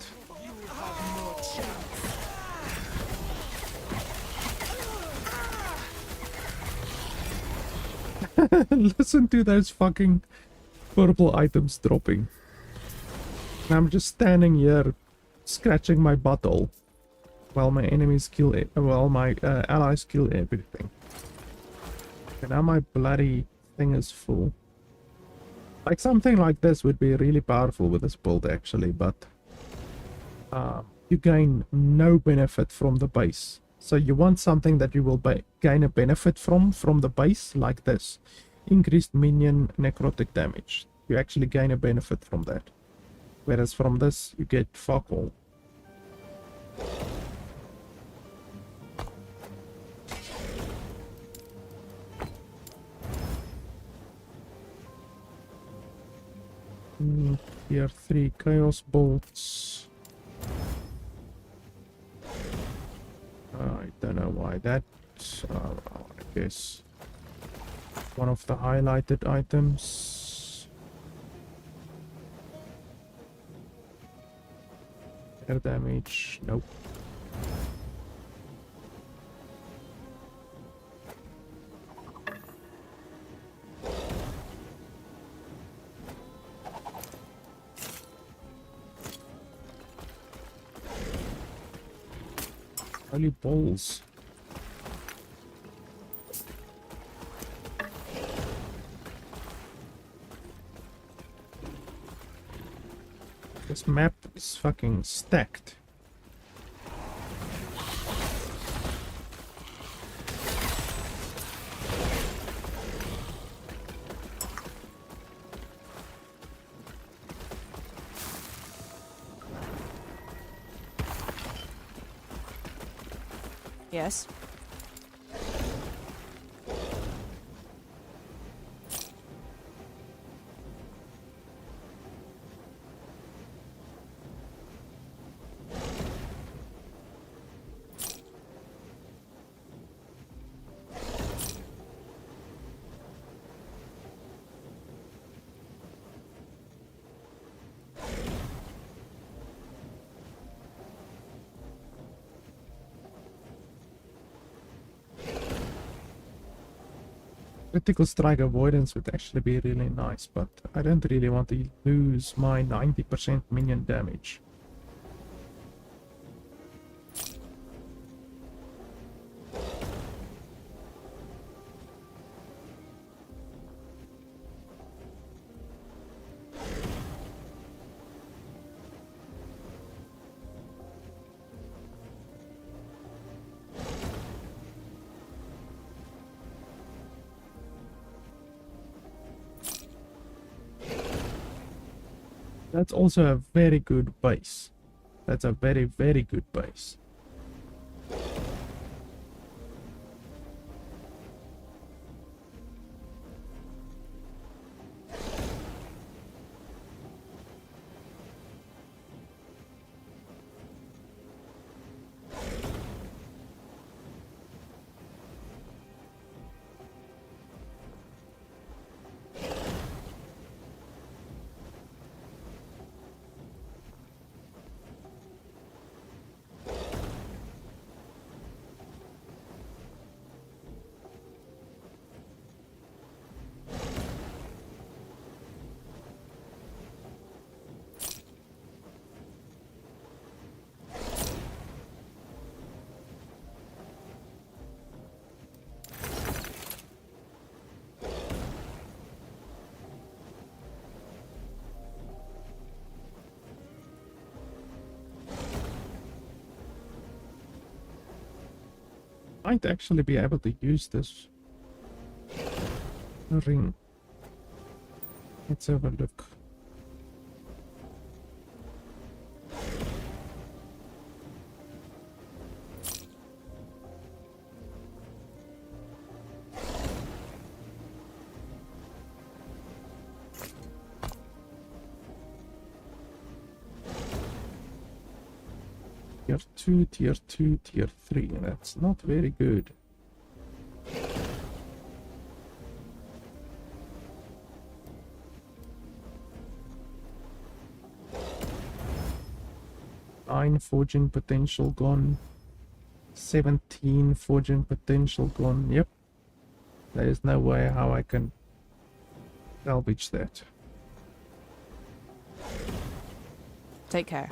Listen to those fucking purple items dropping. And I'm just standing here scratching my butthole while my enemies kill it, while my allies kill everything. And now my bloody thing is full. Like something like this would be really powerful with this build actually, but you gain no benefit from the base. So you want something that you will gain a benefit from the base, like this. Increased minion necrotic damage. You actually gain a benefit from that. Whereas from this, you get fuck all. Here 3 chaos bolts. I don't know why that. I guess one of the highlighted items. Air damage. Nope. Holy balls. This map is fucking stacked. Yes. Critical strike avoidance would actually be really nice, but I don't really want to lose my 90% minion damage. That's also a very good base. That's a very, very good base. Might actually be able to use this ring. Let's have a look. Tier 2, tier 2, tier 3. That's not very good. Nine forging potential gone. 17 forging potential gone. Yep. There's no way how I can salvage that. Take care.